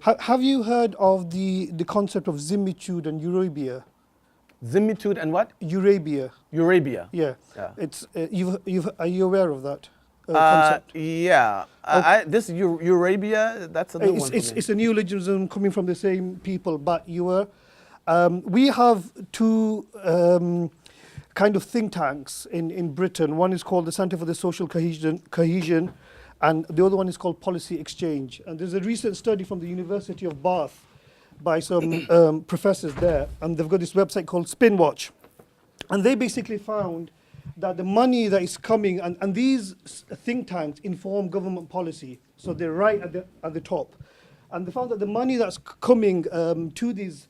Have you heard of the concept of similitude and Eurabia? Similitude and what? Eurabia. Eurabia. Yeah. Yeah. It's are you aware of that concept? Yeah. This Eurabia, that's a new one for me. It's a neologism coming from the same people, but you were. We have two kind of think tanks in Britain. One is called the Centre for the Social Cohesion, and the other one is called Policy Exchange. And there's a recent study from the University of Bath by some professors there, and they've got this website called Spinwatch. And they basically found that the money that is coming, and these think tanks inform government policy, so they're right at the top. And they found that the money that's coming to these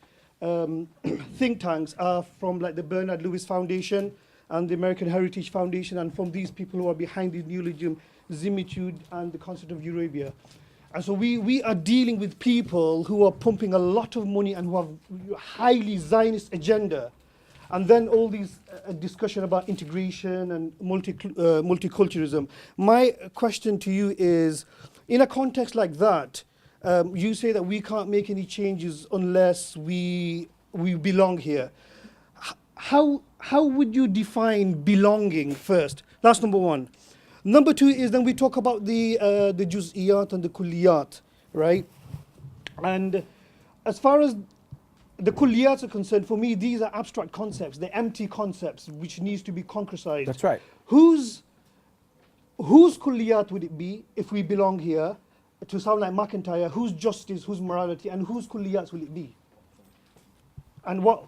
think tanks are from like the Bernard Lewis Foundation and the American Heritage Foundation, and from these people who are behind the neologism, similitude and the concept of Eurabia. And so we are dealing with people who are pumping a lot of money and who have highly Zionist agenda. And then all these discussion about integration and multiculturalism. My question to you is, in a context like that, you say that we can't make any changes unless we belong here. How would you define belonging first? That's number one. Number two is then we talk about the juz'iyat and the kulliyat, right? And as far as the kulliyats are concerned, for me, these are abstract concepts. They're empty concepts which needs to be concretized. That's right. Whose kulliyat would it be if we belong here? To sound like McIntyre, whose justice, whose morality, and whose kulliyats will it be? And what,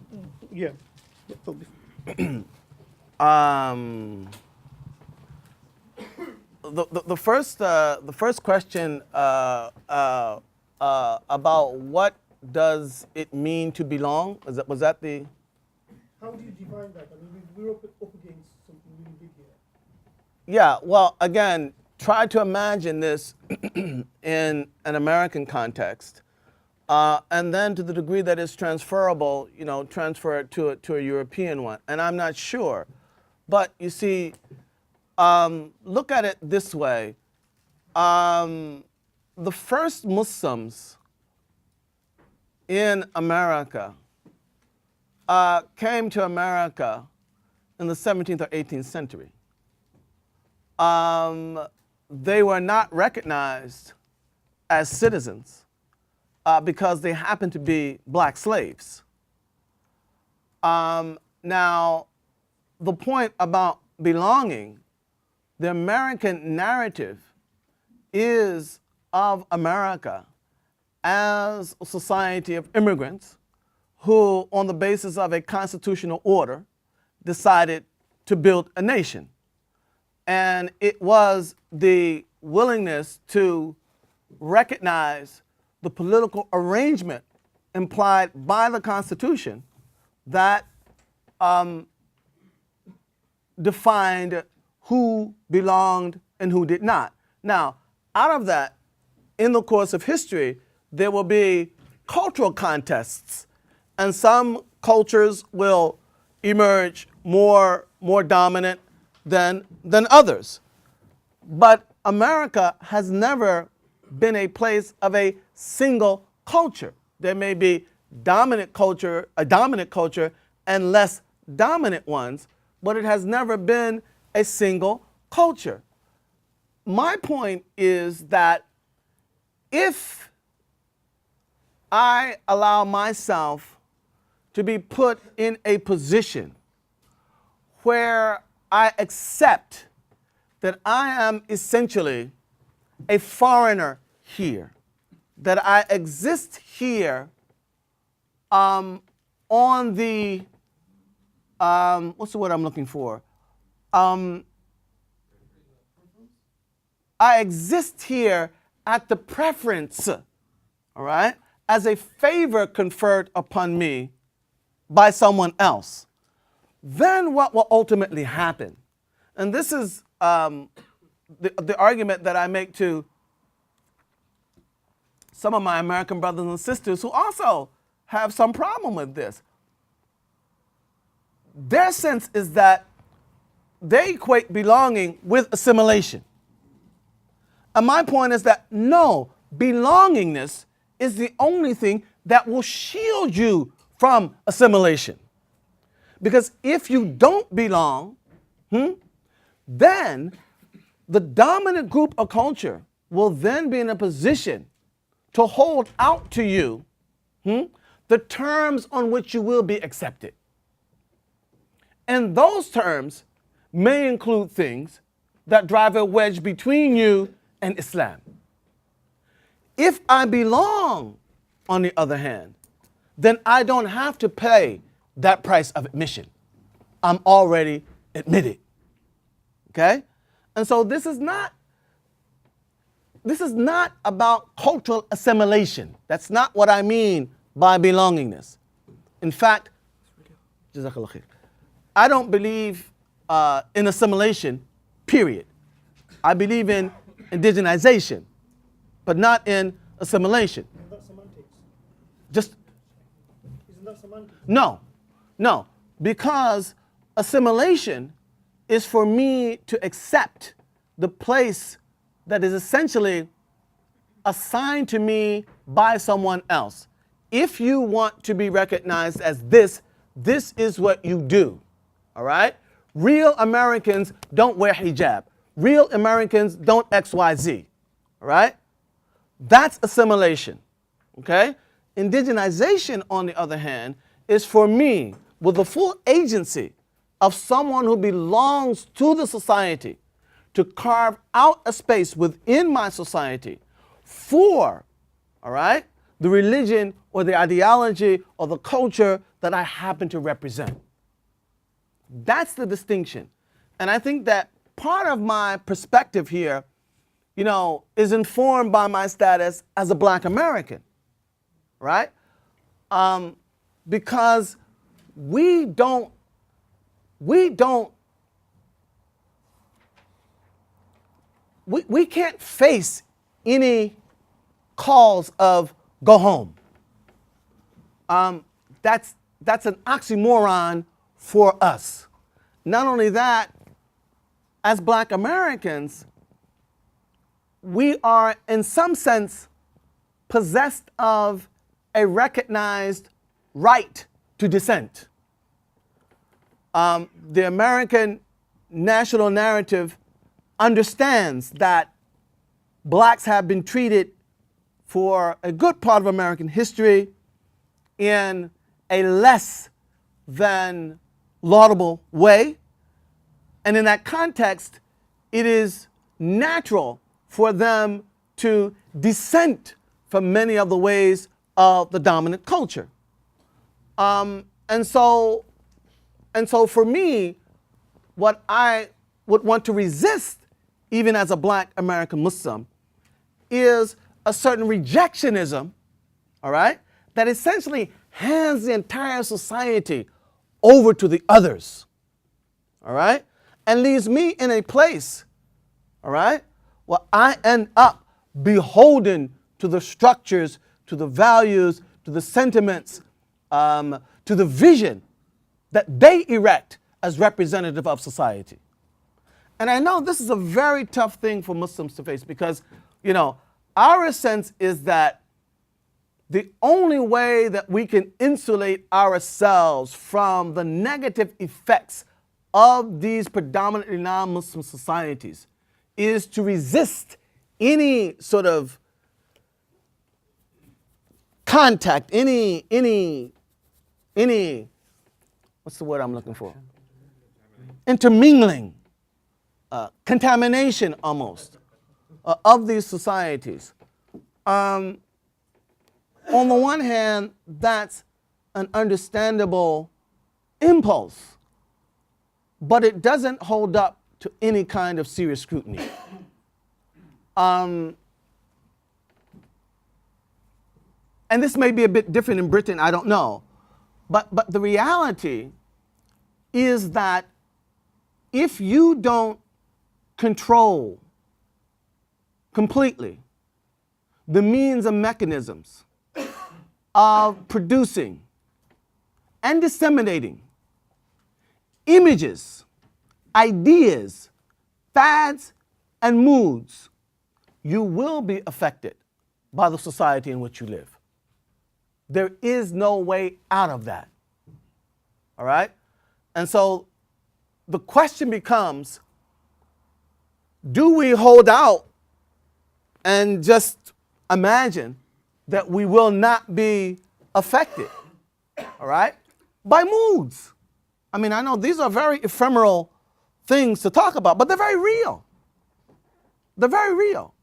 yeah. The first question about what does it mean to belong? Was that the? How do you define that? I mean, we're up against something really big here. Yeah. Well, again, try to imagine this in an American context, and then to the degree that it's transferable, transfer it to a European one. And I'm not sure, but you see, look at it this way: the first Muslims in America came to America in the 17th or 18th century. They were not recognized as citizens because they happened to be black slaves. Now, the point about belonging, the American narrative is of America as a society of immigrants who, on the basis of a constitutional order, decided to build a nation. And it was the willingness to recognize the political arrangement implied by the Constitution that defined who belonged and who did not. Now, out of that, in the course of history, there will be cultural contests, and some cultures will emerge more dominant than others. But America has never been a place of a single culture. There may be a dominant culture and less dominant ones, but it has never been a single culture. My point is that if I allow myself to be put in a position where I accept that I am essentially a foreigner here, that I exist here on the, what's the word I'm looking for? I exist here at the preference, all right, as a favor conferred upon me by someone else. Then what will ultimately happen? And this is the argument that I make to some of my American brothers and sisters who also have some problem with this. Their sense is that they equate belonging with assimilation. And my point is that no, belongingness is the only thing that will shield you from assimilation. Because if you don't belong, then the dominant group or culture will then be in a position to hold out to you the terms on which you will be accepted. And those terms may include things that drive a wedge between you and Islam. If I belong, on the other hand, then I don't have to pay that price of admission. I'm already admitted. Okay? And so this is not about cultural assimilation. That's not what I mean by belongingness. In fact, Jazakallah khair, I don't believe in assimilation, period. I believe in indigenization, but not in assimilation. Isn't that semantics? Just Isn't that semantics? no, because assimilation is for me to accept the place that is essentially assigned to me by someone else. If you want to be recognized as this is what you do, all right? Real Americans don't wear hijab. Real Americans don't XYZ, all right? That's assimilation, okay? Indigenization, on the other hand, is for me, with the full agency of someone who belongs to the society, to carve out a space within my society for, all right, the religion or the ideology or the culture that I happen to represent. That's the distinction. And I think that part of my perspective here, is informed by my status as a Black American, right? Because we can't face any calls of go home. That's an oxymoron for us. Not only that, as Black Americans, we are in some sense possessed of a recognized right to dissent. The American national narrative understands that blacks have been treated for a good part of American history in a less than laudable way. And in that context, it is natural for them to dissent from many of the ways of the dominant culture. And so for me, what I would want to resist, even as a Black American Muslim, is a certain rejectionism, all right, that essentially hands the entire society over to the others, all right, and leaves me in a place, all right, where I end up beholden to the structures, to the values, to the sentiments, to the vision that they erect as representative of society. And I know this is a very tough thing for Muslims to face because, our sense is that the only way that we can insulate ourselves from the negative effects of these predominantly non-Muslim societies is to resist any sort of contact, any, what's the word I'm looking for? Intermingling, contamination almost, of these societies. On the one hand, that's an understandable impulse, but it doesn't hold up to any kind of serious scrutiny. And this may be a bit different in Britain, I don't know. But the reality is that if you don't control completely the means and mechanisms of producing and disseminating images, ideas, fads, and moods, you will be affected by the society in which you live. There is no way out of that. All right? And so the question becomes, do we hold out and just imagine that we will not be affected, all right, by moods? I mean, I know these are very ephemeral things to talk about, but they're very real. They're very real.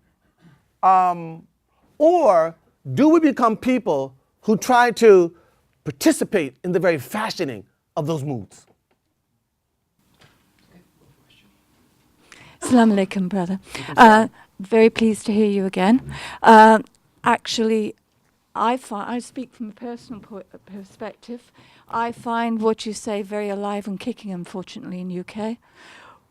Or do we become people who try to participate in the very fashioning of those moods? Assalamu alaikum, brother. Very pleased to hear you again. Actually, I speak from a personal perspective. I find what you say very alive and kicking, unfortunately, in UK.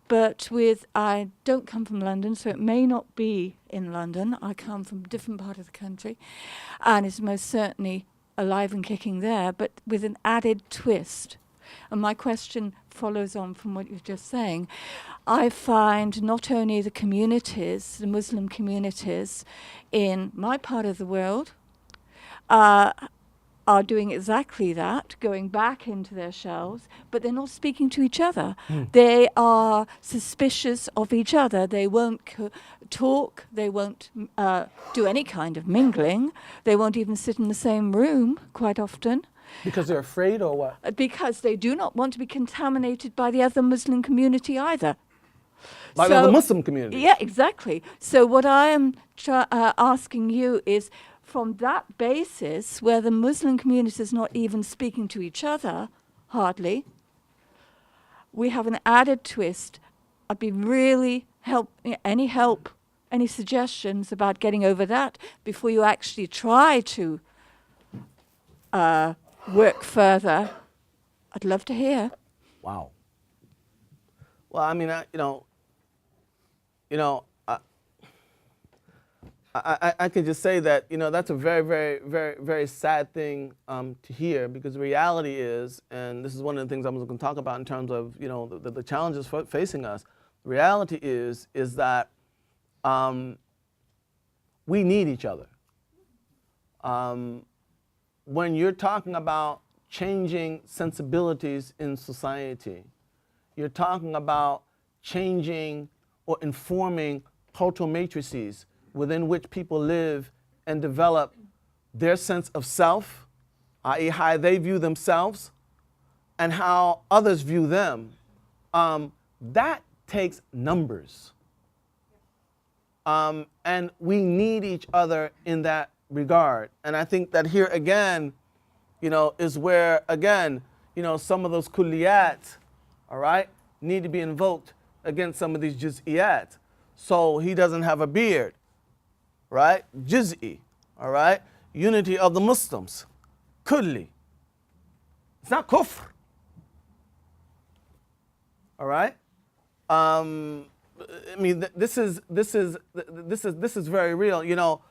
But I don't come from London, so it may not be in London. I come from a different part of the country, and it's most certainly alive and kicking there, but with an added twist. And my question follows on from what you're just saying. I find not only the communities, the Muslim communities in my part of the world, are doing exactly that, going back into their shells, but they're not speaking to each other. They are suspicious of each other. They won't talk. They won't do any kind of mingling. They won't even sit in the same room quite often. Because they're afraid, or what? Because they do not want to be contaminated by the other Muslim community either. By the Muslim community? Yeah, exactly. So what I am asking you is, from that basis, where the Muslim community is not even speaking to each other, hardly, we have an added twist. I'd be really any suggestions about getting over that before you actually try to work further. I'd love to hear. Wow. Well, I mean, I can just say that, that's a very, very, very, very sad thing to hear, because the reality is, and this is one of the things I'm going to talk about in terms of, the challenges facing us. The reality is that we need each other. When you're talking about changing sensibilities in society, you're talking about changing or informing cultural matrices within which people live and develop their sense of self, i.e. how they view themselves and how others view them, that takes numbers. And we need each other in that regard. And I think that here again, is where, again, some of those kulliyat, all right, need to be invoked against some of these juz'iyat. So he doesn't have a beard, right? Juz'i, all right? Unity of the Muslims, kulli. It's not kufr, all right? I mean, this is very real.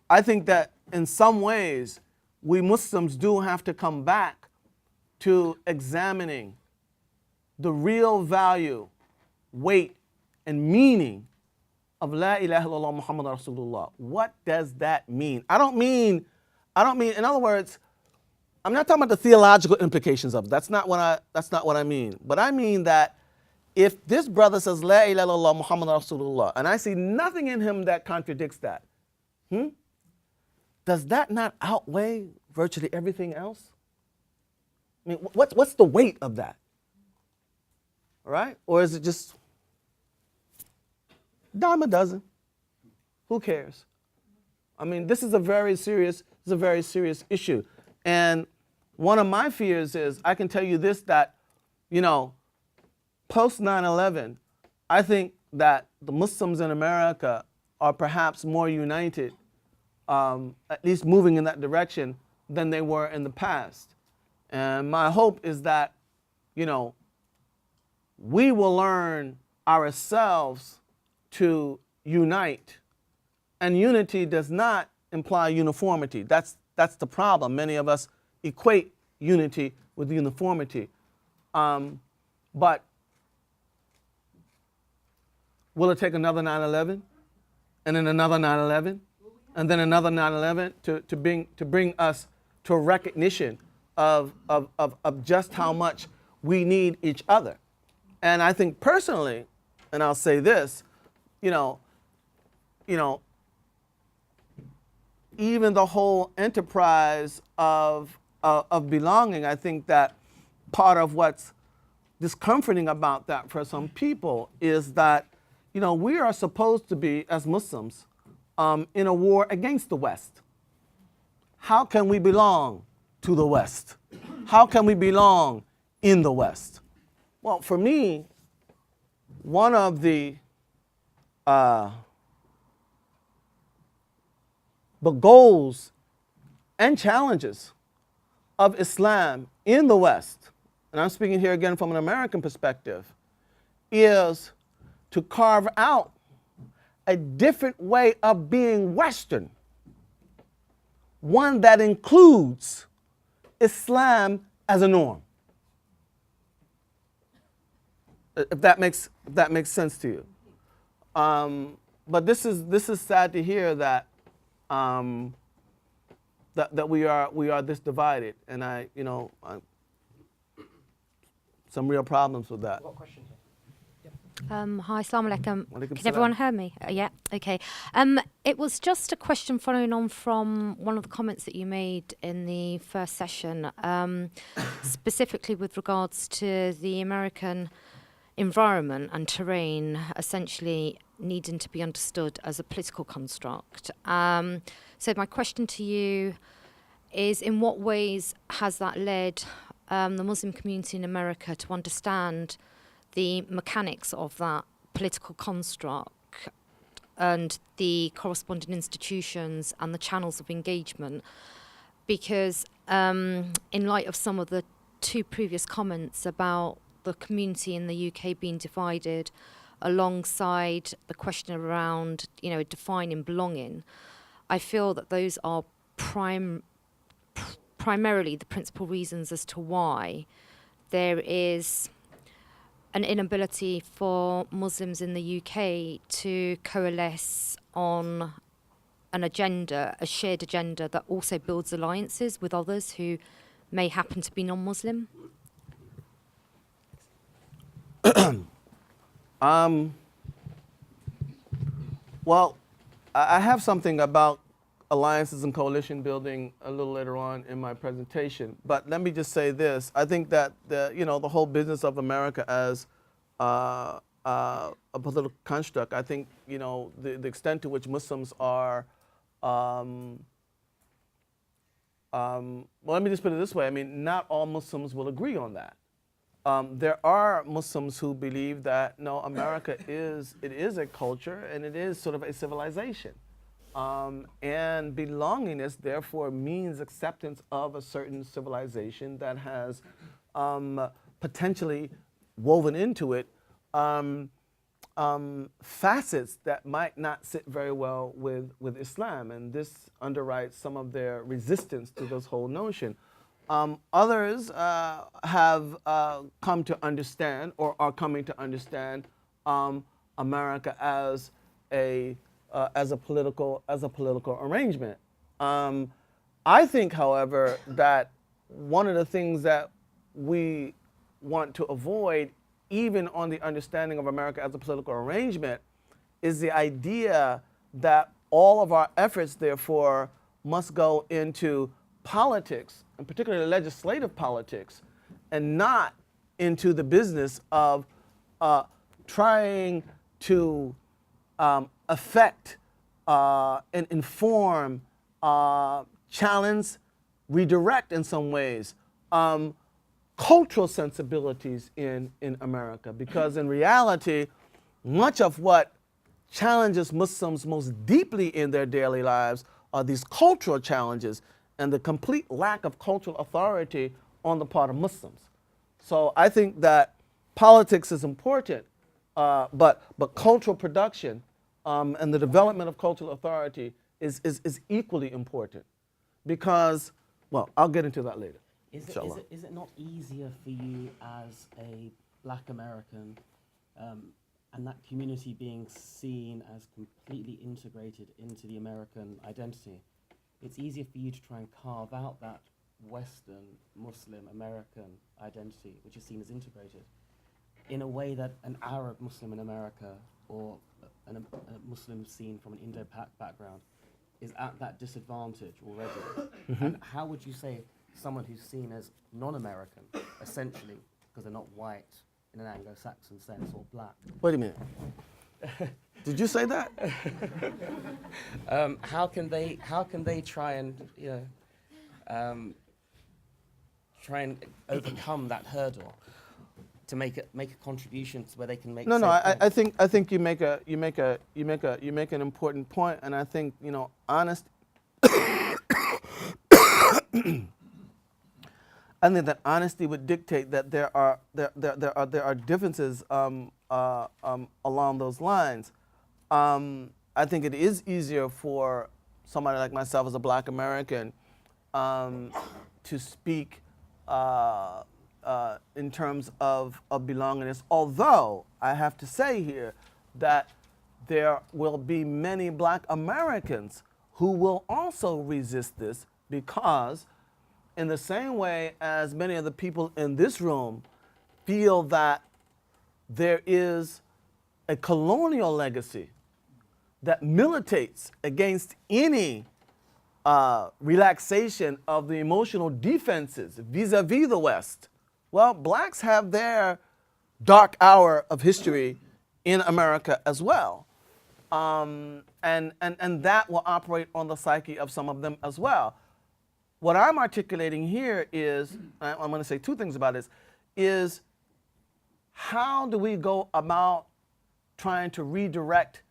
I think that in some ways, we Muslims do have to come back to examining the real value, weight, and meaning of La ilaha illallah Muhammad Rasulullah. What does that mean? I don't mean, in other words, I'm not talking about the theological implications of it. That's not what I mean. But I mean that if this brother says La ilaha illallah Muhammad Rasulullah, and I see nothing in him that contradicts that, does that not outweigh virtually everything else? I mean, what's the weight of that? All right? Or is it just dime a dozen? Who cares? I mean, this is a very serious issue. And one of my fears is, I can tell you this, that, post 9/11, I think that the Muslims in America are perhaps more united, at least moving in that direction, than they were in the past. And my hope is that, we will learn ourselves to unite. And unity does not imply uniformity. That's the problem. Many of us equate unity with uniformity. But will it take another 9/11? And then another 9/11? and then another 9/11 to bring us to a recognition of just how much we need each other. And I think personally, and I'll say this, you know, even the whole enterprise of belonging, I think that part of what's discomforting about that for some people is that, we are supposed to be, as Muslims, in a war against the West. How can we belong to the West? How can we belong in the West? Well, for me, one of the goals and challenges of Islam in the West, and I'm speaking here again from an American perspective, is to carve out a different way of being Western, one that includes Islam as a norm. If that makes sense to you. But this is sad to hear that that we are this divided, and some real problems with that. What question here? Hi, Assalamu alaikum. Walaikum Can salam. everyone hear me? Yeah, okay. It was just a question following on from one of the comments that you made in the first session, specifically with regards to the American environment and terrain essentially needing to be understood as a political construct. So my question to you is, in what ways has that led the Muslim community in America to understand the mechanics of that political construct and the corresponding institutions and the channels of engagement? Because in light of some of the two previous comments about the community in the UK being divided, alongside the question around, defining belonging, I feel that those are primarily the principal reasons as to why there is an inability for Muslims in the UK to coalesce on an agenda, a shared agenda that also builds alliances with others who may happen to be non-Muslim. Well, I have something about alliances and coalition building a little later on in my presentation, but let me just say this. I think that the whole business of America as a political construct, I think, the extent to which Muslims are, well, let me just put it this way. I mean, not all Muslims will agree on that. There are Muslims who believe that, no, America is a culture and it is sort of a civilization. And belongingness, therefore, means acceptance of a certain civilization that has potentially woven into it facets that might not sit very well with Islam. And this underwrites some of their resistance to this whole notion. Others have come to understand, or are coming to understand, America as a political arrangement. I think, however, that one of the things that we want to avoid, even on the understanding of America as a political arrangement, is the idea that all of our efforts, therefore, must go into politics, and particularly legislative politics, and not into the business of trying to affect and inform, challenge, redirect in some ways cultural sensibilities in America. Because in reality, much of what challenges Muslims most deeply in their daily lives are these cultural challenges and the complete lack of cultural authority on the part of Muslims. So I think that politics is important, but cultural production and the development of cultural authority is equally important. Because, well, I'll get into that later. Is it not easier for you as a Black American and that community being seen as completely integrated into the American identity, it's easier for you to try and carve out that Western, Muslim, American identity, which is seen as integrated, in a way that an Arab Muslim in America or a Muslim seen from an Indo-Pak background is at that disadvantage already. And how would you say someone who's seen as non-American, essentially, because they're not white in an Anglo-Saxon sense or black? Wait a minute. Did you say that? How can they try and try and overcome that hurdle to make a contribution to where they can make? No, I think you make an important point, and I think honest. I think that honesty would dictate that there are differences along those lines. I think it is easier for somebody like myself as a Black American to speak in terms of belongingness. Although I have to say here that there will be many Black Americans who will also resist this, because in the same way as many of the people in this room feel that there is a colonial legacy that militates against any relaxation of the emotional defenses vis-a-vis the West. Well, Blacks have their dark hour of history in America as well. And that will operate on the psyche of some of them as well. What I'm articulating here is, I'm going to say two things about this, is how do we go about trying to redirect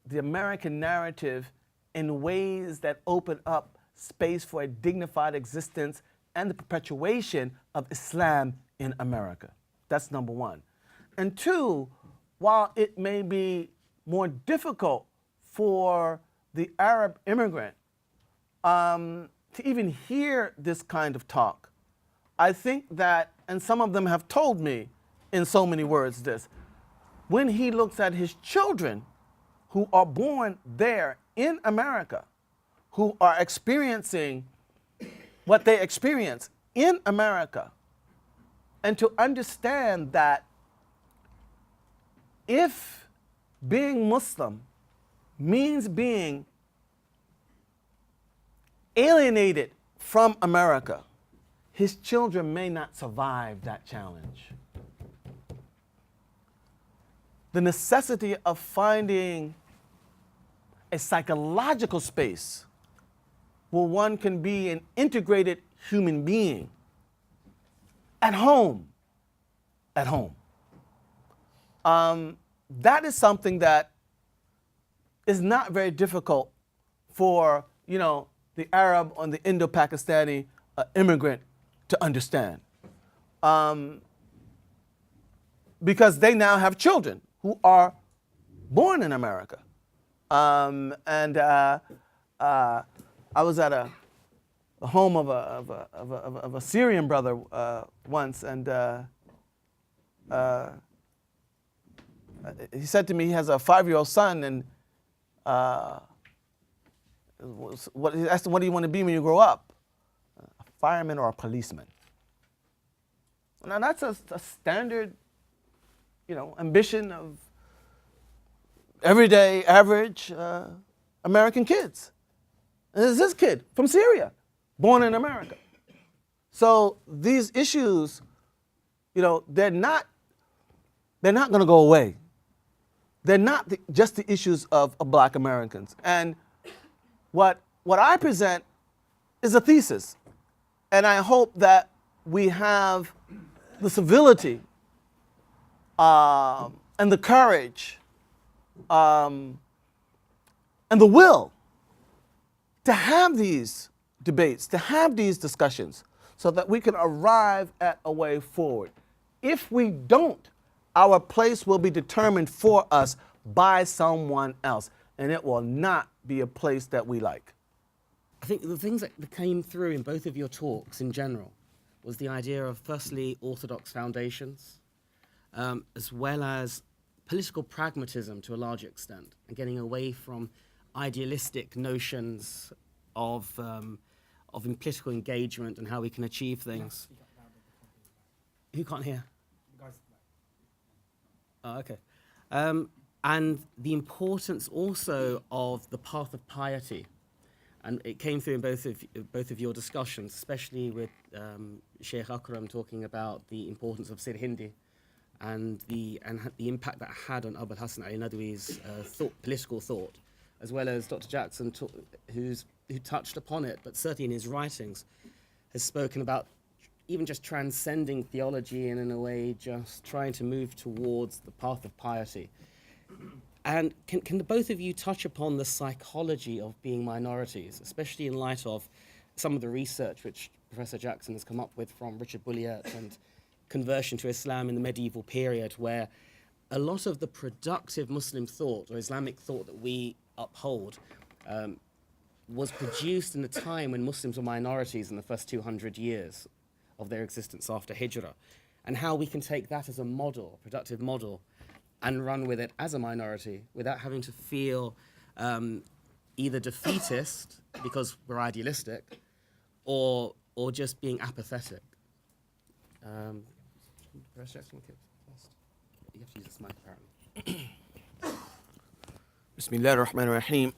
the American narrative in ways that open up space for a dignified existence and the perpetuation of Islam in America? That's number one. And two, while it may be more difficult for the Arab immigrant to even hear this kind of talk, I think that, and some of them have told me in so many words this, when he looks at his children who are born there in America, who are experiencing what they experience in America, and to understand that if being Muslim means being alienated from America, his children may not survive that challenge. The necessity of finding a psychological space where one can be an integrated human being at home. That is something that is not very difficult for, the Arab or the Indo-Pakistani immigrant to understand. Because they now have children who are born in America. I was at a home of a Syrian brother once, and he said to me he has a 5-year-old son, and he asked him, what do you want to be when you grow up? A fireman or a policeman? Now that's a standard, ambition of everyday, average American kids. And this is his kid from Syria, born in America. So these issues, they're not going to go away. They're not just the issues of Black Americans. And what I present is a thesis. And I hope that we have the civility and the courage and the will to have these debates, to have these discussions, so that we can arrive at a way forward. If we don't, our place will be determined for us by someone else, and it will not be a place that we like. I think the things that came through in both of your talks in general was the idea of, firstly, orthodox foundations, as well as political pragmatism to a large extent, and getting away from idealistic notions of in political engagement and how we can achieve things. Who can't hear? Oh, okay. And the importance also of the path of piety. And it came through in both of your discussions, especially with Sheikh Akram talking about the importance of Sir Hindi and the impact that had on Abul Hassan Ali Nadwi's political thought, as well as Dr. Jackson, who touched upon it, but certainly in his writings, has spoken about even just transcending theology and in a way just trying to move towards the path of piety. And can the both of you touch upon the psychology of being minorities, especially in light of some of the research which Professor Jackson has come up with from Richard Bulliet and conversion to Islam in the medieval period, where a lot of the productive Muslim thought or Islamic thought that we uphold was produced in a time when Muslims were minorities in the first 200 years of their existence after Hijrah, and how we can take that as a model, a productive model, and run with it as a minority without having to feel either defeatist because we're idealistic, or just being apathetic. Professor Jackson, you have to use this mic apparently. Bismillah ar-Rahman ar-Rahim.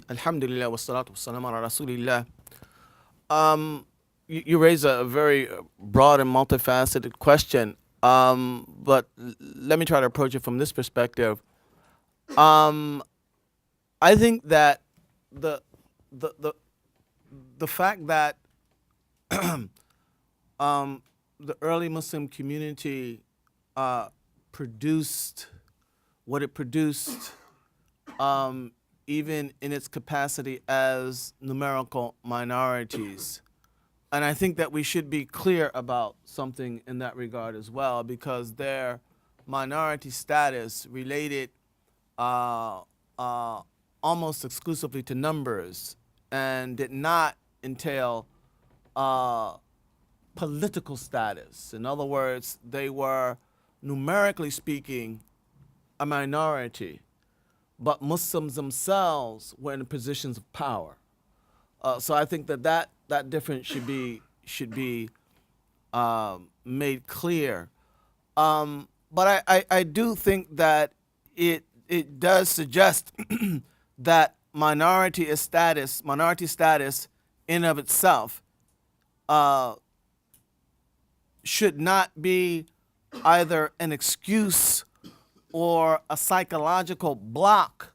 Alhamdulillah wa salatu wa salam ala Rasulillah. You raise a very broad and multifaceted question, but let me try to approach it from this perspective. I think that the fact that the early Muslim community produced what it produced, even in its capacity as numerical minorities. And I think that we should be clear about something in that regard as well, because their minority status related almost exclusively to numbers and did not entail political status. In other words, they were, numerically speaking, a minority, but Muslims themselves were in positions of power. So I think that difference should be made clear. But I do think that it does suggest that minority status in of itself should not be either an excuse or a psychological block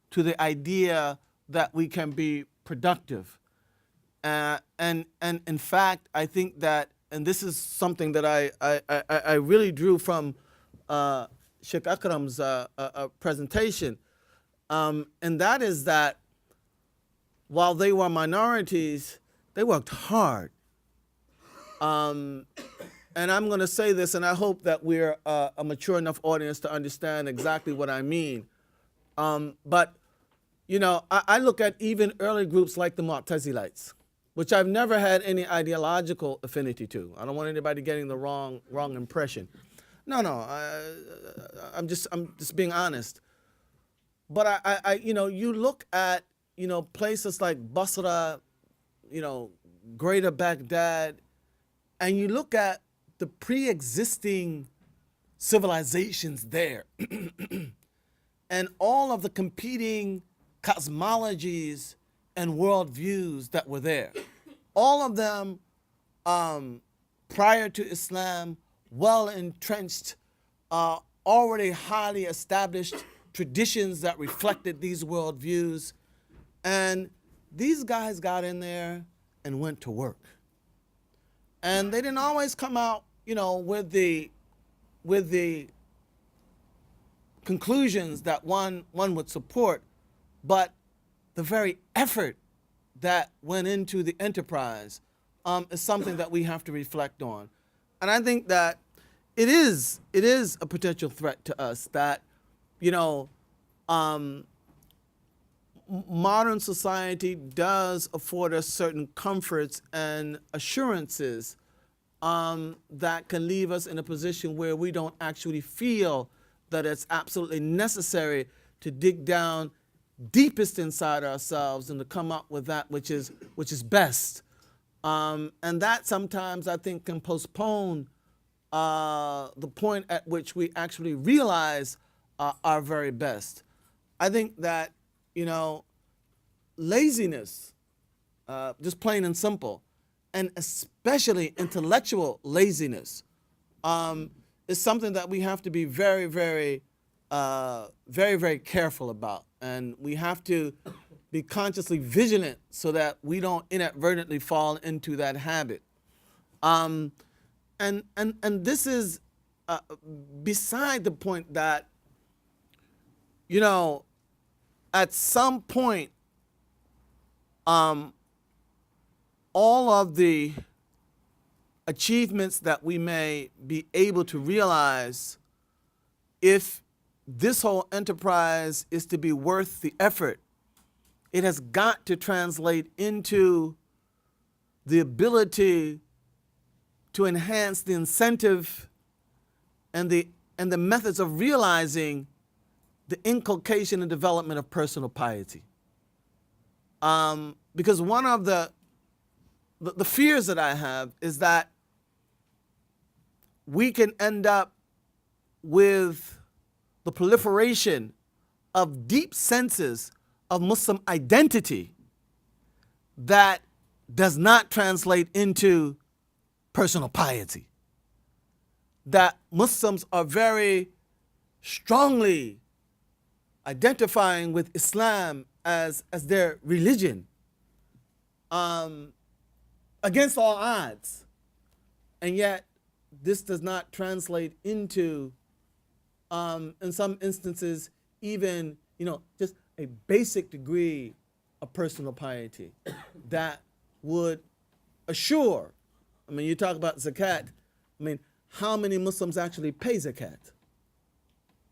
to the idea that we can be productive. And in fact, I think that, and this is something that I really drew from Sheikh Akram's presentation, and that is that while they were minorities, they worked hard. And I'm going to say this, and I hope that we're a mature enough audience to understand exactly what I mean. But, you know, I look at even early groups like the Mu'tazilites, which I've never had any ideological affinity to. I don't want anybody getting the wrong impression. No, I'm just being honest. But I you know, you look at, you know, places like Basra, you know, Greater Baghdad, and you look at the pre-existing civilizations there and all of the competing cosmologies and worldviews that were there. All of them prior to Islam, well entrenched, already highly established traditions that reflected these worldviews. And these guys got in there and went to work. And they didn't always come out, you know, with the conclusions that one would support, but the very effort that went into the enterprise is something that we have to reflect on. And I think that it is a potential threat to us that, you know, modern society does afford us certain comforts and assurances that can leave us in a position where we don't actually feel that it's absolutely necessary to dig down deepest inside ourselves and to come up with that which is best. And that sometimes I think can postpone the point at which we actually realize our very best. I think that, laziness, just plain and simple, and especially intellectual laziness, is something that we have to be very, very, very, very careful about. And we have to be consciously vigilant so that we don't inadvertently fall into that habit. And this is beside the point that, at some point, all of the achievements that we may be able to realize, if this whole enterprise is to be worth the effort, it has got to translate into the ability to enhance the incentive and the methods of realizing the inculcation and development of personal piety. Because one of the fears that I have is that we can end up with the proliferation of deep senses of Muslim identity that does not translate into personal piety. That Muslims are very strongly identifying with Islam as their religion, against all odds. And yet this does not translate into, in some instances, even, just a basic degree of personal piety that would assure. You talk about zakat. How many Muslims actually pay zakat?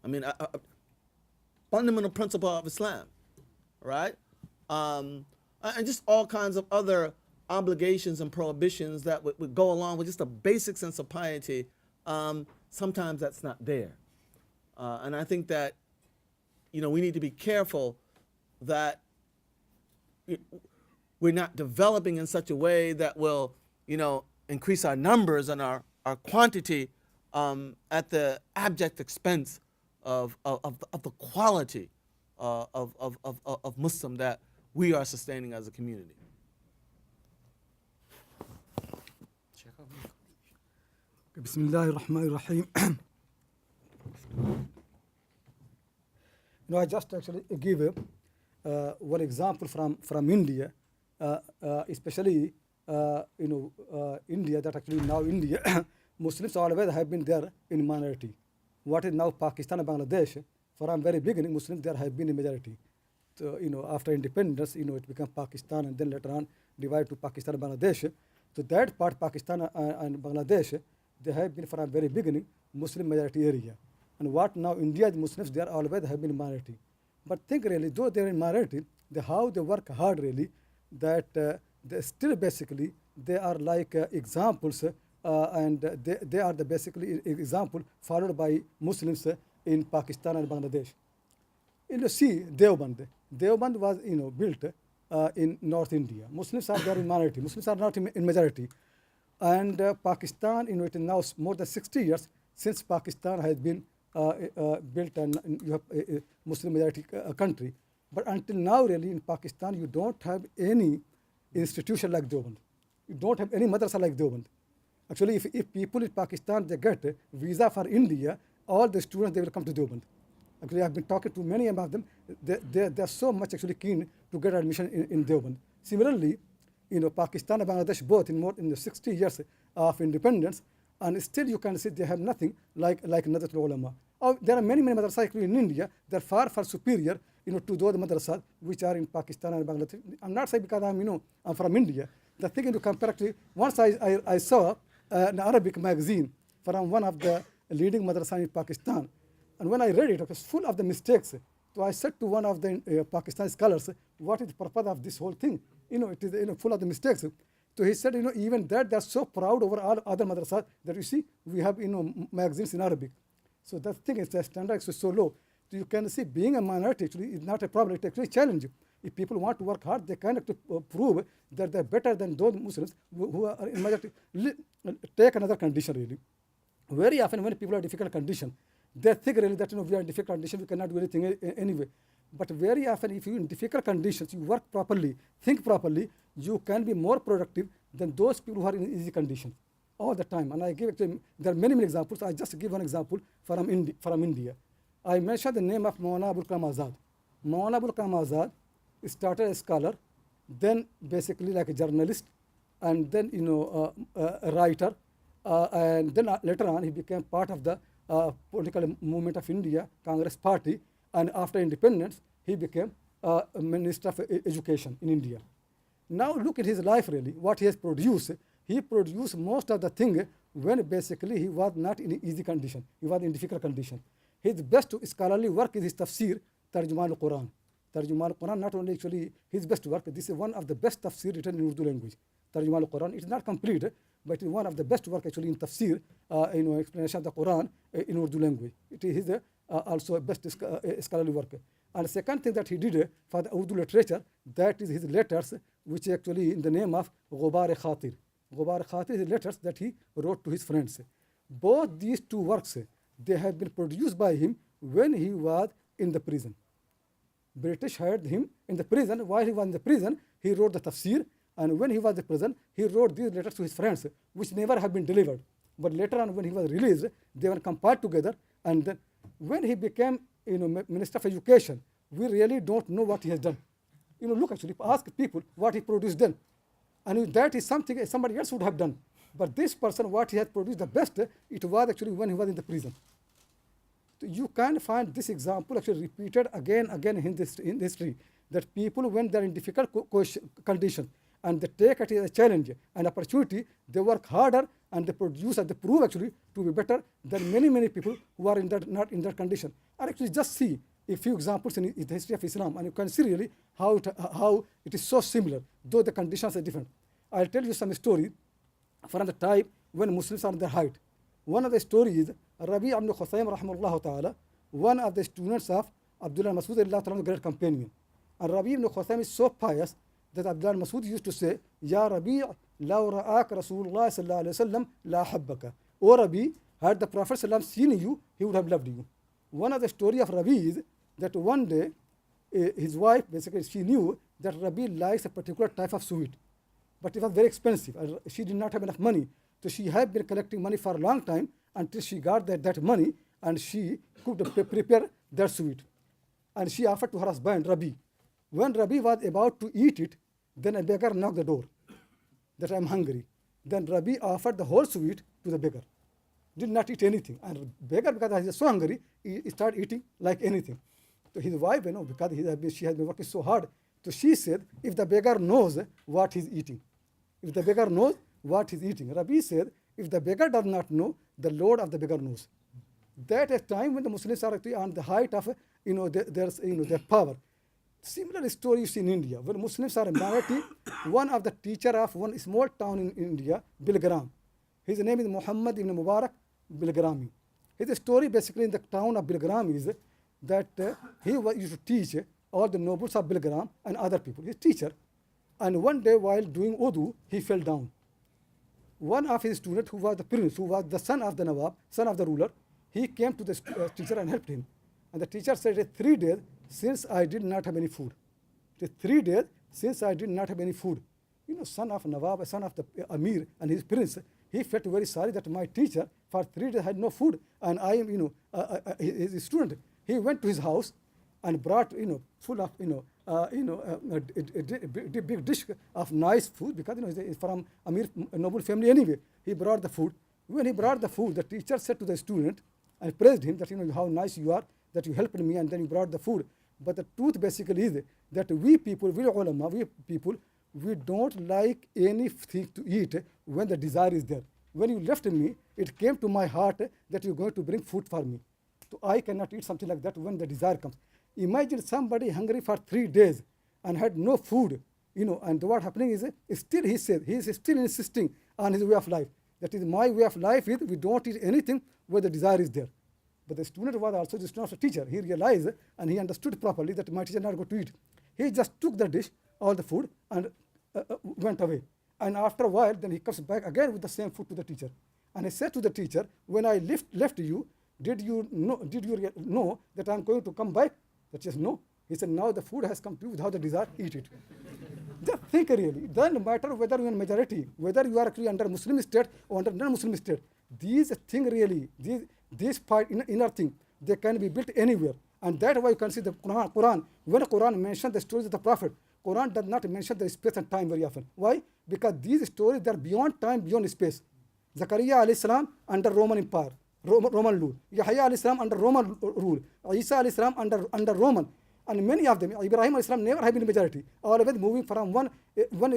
A fundamental principle of Islam, right? And just all kinds of other obligations and prohibitions that would go along with just a basic sense of piety. Sometimes that's not there. And I think that, we need to be careful that we're not developing in such a way that will, increase our numbers and our quantity at the abject expense of the quality of Muslim that we are sustaining as a community. Bismillah ar-Rahman ar-Rahim. I just actually give one example from India, especially India, that actually now India, Muslims always have been there in minority. What is now Pakistan and Bangladesh, from very beginning, Muslims there have been a majority. So, after independence, it became Pakistan and then later on divided to Pakistan and Bangladesh. So that part, Pakistan and Bangladesh, they have been from very beginning Muslim majority area. And what now India, the Muslims, they always have been minority. But think really, though they're in minority, how they work hard really, that they still basically, they are like examples, and they are the basically example followed by Muslims in Pakistan and Bangladesh. See, Deoband. Deoband was built in North India. Muslims are there in minority. Muslims are not in majority. And Pakistan, it is now more than 60 years since Pakistan has been built, and you have a Muslim majority country. But until now, really, in Pakistan, you don't have any institution like Deoband. You don't have any madrasa like Deoband. Actually, if people in Pakistan, they get a visa for India, all the students, they will come to Deoband. Actually, I've been talking to many of them. They're so much actually keen to get admission in Deoband. Similarly, Pakistan and Bangladesh both in the 60 years of independence, and still you can see they have nothing like Nadatul Ulama. There are many madrasas in India that are far superior, to those madrasas which are in Pakistan and Bangladesh. I'm not saying because I'm from India. The thing to compare actually, once I saw an Arabic magazine from one of the leading madrasas in Pakistan, and when I read it, it was full of the mistakes. So I said to one of the Pakistani scholars, what is the purpose of this whole thing? It is full of the mistakes. So he said, even that they're so proud over all other madrasas that you see, we have magazines in Arabic. So the thing is, the standard is so low. So you can see being a minority actually is not a problem. It's actually a challenge. If people want to work hard, they can actually prove that they're better than those Muslims who are in majority. Take another condition really. Very often when people are in difficult condition, they think really that we are in difficult condition, we cannot do anything anyway. But very often if you are in difficult conditions, you work properly, think properly, you can be more productive than those people who are in easy conditions all the time. And I give actually, there are many examples. I just give one example from India. I mentioned the name of Maulana Abul Kalam Azad. Maulana Abul Kalam Azad started as a scholar, then basically like a journalist, and then a writer, and then later on he became part of the political movement of India, Congress Party, and after independence he became Minister of Education in India. Now look at his life really, what he has produced. He produced most of the thing when basically he was not in easy condition, he was in difficult condition. His best scholarly work is his tafsir, Tarjuman al-Quran. Tarjuman al-Quran, not only actually his best work, this is one of the best tafsir written in Urdu language. Tarjuman al-Quran, it is not complete, but it is one of the best work actually in tafsir, explanation of the Quran in Urdu language. It is his also best scholarly work. And the second thing that he did for the Urdu literature, that is his letters, which actually in the name of Ghubar-e-Khatir. Ghubar-e-Khatir is letters that he wrote to his friends. Both these two works, they have been produced by him when he was in the prison. British hired him in the prison. While he was in the prison, he wrote the tafsir, and when he was in prison, he wrote these letters to his friends, which never have been delivered. But later on, when he was released, they were compiled together, and then when he became Minister of Education, we really don't know what he has done. Look actually, ask people what he produced then. And that is something somebody else would have done. But this person, what he has produced the best, it was actually when he was in the prison. So you can find this example actually repeated again in history, that people, when they are in difficult conditions and they take it as a challenge and opportunity, they work harder and they produce and they prove actually to be better than many people who are not in that condition. And actually just see a few examples in the history of Islam, and you can see really how it is so similar, though the conditions are different. I'll tell you some story from the time when Muslims are in their height. One of the stories is Rabi' ibn Khusaym rahimahullah ta'ala, one of the students of Abdullah Masud, the great companion. And Rabi' ibn Khusaym is so pious that Abdullah Masud used to say, Ya Rabi' law ra'ak Rasulullah sallallahu alayhi wa sallam la habbaka. O Rabi', had the Prophet sallallahu seen you, he would have loved you. One of the story of Rabi' is that one day his wife, basically she knew that Rabi' likes a particular type of sweet, but it was very expensive. She did not have enough money. So she had been collecting money for a long time until she got that money, and she could prepare that sweet. And she offered to her husband, Rabi. When Rabi was about to eat it, then a beggar knocked the door, that I'm hungry. Then Rabi offered the whole sweet to the beggar. Did not eat anything. And beggar, because he was so hungry, he started eating like anything. So his wife, because she has been working so hard, so she said, if the beggar knows what he's eating, if the beggar knows what he's eating. Rabi said, if the beggar does not know, the Lord of the beggar knows. That is time when the Muslims are actually on the height of their power. Similar story you see in India, when Muslims are a minority. One of the teacher of one small town in India, Bilgram, his name is Muhammad ibn Mubarak Bilgrami. His story basically in the town of Bilgram is that he used to teach all the nobles of Bilgram and other people, his teacher. And one day while doing Urdu, he fell down. One of his students, who was the prince, who was the son of the Nawab, son of the ruler, he came to the teacher and helped him. And the teacher said, 3 days since I did not have any food. 3 days since I did not have any food. Son of Nawab, son of the Amir and his prince, he felt very sorry that my teacher for 3 days had no food, and I am, his student. He went to his house and brought, full of, a big dish of nice food, because he's from Amir noble family anyway. He brought the food. When he brought the food, the teacher said to the student and praised him that how nice you are, that you helped me and then you brought the food. But the truth basically is that we people, we don't like anything to eat when the desire is there. When you left me, it came to my heart that you're going to bring food for me. So I cannot eat something like that when the desire comes. Imagine somebody hungry for 3 days and had no food, and what happening is still he said, he is still insisting on his way of life. That is, my way of life is we don't eat anything where the desire is there. But the student was also the student of the teacher. He realized and he understood properly that my teacher not going to eat. He just took the dish, all the food, and went away. And after a while, then he comes back again with the same food to the teacher. And he said to the teacher, when I left you, did you know that I'm going to come back? The teacher said, no. He said, now the food has come to you without the desire, eat it. Just think really. It doesn't matter whether you're in majority, whether you are actually under Muslim state or under non-Muslim state. These things really, these inner thing, they can be built anywhere. And that's why you can see the Quran. When the Quran mentions the stories of the Prophet, Quran does not mention the space and time very often. Why? Because these stories, they are beyond time, beyond space. Zakaria alayhi salam under Roman Empire, Roman rule. Yahya alayhi salam under Roman rule. Isa alayhi salam under Roman. And many of them, Ibrahim alayhi salam never have been majority. Always moving from one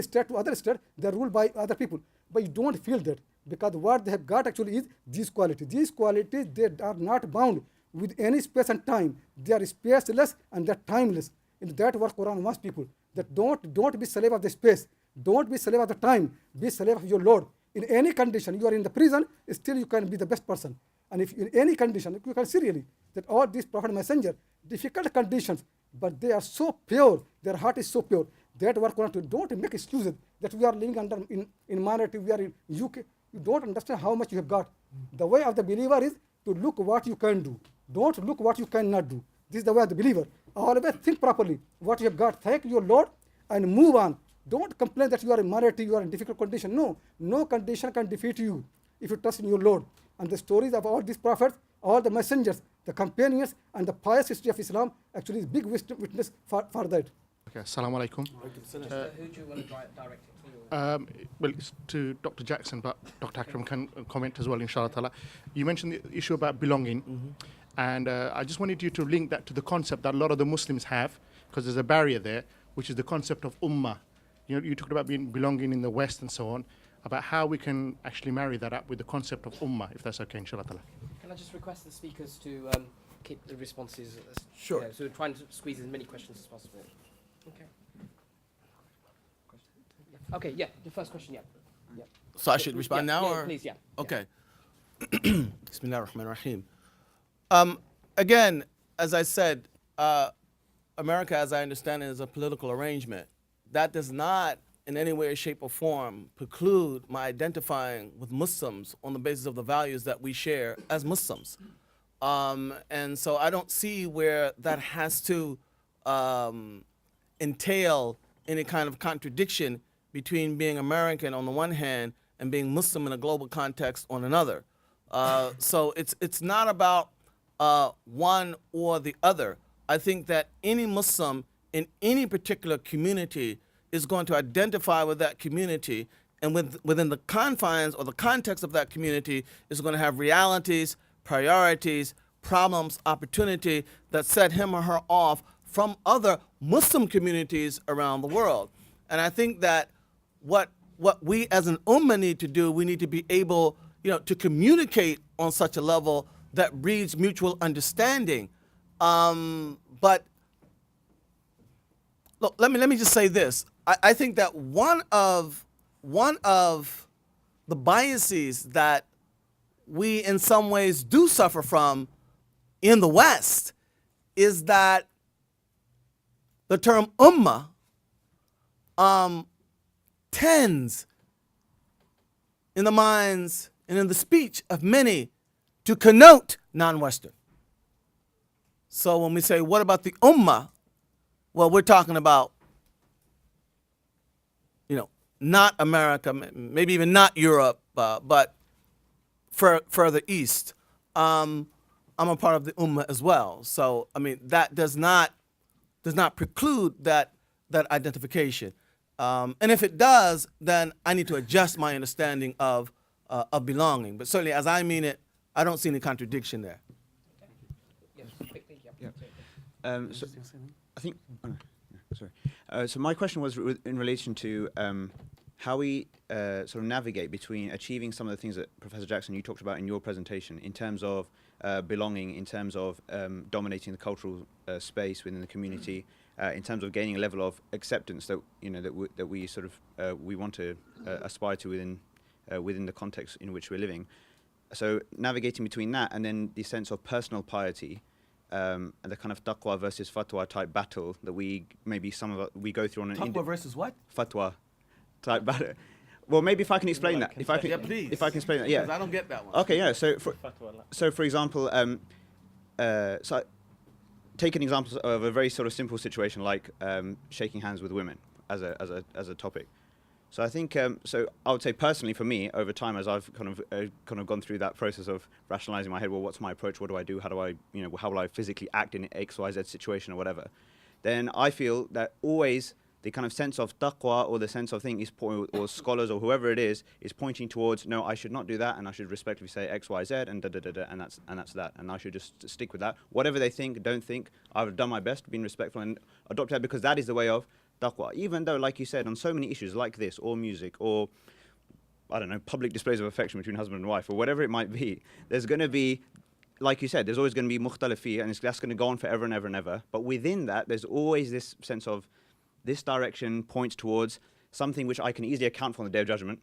state to other state, they are ruled by other people. But you don't feel that, because what they have got actually is these qualities. These qualities, they are not bound with any space and time. They are spaceless and they are timeless. And that's what Quran wants people. That don't be slave of the space. Don't be slave of the time. Be slave of your Lord. In any condition, you are in the prison, still you can be the best person. And if in any condition, you can see really that all these prophet messenger, difficult conditions, but they are so pure, their heart is so pure. That what Quran to don't make excuses that we are living under in minority, we are in UK. You don't understand how much you have got. The way of the believer is to look what you can do. Don't look what you cannot do. This is the way of the believer. Always think properly what you have got. Thank your Lord and move on. Don't complain that you are in minority, you are in difficult condition. No condition can defeat you if you trust in your Lord. And the stories of all these prophets, all the messengers, the companions, and the pious history of Islam actually is big witness for that. Okay, assalamu alaikum. Who do you want to direct it to? Well, it's to Dr. Jackson, but Dr. Akram can comment as well, inshallah ta'ala. You mentioned the issue about belonging, and I just wanted you to link that to the concept that a lot of the Muslims have, because there's a barrier there, which is the concept of ummah. You know, you talked about belonging in the West and so on, about how we can actually marry that up with the concept of ummah, if that's okay, inshallah ta'ala. Can I just request the speakers to keep the responses? Sure. So we're trying to squeeze as many questions as possible. Okay. Okay, yeah, the first question, yeah. So I should respond now, or? Please, yeah. Okay. Bismillah ar-Rahman ar-Rahim. Again, as I said, America, as I understand it, is a political arrangement. That does not, in any way, shape, or form, preclude my identifying with Muslims on the basis of the values that we share as Muslims. And so I don't see where that has to entail any kind of contradiction between being American on the one hand and being Muslim in a global context on another. So it's not about one or the other. I think that any Muslim in any particular community is going to identify with that community, and within the confines or the context of that community is going to have realities, priorities, problems, opportunity that set him or her off from other Muslim communities around the world. And I think that what we as an ummah need to do, we need to be able, to communicate on such a level that breeds mutual understanding. But look, let me just say this. I think that one of the biases that we in some ways do suffer from in the West is that the term ummah tends in the minds and in the speech of many to connote non-Western. So when we say, what about the ummah? Well, we're talking about, not America, maybe even not Europe, but further east. I'm a part of the ummah as well. So, that does not preclude that identification. And if it does, then I need to adjust my understanding of belonging. But certainly, as I mean it, I don't see any contradiction there. So I think. Oh no, sorry. So my question was in relation to how we sort of navigate between achieving some of the things that Professor Jackson you talked about in your presentation, in terms of belonging, in terms of dominating the cultural space within the community, in terms of gaining a level of acceptance that that we sort of we want to aspire to within the context in which we're living. so navigating between that and then the sense of personal piety, and the kind of taqwa versus fatwa type battle that we we go through on an Taqwa versus what? fatwa type battle. Well, maybe if I can explain that. If I can, Yeah, please. if I can explain that, yeah. Because I don't get that one. Okay, yeah. So for example, take an example of a very sort of simple situation like shaking hands with women as a topic. So I think so I would say personally for me over time as I've kind of gone through that process of rationalizing in my head, well, what's my approach? What do I do? How do I how will I physically act in X, Y, Z situation or whatever? Then I feel that always the kind of sense of taqwa or the sense of thing is or scholars or whoever it is pointing towards, no, I should not do that and I should respectfully say X, Y, Z and and that's that, and I should just stick with that. Whatever they think, don't think, I've done my best, been respectful and adopt that because that is the way of taqwa. Even though, like you said, on so many issues like this or music or I don't know, public displays of affection between husband and wife or whatever it might be, there's going to be, like you said, there's always going to be mukhtalafi and that's going to go on forever and ever and ever. But within that, there's always this sense of this direction points towards something which I can easily account for on the Day of Judgment,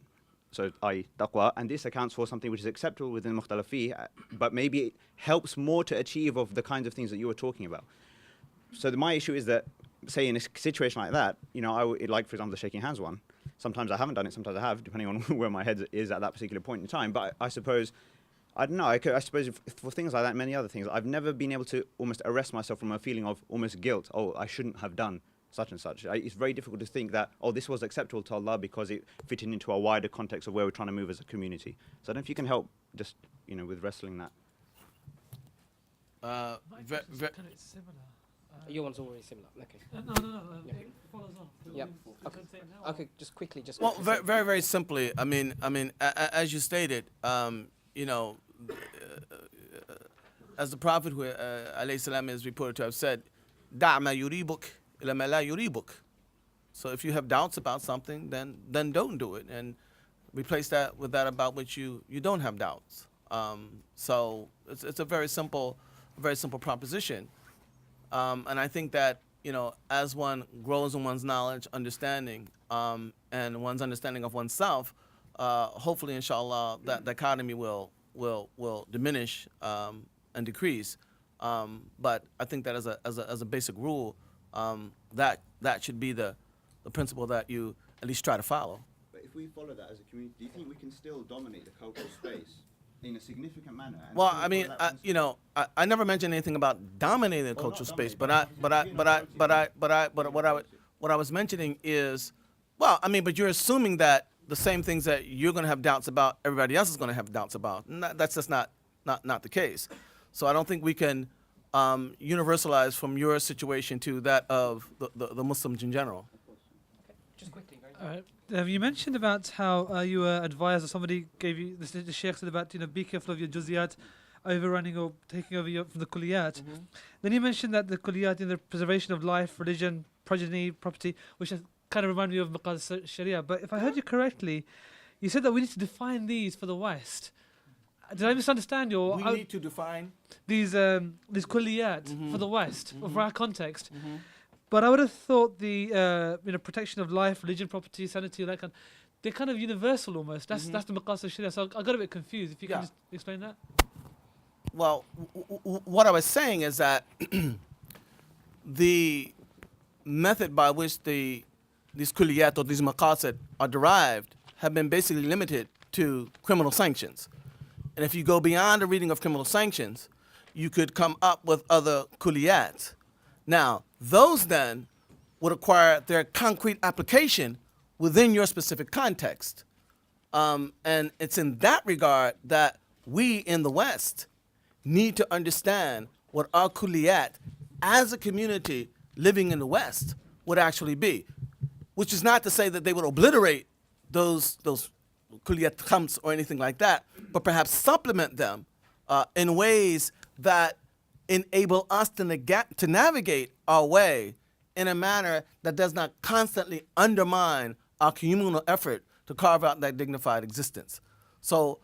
so i.e. taqwa, and this accounts for something which is acceptable within mukhtalafi, but maybe it helps more to achieve of the kinds of things that you were talking about. So my issue is that, say in a situation like that, like for example the shaking hands one, sometimes I haven't done it, sometimes I have, depending on where my head is at that particular point in time, but I suppose, I don't know, I suppose for things like that and many other things, I've never been able to almost arrest myself from a feeling of almost guilt, oh, I shouldn't have done such and such. It's very difficult to think that, oh, this was acceptable to Allah because it fitted into a wider context of where we're trying to move as a community. So I don't know if you can help just, with wrestling that. Your one's already similar. Okay. No. Yeah. It follows on. Yeah. You can say it now. Okay. Just quickly. Well, very, very simply. I mean, as you stated, as the Prophet, alayhi salam, is reported to have said, "Da' ma yuribuk ila ma la yuribuk." So if you have doubts about something, then don't do it, and replace that with that about which you don't have doubts. So it's a very simple proposition. And I think that, as one grows in one's knowledge, understanding, and one's understanding of oneself, hopefully, inshallah, that dichotomy will diminish and decrease. But I think that as a basic rule, that should be the principle that you at least try to follow. But if we follow that as a community, do you think we can still dominate the cultural space in a significant manner? Well, I mean, I never mentioned anything about dominating the cultural space, but what I was mentioning is, well, I mean, but you're assuming that the same things that you're going to have doubts about, everybody else is going to have doubts about. That's just not the case. So I don't think we can universalize from your situation to that of the Muslims in general. Just quickly. Very You mentioned about how you were advised, or somebody gave you, the Sheikh said about, be careful of your juziyat overrunning or taking over from the kulliyat. Mm-hmm. Then you mentioned that the kulliyat in the preservation of life, religion, progeny, property, which has kind of remind me of Maqasid Sharia. But if I heard you correctly, you said that we need to define these for the West. Did I misunderstand you? We need to define these kulliyat for the West, or for our context. Mm-hmm. But I would have thought the protection of life, religion, property, sanity, that they're kind of universal almost. That's the Maqasid Sharia. So I got a bit confused. If you can just explain that. Well, what I was saying is that the method by which these kulliyat or these maqasid are derived have been basically limited to criminal sanctions. And if you go beyond the reading of criminal sanctions, you could come up with other kulliyat. Now, those then would require their concrete application within your specific context. And it's in that regard that we in the West need to understand what our kulliyat as a community living in the West would actually be, which is not to say that they would obliterate those kulliyat khams or anything like that, but perhaps supplement them in ways that enable us to navigate our way in a manner that does not constantly undermine our communal effort to carve out that dignified existence. So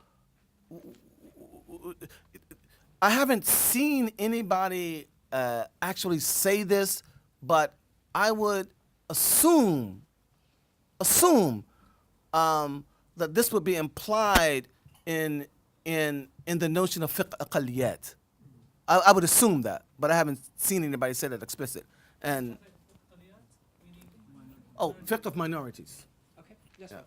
I haven't seen anybody actually say this, but I would assume that this would be implied in in the notion of fiqh aqalliyat. I would assume that, but I haven't seen anybody say that explicit. And fiqh of minorities. Okay. Yes. Yeah.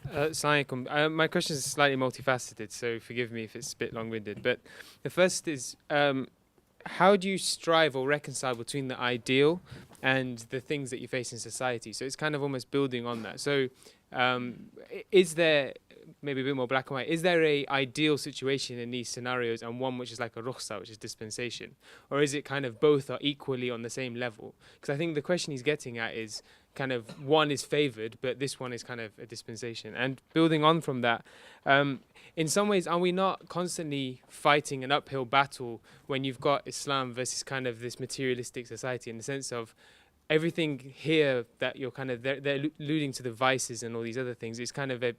Assalamu alaikum. My question is slightly multifaceted, so forgive me if it's a bit long-winded. But the first is, how do you strive or reconcile between the ideal and the things that you face in society? So it's kind of almost building on that. So is there, maybe a bit more black and white, is there a ideal situation in these scenarios and one which is like a rukhsa, which is dispensation? Or is it kind of both are equally on the same level? Because I think the question he's getting at is kind of one is favored, but this one is kind of a dispensation. And building on from that, in some ways, are we not constantly fighting an uphill battle when you've got Islam versus kind of this materialistic society, in the sense of everything here that you're kind of, they're alluding to the vices and all these other things, is kind of a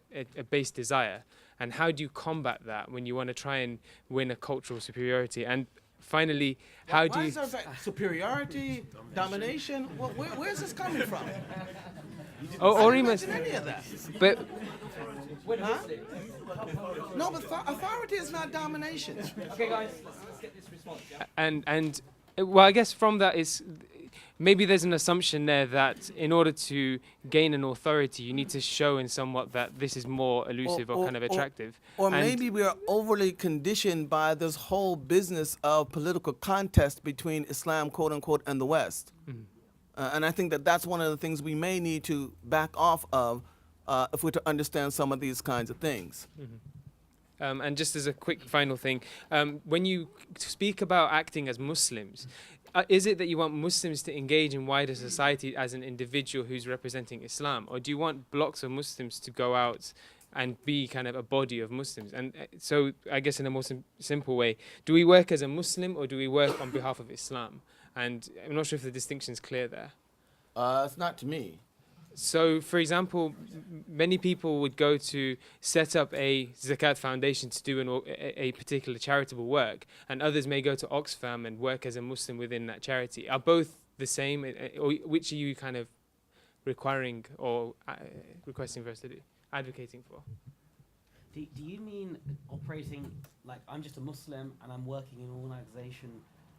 base desire. And how do you combat that when you want to try and win a cultural superiority? And finally, how do Why you... is there superiority, domination? Where's this coming from? Or I even... didn't mention any of that. But... Huh? No, but authority is not domination. Okay, guys, let's get this response. Yeah? And well, I guess from that is maybe there's an assumption there that in order to gain an authority, you need to show in somewhat that this is more elusive or kind of attractive. Or And maybe we are overly conditioned by this whole business of political contest between Islam, quote unquote, and the West. And I think that that's one of the things we may need to back off of if we're to understand some of these kinds of things. And just as a quick final thing, when you speak about acting as Muslims, is it that you want Muslims to engage in wider society as an individual who's representing Islam? Or do you want blocks of Muslims to go out and be kind of a body of Muslims? And so I guess in a more simple way, do we work as a Muslim or do we work on behalf of Islam? And I'm not sure if the distinction's clear there. It's not to me. So, for example, many people would go to set up a Zakat foundation to do a particular charitable work, and others may go to Oxfam and work as a Muslim within that charity. Are both the same, or which are you kind of requiring or requesting for us to do, advocating for? Do you mean operating like I'm just a Muslim and I'm working in an organization,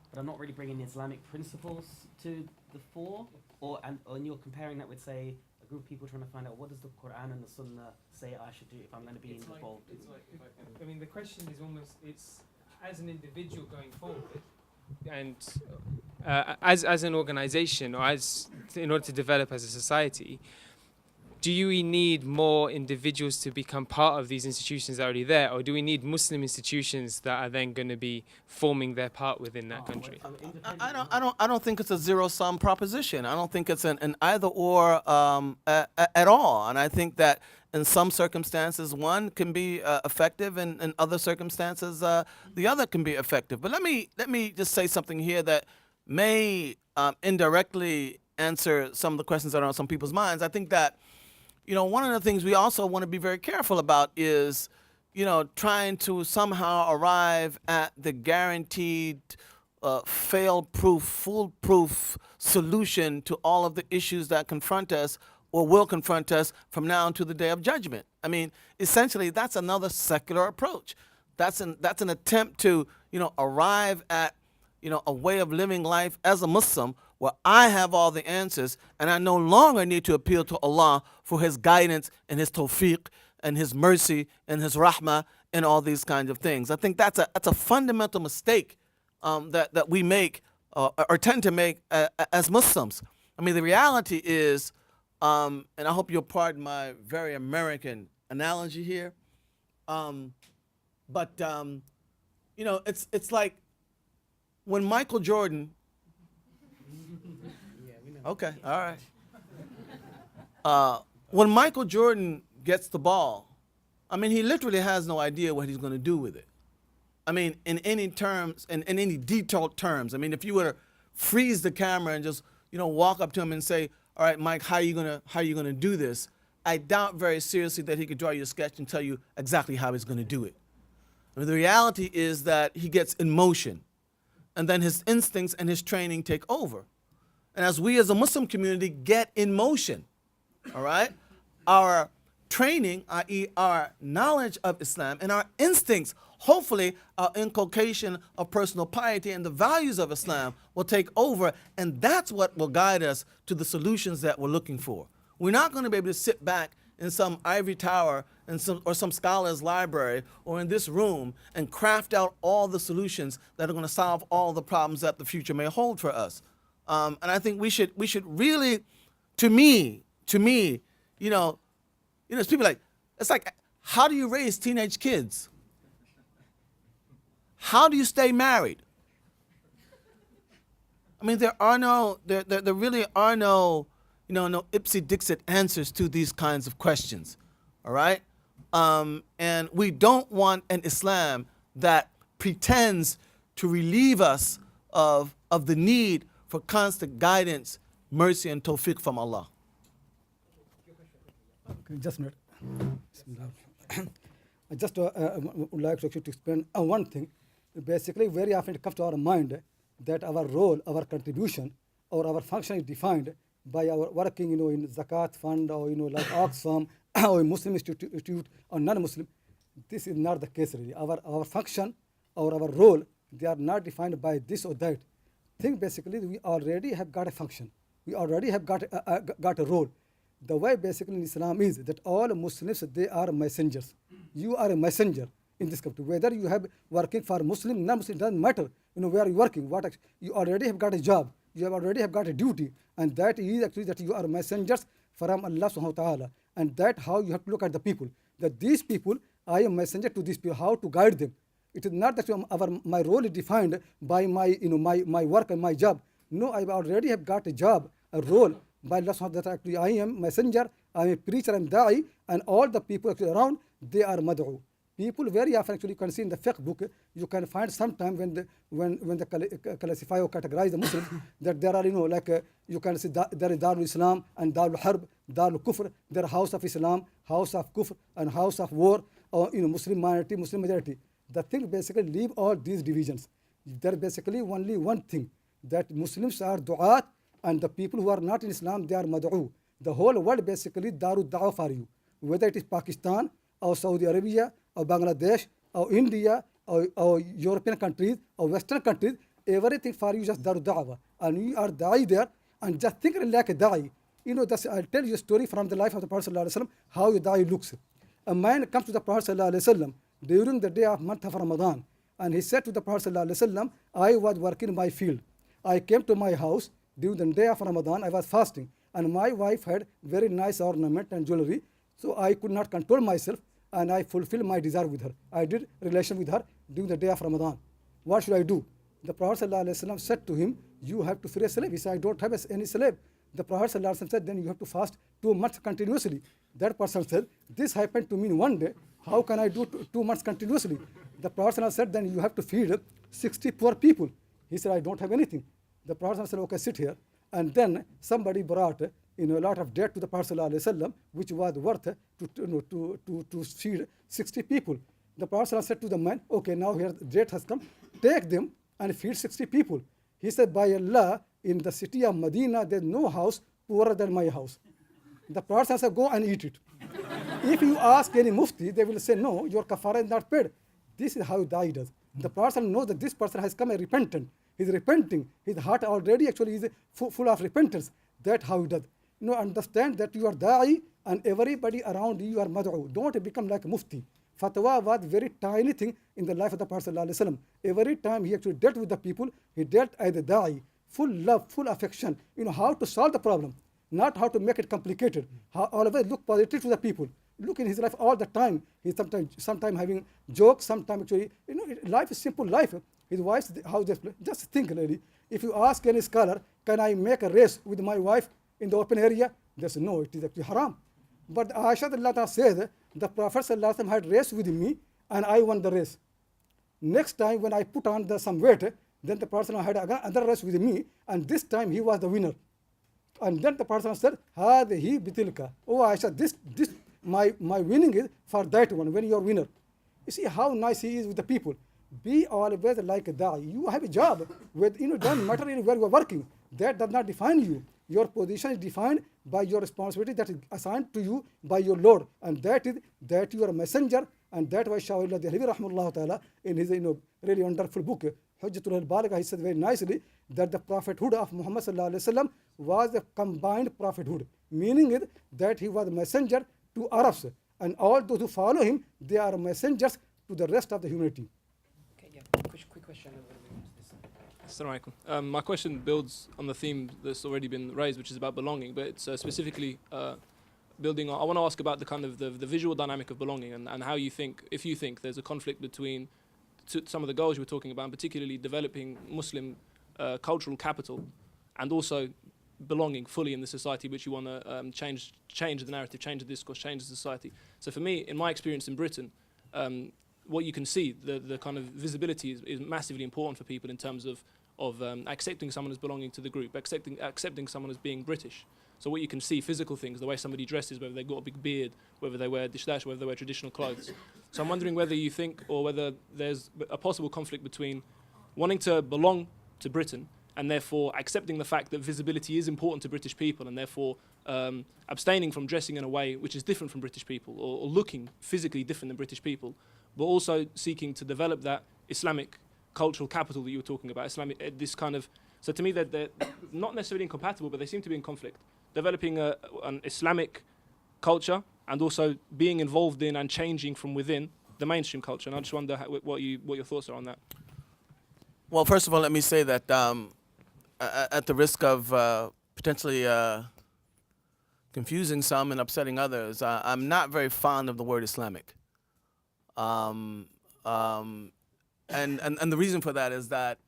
but I'm not really bringing Islamic principles to the fore? Or you're comparing that with, say, a group of people trying to find out what does the Quran and the Sunnah say I should do if I'm going to be involved? I mean, the question is almost, it's as an individual going forward, and as an organization, or in order to develop as a society, do we need more individuals to become part of these institutions that are already there, or do we need Muslim institutions that are then going to be forming their part within that country? I don't think it's a zero-sum proposition. I don't think it's an either-or at all. And I think that in some circumstances, one can be effective, and in other circumstances, the other can be effective. But let me just say something here that may indirectly answer some of the questions that are on some people's minds. I think that, you know, one of the things we also want to be very careful about is, you know, trying to somehow arrive at the guaranteed fail-proof, foolproof solution to all of the issues that confront us or will confront us from now until the day of judgment. I mean, essentially, that's another secular approach. That's an attempt to, you know, arrive at, you know, a way of living life as a Muslim where I have all the answers and I no longer need to appeal to Allah for His guidance and His tawfiq and His mercy and His rahmah and all these kinds of things. I think that's a fundamental mistake that we make or tend to make as Muslims. I mean, the reality is, and I hope you'll pardon my very American analogy here, but you know, it's like when Michael Jordan. Okay, all right. When Michael Jordan gets the ball, I mean, he literally has no idea what he's going to do with it. I mean, in any terms, in any detailed terms. I mean, if you were to freeze the camera and just, you know, walk up to him and say, "All right, Mike, how are you gonna do this?" I doubt very seriously that he could draw you a sketch and tell you exactly how he's going to do it. I mean, the reality is that he gets in motion, and then his instincts and his training take over. And as we as a Muslim community get in motion, all right, our training, i.e., our knowledge of Islam, and our instincts, hopefully, our inculcation of personal piety and the values of Islam will take over, and that's what will guide us to the solutions that we're looking for. We're not going to be able to sit back in some ivory tower or some scholar's library or in this room and craft out all the solutions that are going to solve all the problems that the future may hold for us. And I think we should really, to me, it's people it's like, how do you raise teenage kids? How do you stay married? I mean, there really are no Ipsy Dixit answers to these kinds of questions, all right? And we don't want an Islam that pretends to relieve us of the need for constant guidance, mercy, and tawfiq from Allah. Okay, just a minute. I just would like to actually explain one thing. Basically, very often it comes to our mind that our role, our contribution, or our function is defined by our working, in zakat fund or like Oxfam or a Muslim institute or non-Muslim. This is not the case really. Our function or our role, they are not defined by this or that. Think basically we already have got a function. We already have got a role. The way basically in Islam is that all Muslims, they are messengers. You are a messenger in this country. Whether you have working for Muslim, non-Muslim, doesn't matter. Where you're working, you already have got a job. You already have got a duty. And that is actually that you are messengers from Allah subhanahu wa ta'ala. And that how you have to look at the people. That these people, I am messenger to these people, how to guide them. It is not that my role is defined by my work and my job. No, I already have got a job, a role by Allah subhanahu wa ta'ala, that actually I am messenger, I am a preacher and da'i, and all the people actually around, they are mad'u. People very often actually you can see in the fiqh book, you can find sometime when the classify or categorize the Muslims that there are you can see there is Darul Islam and Darul Harb, Darul Kufr, there are house of Islam, house of Kufr, and house of war, or Muslim minority, Muslim majority. The thing basically leave all these divisions. There is basically only one thing, that Muslims are du'at, and the people who are not in Islam, they are mad'u. The whole world basically Darul Da'wah for you, whether it is Pakistan or Saudi Arabia or Bangladesh or India or European countries or Western countries, everything for you just Darul Da'wah, and you are da'i there, and just think like a da'i. I'll tell you a story from the life of the Prophet ﷺ, how a da'i looks. A man comes to the Prophet ﷺ during the day of month of Ramadan, and he said to the Prophet ﷺ, I was working in my field. I came to my house during the day of Ramadan, I was fasting, and my wife had very nice ornament and jewelry, so I could not control myself, and I fulfilled my desire with her. I did relation with her during the day of Ramadan. What should I do? The Prophet ﷺ said to him, you have to free a slave. He said, I don't have any slave. The Prophet ﷺ said, then you have to fast 2 months continuously. That person said, this happened to me in one day. How can I do 2 months continuously? The Prophet ﷺ said, then you have to feed 60 poor people. He said, I don't have anything. The Prophet said, okay, sit here. And then somebody brought a lot of debt to the Prophet ﷺ, which was worth to feed 60 people. The Prophet said to the man, okay, now here the debt has come, take them and feed 60 people. He said, by Allah, in the city of Medina, there's no house poorer than my house. The Prophet said, go and eat it. If you ask any mufti, they will say, no, your kafara is not paid. This is how da'i does. The Prophet knows that this person has come a repentant. He's repenting. His heart already actually is full of repentance. That's how he does. Understand that you are da'i and everybody around you are mad'u. Don't become like a mufti. Fatwa was very tiny thing in the life of the Prophet ﷺ. Every time he actually dealt with the people, he dealt as a da'i, full love, full affection. How to solve the problem, not how to make it complicated. How always look positive to the people. Look in his life all the time. He's sometimes having jokes, sometimes actually, life is simple life. His wife, how they play. Just think, lady. If you ask any scholar, can I make a race with my wife in the open area? They say, no, it is actually haram. But Aisha says, the Prophet ﷺ had race with me and I won the race. Next time when I put on some weight, then the Prophet had another race with me, and this time he was the winner. And then the Prophet said, Hadihi bitilka. Oh Aisha, this my winning is for that one, when you are winner. You see how nice he is with the people. Be always like a da'i. You have a job. Doesn't matter where you are working. That does not define you. your position is defined by your responsibility that is assigned to you by your Lord, and that is that you are a messenger. And that why Shawillah Dehlavi rahmahullah ta'ala in his really wonderful book Hujjatul al-Baligha, he said very nicely that the prophethood of Muhammad sallallahu alaihi wasallam was a combined prophethood, meaning it that he was a messenger to Arabs, and all those who follow him, they are messengers to the rest of the humanity. Okay, yeah. Quick question. And then we'll move to this side. Assalamu alaikum. My question builds on the theme that's already been raised, which is about belonging, but it's specifically building on. I want to ask about the kind of the visual dynamic of belonging and how you think, if you think there's a conflict between some of the goals you were talking about, and particularly developing Muslim cultural capital and also belonging fully in the society which you want to change the narrative, change the discourse, change the society. So for me, in my experience in Britain, what you can see, the kind of visibility is massively important for people in terms of accepting someone as belonging to the group, accepting someone as being British. So what you can see, physical things, the way somebody dresses, whether they've got a big beard, whether they wear dishdash, whether they wear traditional clothes. So I'm wondering whether you think, or whether there's a possible conflict between wanting to belong to Britain and therefore accepting the fact that visibility is important to British people, and therefore abstaining from dressing in a way which is different from British people, or looking physically different than British people, but also seeking to develop that Islamic cultural capital that you were talking about, Islamic, this kind of. So to me, they're not necessarily incompatible, but they seem to be in conflict. Developing an Islamic culture and also being involved in and changing from within the mainstream culture. And I just wonder what your thoughts are on that. Well, first of all, let me say that at the risk of potentially confusing some and upsetting others, I'm not very fond of the word Islamic. And the reason for that is that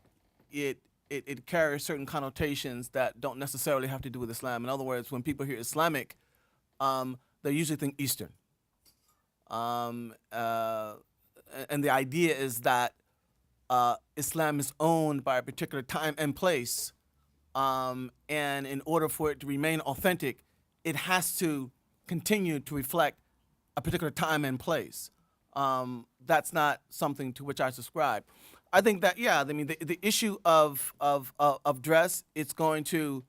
it carries certain connotations that don't necessarily have to do with Islam. In other words, when people hear Islamic, they usually think Eastern. And the idea is that Islam is owned by a particular time and place, and in order for it to remain authentic, it has to continue to reflect a particular time and place. That's not something to which I subscribe. I think that, yeah, I mean, the issue of dress, it's going to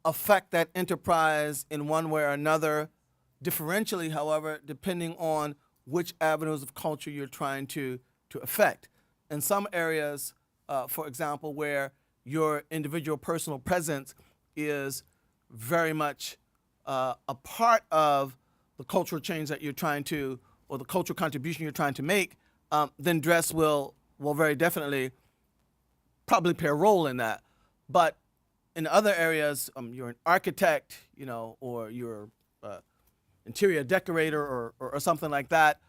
affect that enterprise in one way or another, differentially, however, depending on which avenues of culture you're trying to affect. In some areas, for example, where your individual personal presence is very much a part of the cultural change that you're trying to, or the cultural contribution you're trying to make, then dress will very definitely probably play a role in that. But in other areas, you're an architect, or you're interior decorator or something like that,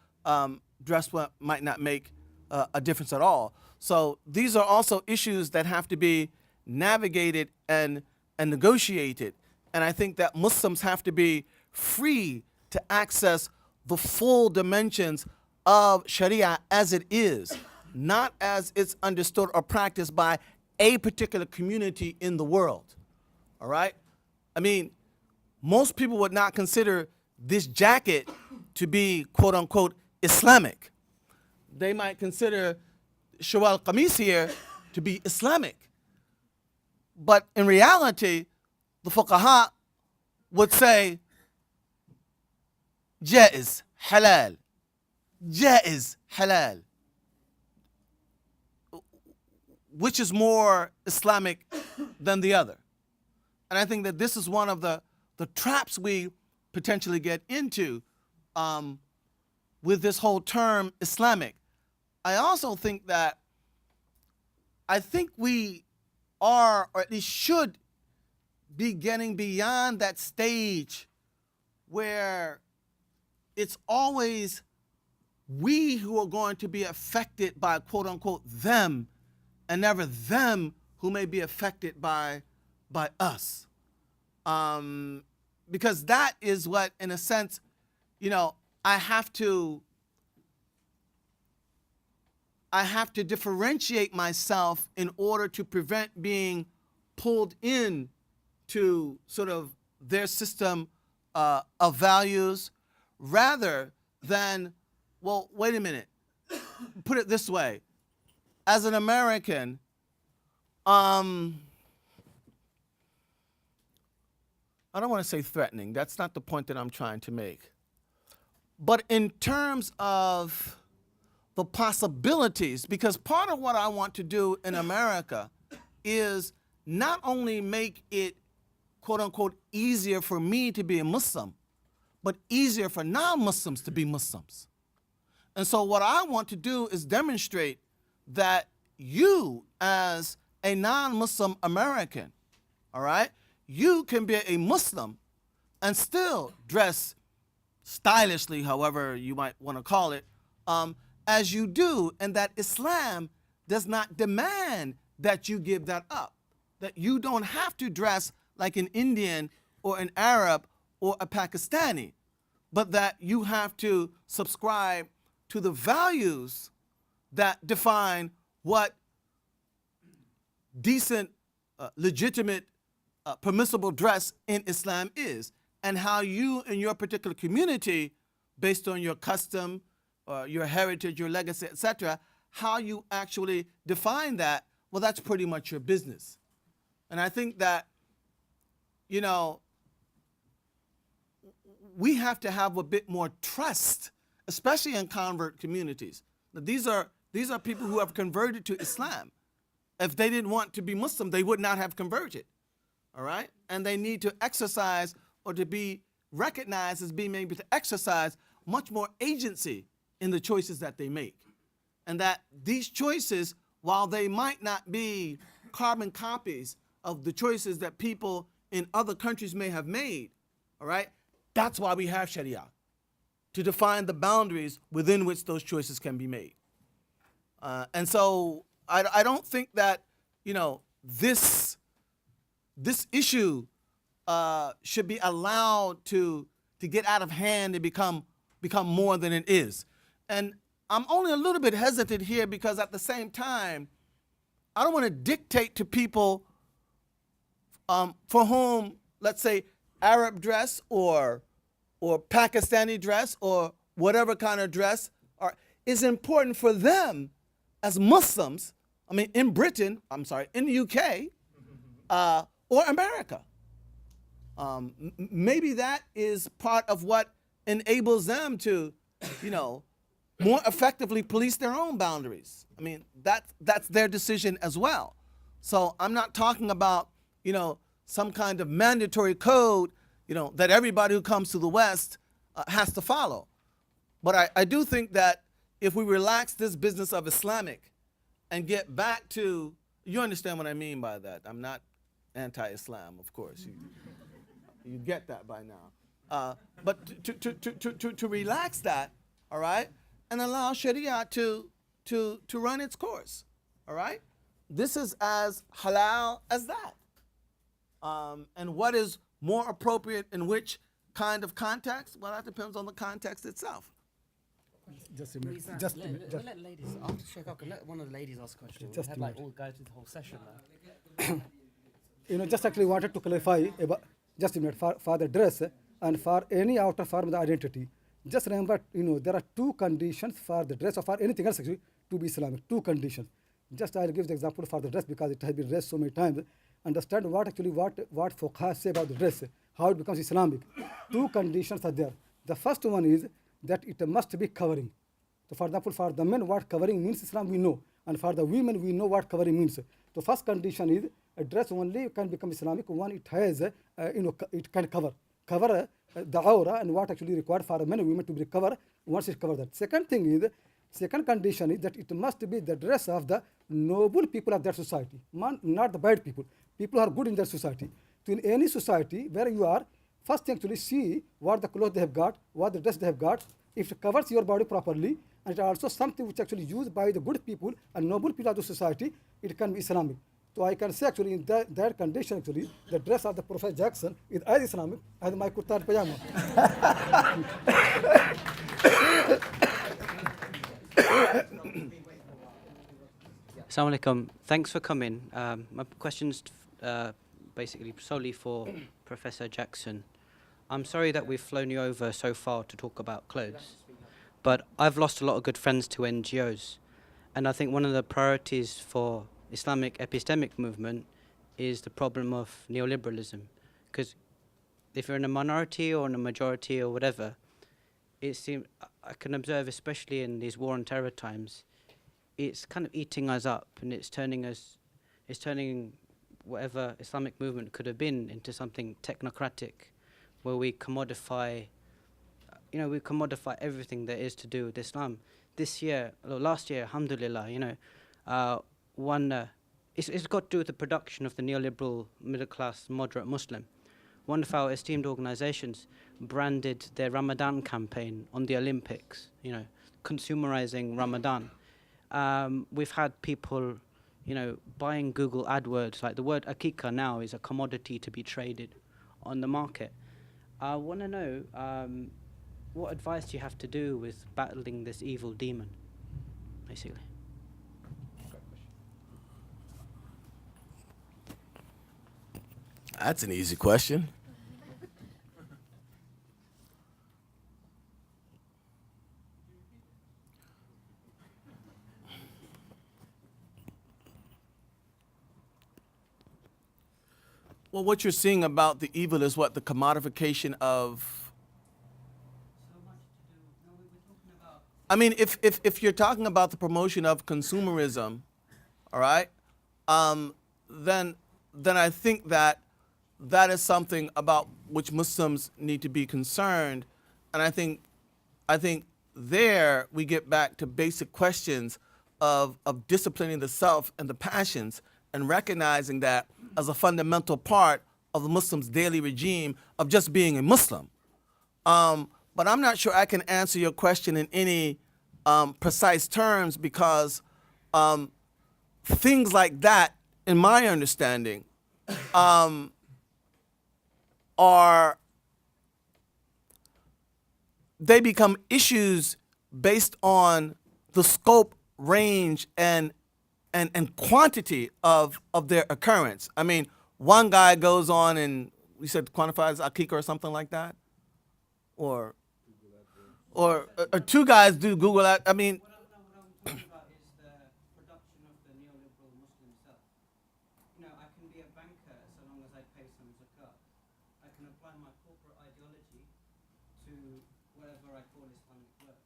dress might not make a difference at all. So these are also issues that have to be navigated and negotiated. And I think that Muslims have to be free to access the full dimensions of Sharia as it is, not as it's understood or practiced by a particular community in the world. All right? I mean, most people would not consider this jacket to be, quote unquote, Islamic. They might consider Shawal Qamis here to be Islamic. But in reality, the fuqaha would say, Jaiz, halal. Jaiz, halal. Which is more Islamic than the other? And I think that this is one of the traps we potentially get into with this whole term Islamic. I also think that we are, or at least should be getting beyond that stage where it's always we who are going to be affected by, quote unquote, them, and never them who may be affected by us. Because that is what, in a sense, I have to differentiate myself in order to prevent being pulled in to sort of their system of values, rather than, well, wait a minute, put it this way. As an American, I don't want to say threatening. That's not the point that I'm trying to make. But in terms of the possibilities, because part of what I want to do in America is not only make it, quote unquote, easier for me to be a Muslim, but easier for non-Muslims to be Muslims. And so what I want to do is demonstrate that you, as a non-Muslim American, all right, you can be a Muslim and still dress stylishly, however you might want to call it, as you do, and that Islam does not demand that you give that up, that you don't have to dress like an Indian or an Arab or a Pakistani, but that you have to subscribe to the values that define what decent, legitimate, permissible dress in Islam is, and how you in your particular community, based on your custom, your heritage, your legacy, etc., how you actually define that, well, that's pretty much your business. And I think that, you know, we have to have a bit more trust, especially in convert communities. Now, these are people who have converted to Islam. If they didn't want to be Muslim, they would not have converted, all right? And they need to exercise, or to be recognized as being able to exercise much more agency in the choices that they make. And that these choices, while they might not be carbon copies of the choices that people in other countries may have made, all right? That's why we have Sharia, to define the boundaries within which those choices can be made. And so I don't think that, you know, this issue should be allowed to get out of hand and become more than it is. And I'm only a little bit hesitant here because at the same time, I don't want to dictate to people for whom, let's say, Arab dress or Pakistani dress or whatever kind of dress is important for them as Muslims, I mean, in Britain, I'm sorry, in the UK, or America. Maybe that is part of what enables them to, you know, more effectively police their own boundaries. I mean, that's their decision as well. So I'm not talking about, you know, some kind of mandatory code, you know, that everybody who comes to the West has to follow. But I do think that if we relax this business of Islamic and get back to, you understand what I mean by that. I'm not anti-Islam, of course. You get that by now. But to relax that, all right, and allow Sharia to run its course, all right? This is as halal as that. And what is more appropriate in which kind of context? Well, that depends on the context itself. Just a minute. Please, Just a let, minute. let ladies, after Sheikh Akil, let one of the ladies ask a question. Just We a had like minute. all go through the whole session now. You know, just actually wanted to clarify about, just a minute, for the dress and for any outer form of the identity. Just remember, you know, there are two conditions for the dress or for anything else actually to be Islamic. Two conditions. Just I'll give the example for the dress because it has been raised so many times. Understand what fuqaha say about the dress, how it becomes Islamic. Two conditions are there. The first one is that it must be covering. So for example, for the men, what covering means Islam we know, and for the women we know what covering means. The first condition is a dress only can become Islamic when it has, you know, it can cover the aura and what actually required for men and women to be covered once it covers that. Second condition is that it must be the dress of the noble people of that society, not the bad people who are good in their society. So in any society where you are, first thing actually see what the clothes they have got, what the dress they have got, if it covers your body properly, and it also something which actually used by the good people and noble people of the society, it can be Islamic. So I can say actually in that condition actually, the dress of the Prophet Jackson is as Islamic as my kurta and pajama. Assalamu alaikum. Thanks for coming. My question's basically solely for Professor Jackson. I'm sorry that we've flown you over so far to talk about clothes, but I've lost a lot of good friends to NGOs, and I think one of the priorities for Islamic epistemic movement is the problem of neoliberalism. Because if you're in a minority or in a majority or whatever, it seems I can observe, especially in these war and terror times, it's kind of eating us up, and it's turning whatever Islamic movement could have been into something technocratic, where we commodify, we commodify everything there is to do with Islam. This year, or last year, alhamdulillah, it's got to do with the production of the neoliberal middle-class moderate Muslim. One of our esteemed organizations branded their Ramadan campaign on the Olympics, consumerizing Ramadan. We've had people, buying Google AdWords, like the word akika now is a commodity to be traded on the market. I want to know, what advice do you have to do with battling this evil demon, basically? That's an easy question. Well, what you're seeing about the evil is what? The commodification of... I mean, if you're talking about the promotion of consumerism, all right, then I think that is something about which Muslims need to be concerned. And I think there we get back to basic questions of disciplining the self and the passions, and recognizing that as a fundamental part of the Muslim's daily regime of just being a Muslim. But I'm not sure I can answer your question in any precise terms, because things like that, in my understanding, they become issues based on the scope, range, and quantity of their occurrence. I mean, one guy goes on and we said quantifies akika or something like that, or two guys do Google that. I mean, What I'm talking about is the production of the neoliberal Muslim self. I can be a banker so long as I pay some zakat. I can apply my corporate ideology to whatever I call Islamic work.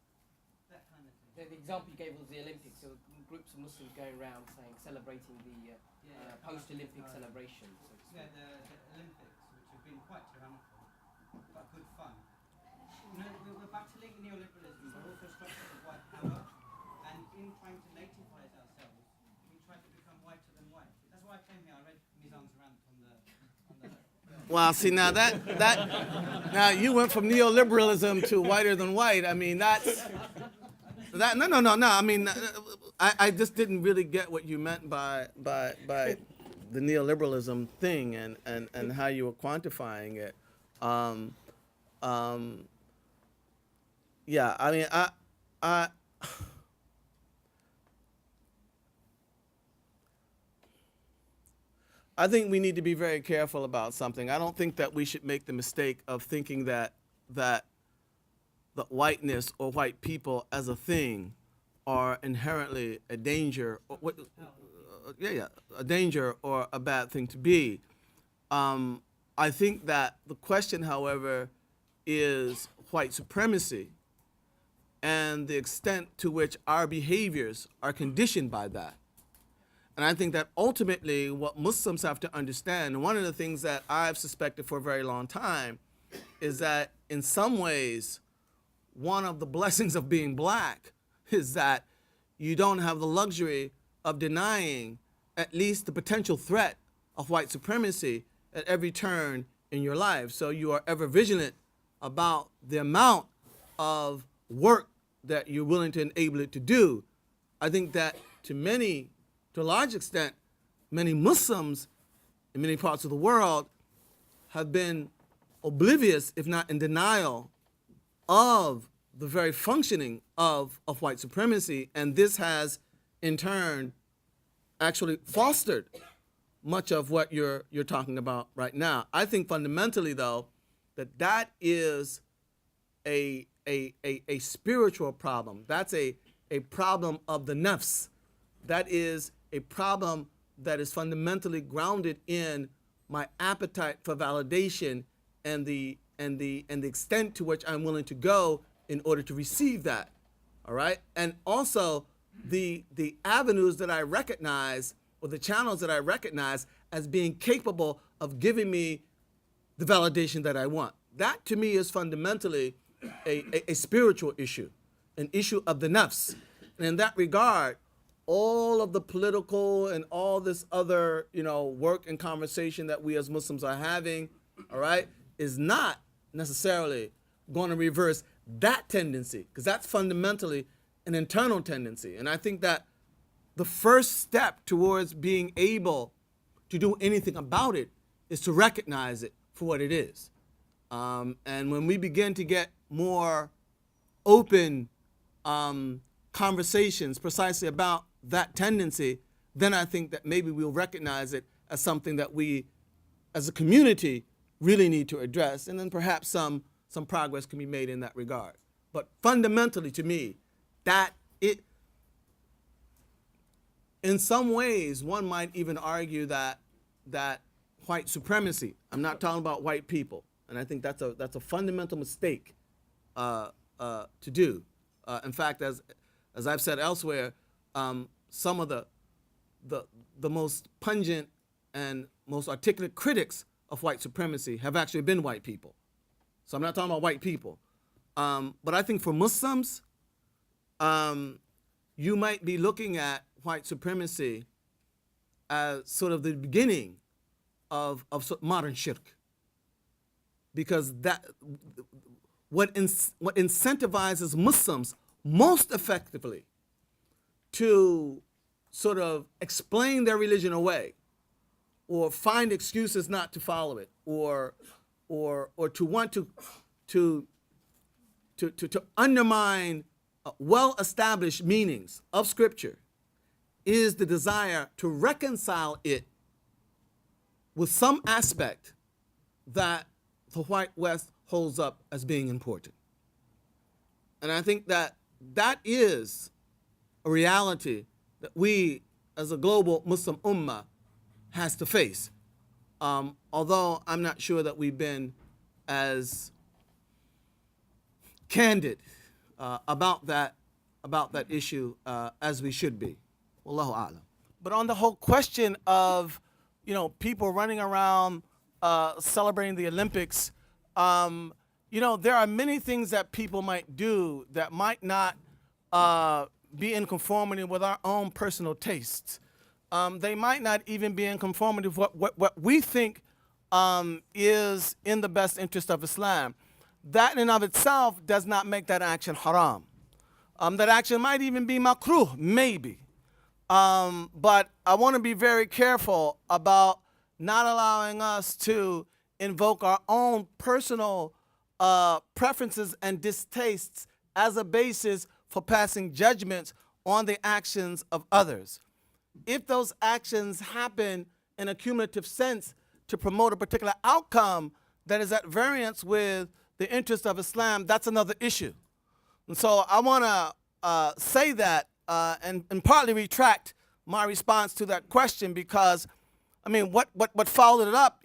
That kind of thing. The example you gave was the Olympics. So groups of Muslims going around celebrating the post-Olympic celebrations. Yeah, the Olympics, which have been quite tyrannical, but good fun. We're battling neoliberalism, but also structures of white power, and in trying to nativize ourselves, we try to become whiter than white. That's why I came here. I read Mizan's rant on the well, see, now now you went from neoliberalism to whiter than white. I mean, no. I mean, I just didn't really get what you meant by the neoliberalism thing, and how you were quantifying it. Yeah, I mean, I think we need to be very careful about something. I don't think that we should make the mistake of thinking that the whiteness or white people as a thing are inherently a danger, or a danger or a bad thing to be. I think that the question, however, is white supremacy and the extent to which our behaviors are conditioned by that. And I think that ultimately what Muslims have to understand, and one of the things that I've suspected for a very long time, is that in some ways, one of the blessings of being black is that you don't have the luxury of denying at least the potential threat of white supremacy at every turn in your life. So you are ever vigilant about the amount of work that you're willing to enable it to do. I think that to a large extent, many Muslims in many parts of the world have been oblivious, if not in denial, of the very functioning of white supremacy. And this has, in turn, actually fostered much of what you're talking about right now. I think fundamentally, though, that is a spiritual problem. That's a problem of the nafs. That is a problem that is fundamentally grounded in my appetite for validation and the extent to which I'm willing to go in order to receive that. All right, and also the avenues that I recognize, or the channels that I recognize as being capable of giving me the validation that I want. That to me is fundamentally a spiritual issue, an issue of the nafs. And in that regard, all of the political and all this other, work and conversation that we as Muslims are having, all right, is not necessarily going to reverse that tendency, because that's fundamentally an internal tendency. And I think that the first step towards being able to do anything about it is to recognize it for what it is. And when we begin to get more open conversations precisely about that tendency, then I think that maybe we'll recognize it as something that we, as a community, really need to address, and then perhaps some progress can be made in that regard. But fundamentally, to me, in some ways, one might even argue that white supremacy, I'm not talking about white people, and I think that's a fundamental mistake to do. In fact, as I've said elsewhere, some of the most pungent and most articulate critics of white supremacy have actually been white people. So I'm not talking about white people. But I think for Muslims, you might be looking at white supremacy as sort of the beginning of modern shirk. Because what incentivizes Muslims most effectively to sort of explain their religion away, or find excuses not to follow it, or to want to undermine well-established meanings of Scripture, is the desire to reconcile it with some aspect that the white West holds up as being important. And I think that is a reality that we, as a global Muslim ummah, has to face. Although I'm not sure that we've been as candid about that issue as we should be. Wallahu a'lam. But on the whole question of, people running around celebrating the Olympics, there are many things that people might do that might not be in conformity with our own personal tastes. They might not even be in conformity with what we think is in the best interest of Islam. That in and of itself does not make that action haram. That action might even be makruh, maybe. But I want to be very careful about not allowing us to invoke our own personal preferences and distastes as a basis for passing judgments on the actions of others. If those actions happen in a cumulative sense to promote a particular outcome that is at variance with the interest of Islam, that's another issue. And so I want to say that and partly retract my response to that question, because, what followed it up,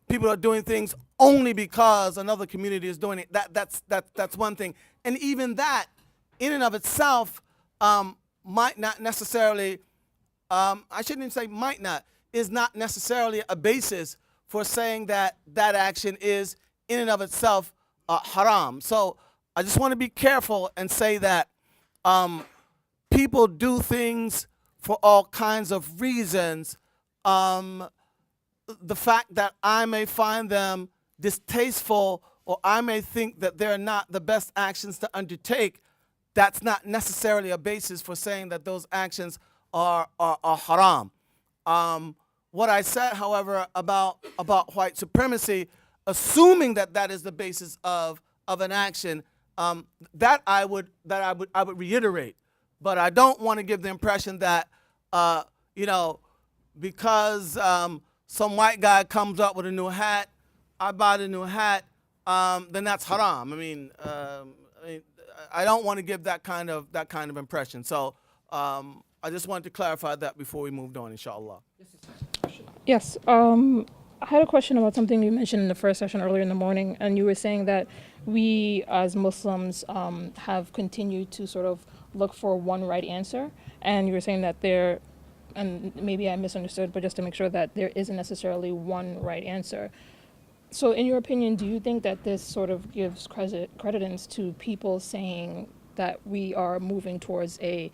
people are doing things only because another community is doing it. That's one thing. And even that, in and of itself, might not necessarily, I shouldn't even say might not, is not necessarily a basis for saying that action is in and of itself haram. So I just want to be careful and say that people do things for all kinds of reasons. The fact that I may find them distasteful, or I may think that they're not the best actions to undertake, that's not necessarily a basis for saying that those actions are haram. What I said, however, about white supremacy, assuming that is the basis of an action, that I would reiterate. But I don't want to give the impression that because some white guy comes up with a new hat, I buy the new hat, then that's haram. I don't want to give that kind of impression. So I just wanted to clarify that before we moved on, inshallah. Yes. I had a question about something you mentioned in the first session earlier in the morning, and you were saying that we as Muslims have continued to sort of look for one right answer, and you were saying that there, and maybe I misunderstood, but just to make sure that there isn't necessarily one right answer. So in your opinion, do you think that this sort of gives credence to people saying that we are moving towards a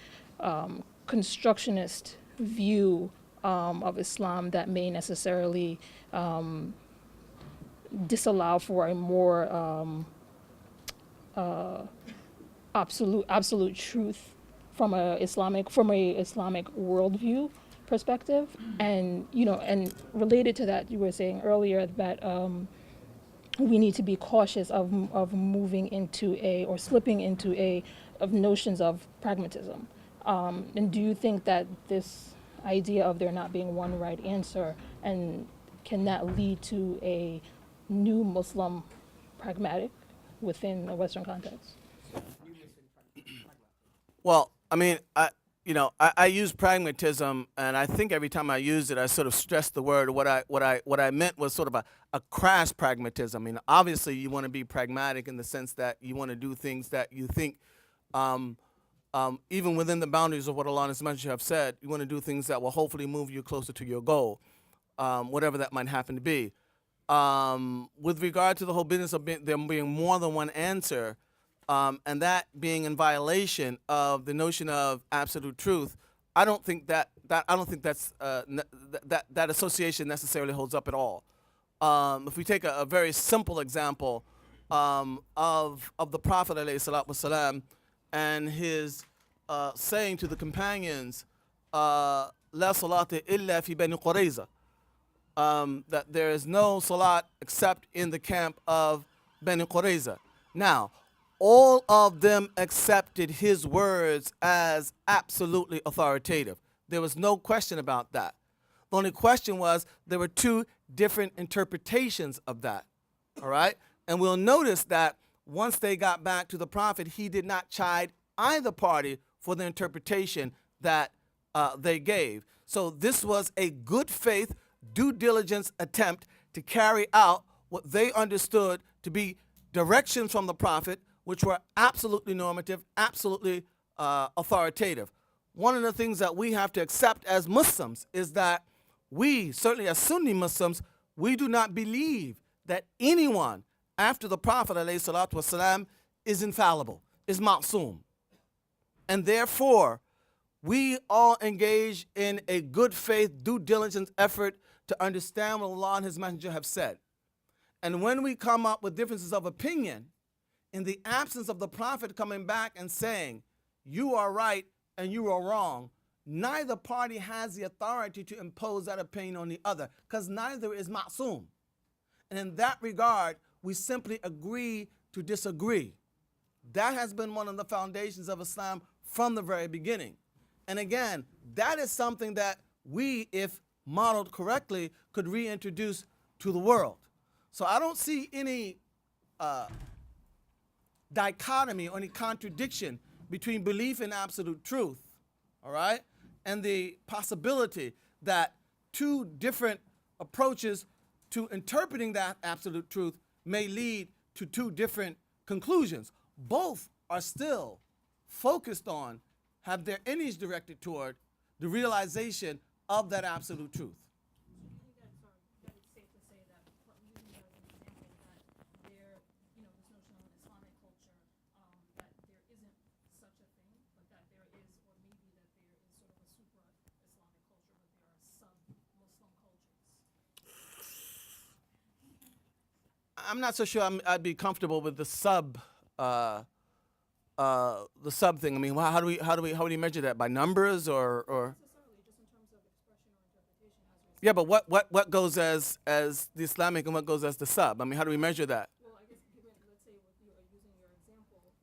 constructionist view of Islam that may necessarily disallow for a more absolute truth from a Islamic worldview perspective? And and related to that, you were saying earlier that we need to be cautious of moving into or slipping into of notions of pragmatism. And do you think that this idea of there not being one right answer, and can that lead to a new Muslim pragmatic within a Western context? Well, I mean, I use pragmatism, and I think every time I use it, I sort of stress the word. What I meant was sort of a crass pragmatism. I mean, obviously, you want to be pragmatic in the sense that you want to do things that you think, even within the boundaries of what Allah and His Messenger have said, you want to do things that will hopefully move you closer to your goal, whatever that might happen to be. With regard to the whole business of there being more than one answer, and that being in violation of the notion of absolute truth, I don't think that association necessarily holds up at all. If we take a very simple example of the Prophet ﷺ and his saying to the companions, "La salata illa fi Bani Qurayza," that there is no salat except in the camp of Bani Qurayza. Now, all of them accepted his words as absolutely authoritative. There was no question about that. The only question was there were two different interpretations of that. All right? And we'll notice that once they got back to the Prophet, he did not chide either party for the interpretation that they gave. So this was a good faith, due diligence attempt to carry out what they understood to be directions from the Prophet, which were absolutely normative, absolutely authoritative. One of the things that we have to accept as Muslims is that we, certainly as Sunni Muslims, we do not believe that anyone after the Prophet ﷺ is infallible, is ma'soom. And therefore, we all engage in a good faith, due diligence effort to understand what Allah and His Messenger have said. And when we come up with differences of opinion, in the absence of the Prophet coming back and saying, you are right and you are wrong, neither party has the authority to impose that opinion on the other, because neither is ma'soom. And in that regard, we simply agree to disagree. That has been one of the foundations of Islam from the very beginning. And again, that is something that we, if modeled correctly, could reintroduce to the world. So I don't see any dichotomy or any contradiction between belief in absolute truth, all right, and the possibility that two different approaches to interpreting that absolute truth may lead to two different conclusions. Both are still focused on, have their energies directed toward the realization of that absolute truth. I'm not so sure I'd be comfortable with the sub thing. I mean, how do we measure that? By numbers or? Yeah, but what goes as the Islamic and what goes as the sub? I mean, how do we measure that? Well, I guess given, let's say, you're using your example, that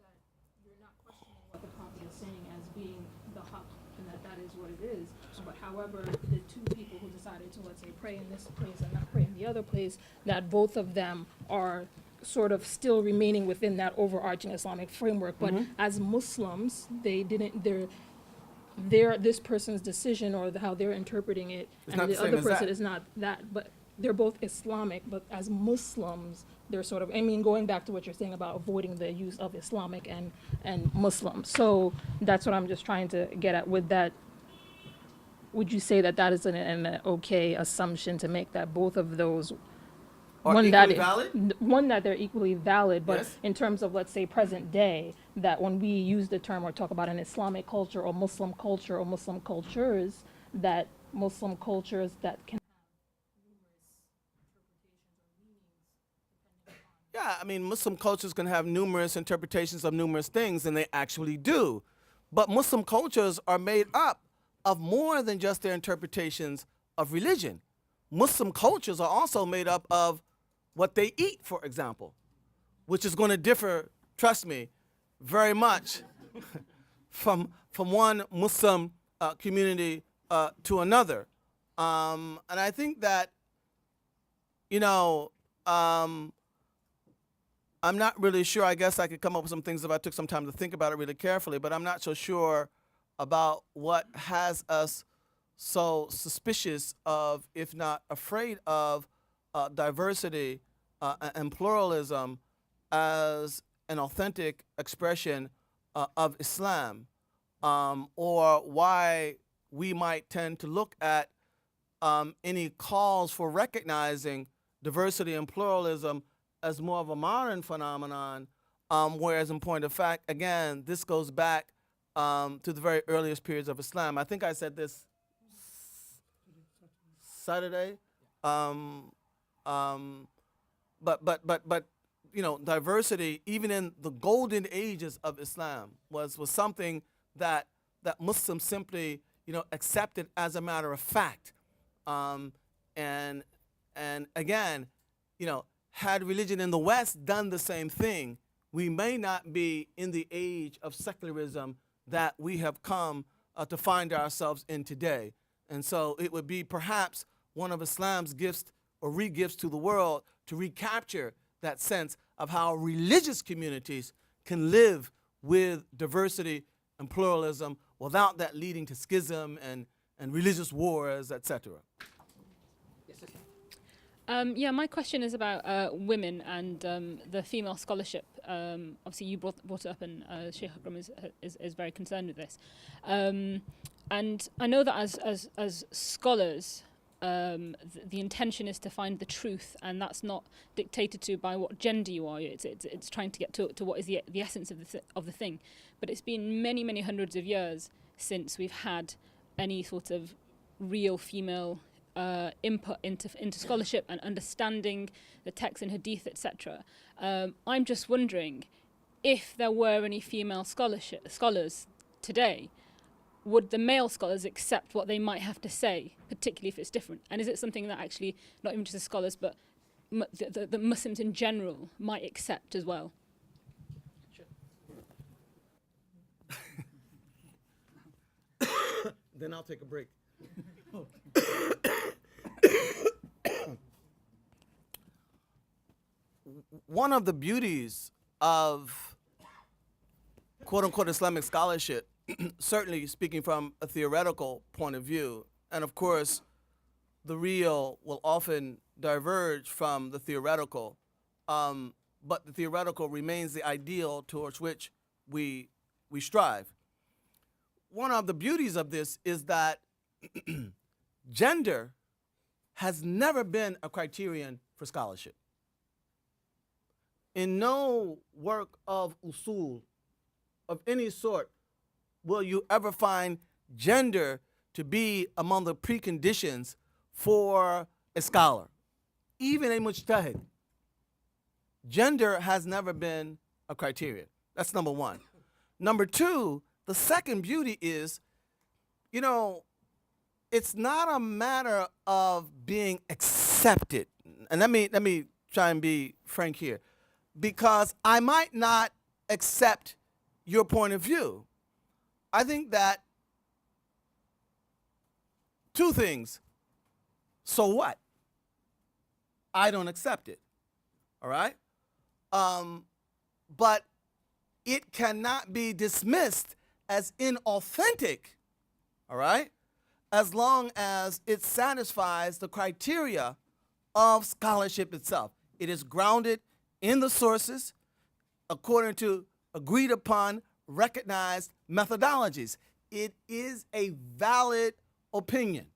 you're not questioning what the Prophet is saying as being the haqq, and that is what it is. But however, the two people who decided to, let's say, pray in this place and not pray in the other place, that both of them are sort of still remaining within that overarching Islamic framework. But as Muslims, this person's decision or how they're interpreting it, It's and not the the same other as person that. is not that. But they're both Islamic, but as Muslims, they're sort of, I mean, going back to what you're saying about avoiding the use of Islamic and Muslim. So that's what I'm just trying to get at with that. Would you say that that is an okay assumption to make, that both of those, Are one equally that valid? one that they're equally valid, but Yes. in terms of, let's say, present day, that when we use the term or talk about an Islamic culture or Muslim culture or Muslim cultures, that Muslim cultures that can. Yeah, I mean, Muslim cultures can have numerous interpretations of numerous things, and they actually do. But Muslim cultures are made up of more than just their interpretations of religion. Muslim cultures are also made up of what they eat, for example, which is going to differ, trust me, very much from one Muslim community to another. And I think that, you know, I'm not really sure. I guess I could come up with some things if I took some time to think about it really carefully, but I'm not so sure about what has us so suspicious of, if not afraid of, diversity and pluralism as an authentic expression of Islam, or why we might tend to look at any calls for recognizing diversity and pluralism as more of a modern phenomenon, whereas in point of fact, again, this goes back to the very earliest periods of Islam. I think I said this Saturday, but you know, diversity, even in the golden ages of Islam, was something that Muslims simply, you know, accepted as a matter of fact, and again, you know, had religion in the West done the same thing, we may not be in the age of secularism that we have come to find ourselves in today. And so it would be perhaps one of Islam's gifts or re-gifts to the world to recapture that sense of how religious communities can live with diversity and pluralism without that leading to schism and religious wars, etc. Yeah, my question is about women and the female scholarship. Obviously, you brought it up, and Sheikh Akram is very concerned with this. And I know that as scholars, the intention is to find the truth, and that's not dictated to by what gender you are. It's trying to get to what is the essence of the thing. But it's been many hundreds of years since we've had any sort of real female input into scholarship and understanding the text and hadith, etc. I'm just wondering if there were any female scholars today, would the male scholars accept what they might have to say, particularly if it's different? And is it something that actually, not even just the scholars, but the Muslims in general might accept as well? Then I'll take a break. One of the beauties of quote-unquote Islamic scholarship, certainly speaking from a theoretical point of view, and of course the real will often diverge from the theoretical, but the theoretical remains the ideal towards which we strive. One of the beauties of this is that gender has never been a criterion for scholarship. In no work of usul of any sort will you ever find gender to be among the preconditions for a scholar, even a mujtahid. Gender has never been a criterion. That's number one. Number two, the second beauty is, you know, it's not a matter of being accepted. And let me try and be frank here, because I might not accept your point of view. I think that two things. So what? I don't accept it. All right? But it cannot be dismissed as inauthentic all right? As long as it satisfies the criteria of scholarship itself. It is grounded in the sources according to agreed upon, recognized methodologies. It is a valid opinion.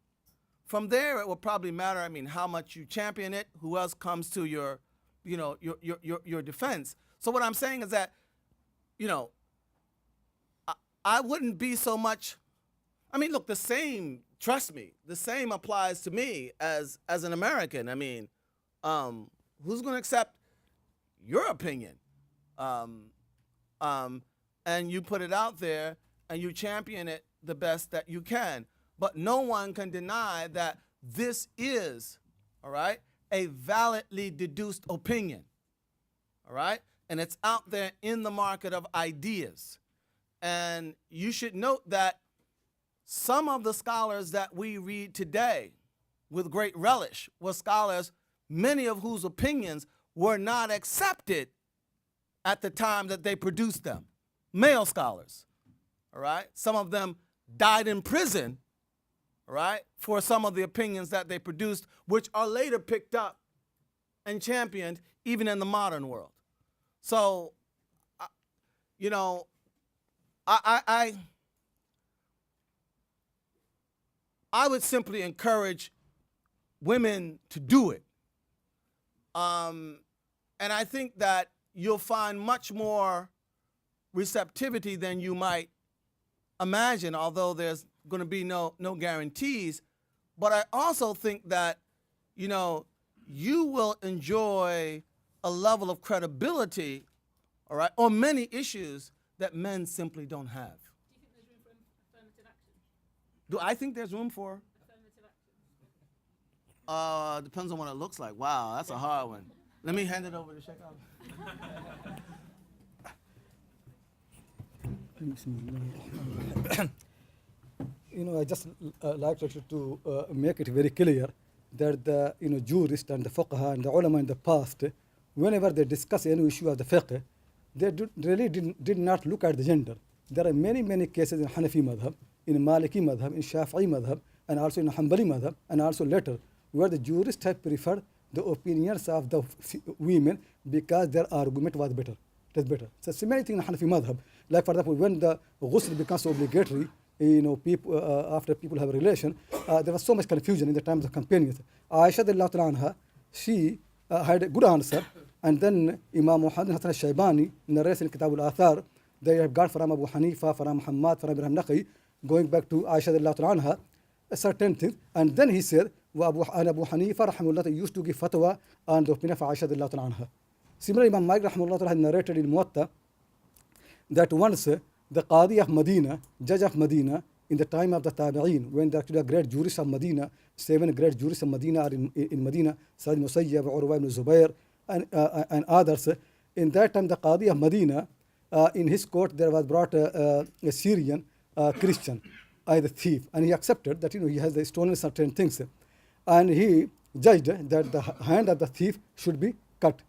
From there, it will probably matter, I mean, how much you champion it, who else comes to your, you know, your defense. So what I'm saying is that, you know, I wouldn't be so much, I mean, look, the same, trust me, the same applies to me as an American. I mean, who's going to accept your opinion? And you put it out there and you champion it the best that you can. But no one can deny that this is, all right, a validly deduced opinion, all right? And it's out there in the market of ideas. And you should note that some of the scholars that we read today with great relish were scholars, many of whose opinions were not accepted at the time that they produced them. Male scholars, all right? Some of them died in prison, all right, for some of the opinions that they produced, which are later picked up and championed even in the modern world. So, you know, I would simply encourage women to do it. And I think that you'll find much more receptivity than you might imagine, although there's going to be no guarantees. But I also think that, you know, you will enjoy a level of credibility, all right, on many issues that men simply don't have. Do I think there's room for? Depends on what it looks like. Wow, that's a hard one. Let me hand it over to Sheikh Ali. You know, I just like to make it very clear that the jurists and the fuqaha and the ulama in the past, whenever they discuss any issue of the fiqh, they really did not look at the gender. There are many cases in Hanafi madhab, in Maliki madhab, in Shafi'i madhab, and also in Hanbali madhab, and also later, where the jurists have preferred the opinions of the women because their argument was better. It is better. So similar thing in Hanafi madhab, like for example, when the ghusl becomes obligatory, you know, people after people have a relation, there was so much confusion in the times of companions. Aisha radiallahu anha, she had a good answer, and then Imam Muhammad Hasan al-Shaybani narrates in Kitab al-Athar, they have got from Abu Hanifa, from Muhammad, from Ibrahim Naqi, going back to Aisha radiallahu anha, a certain thing, and then he said, Abu Hanifa rahimahullah used to give fatwa on the opinion of Aisha radiallahu anha. Similarly, Imam Malik rahimahullah had narrated in Muwatta that once the Qadi of Medina, judge of Medina, in the time of the Tabi'een, when there actually a great jurists of Medina, 7 great jurists of Medina are in Medina, Sa'id Musayyab, Urwa ibn Zubair, and others. In that time, the Qadi of Medina, in his court, there was brought a Syrian Christian, the thief, and he accepted that he has stolen certain things, and he judged that the hand of the thief should be cut.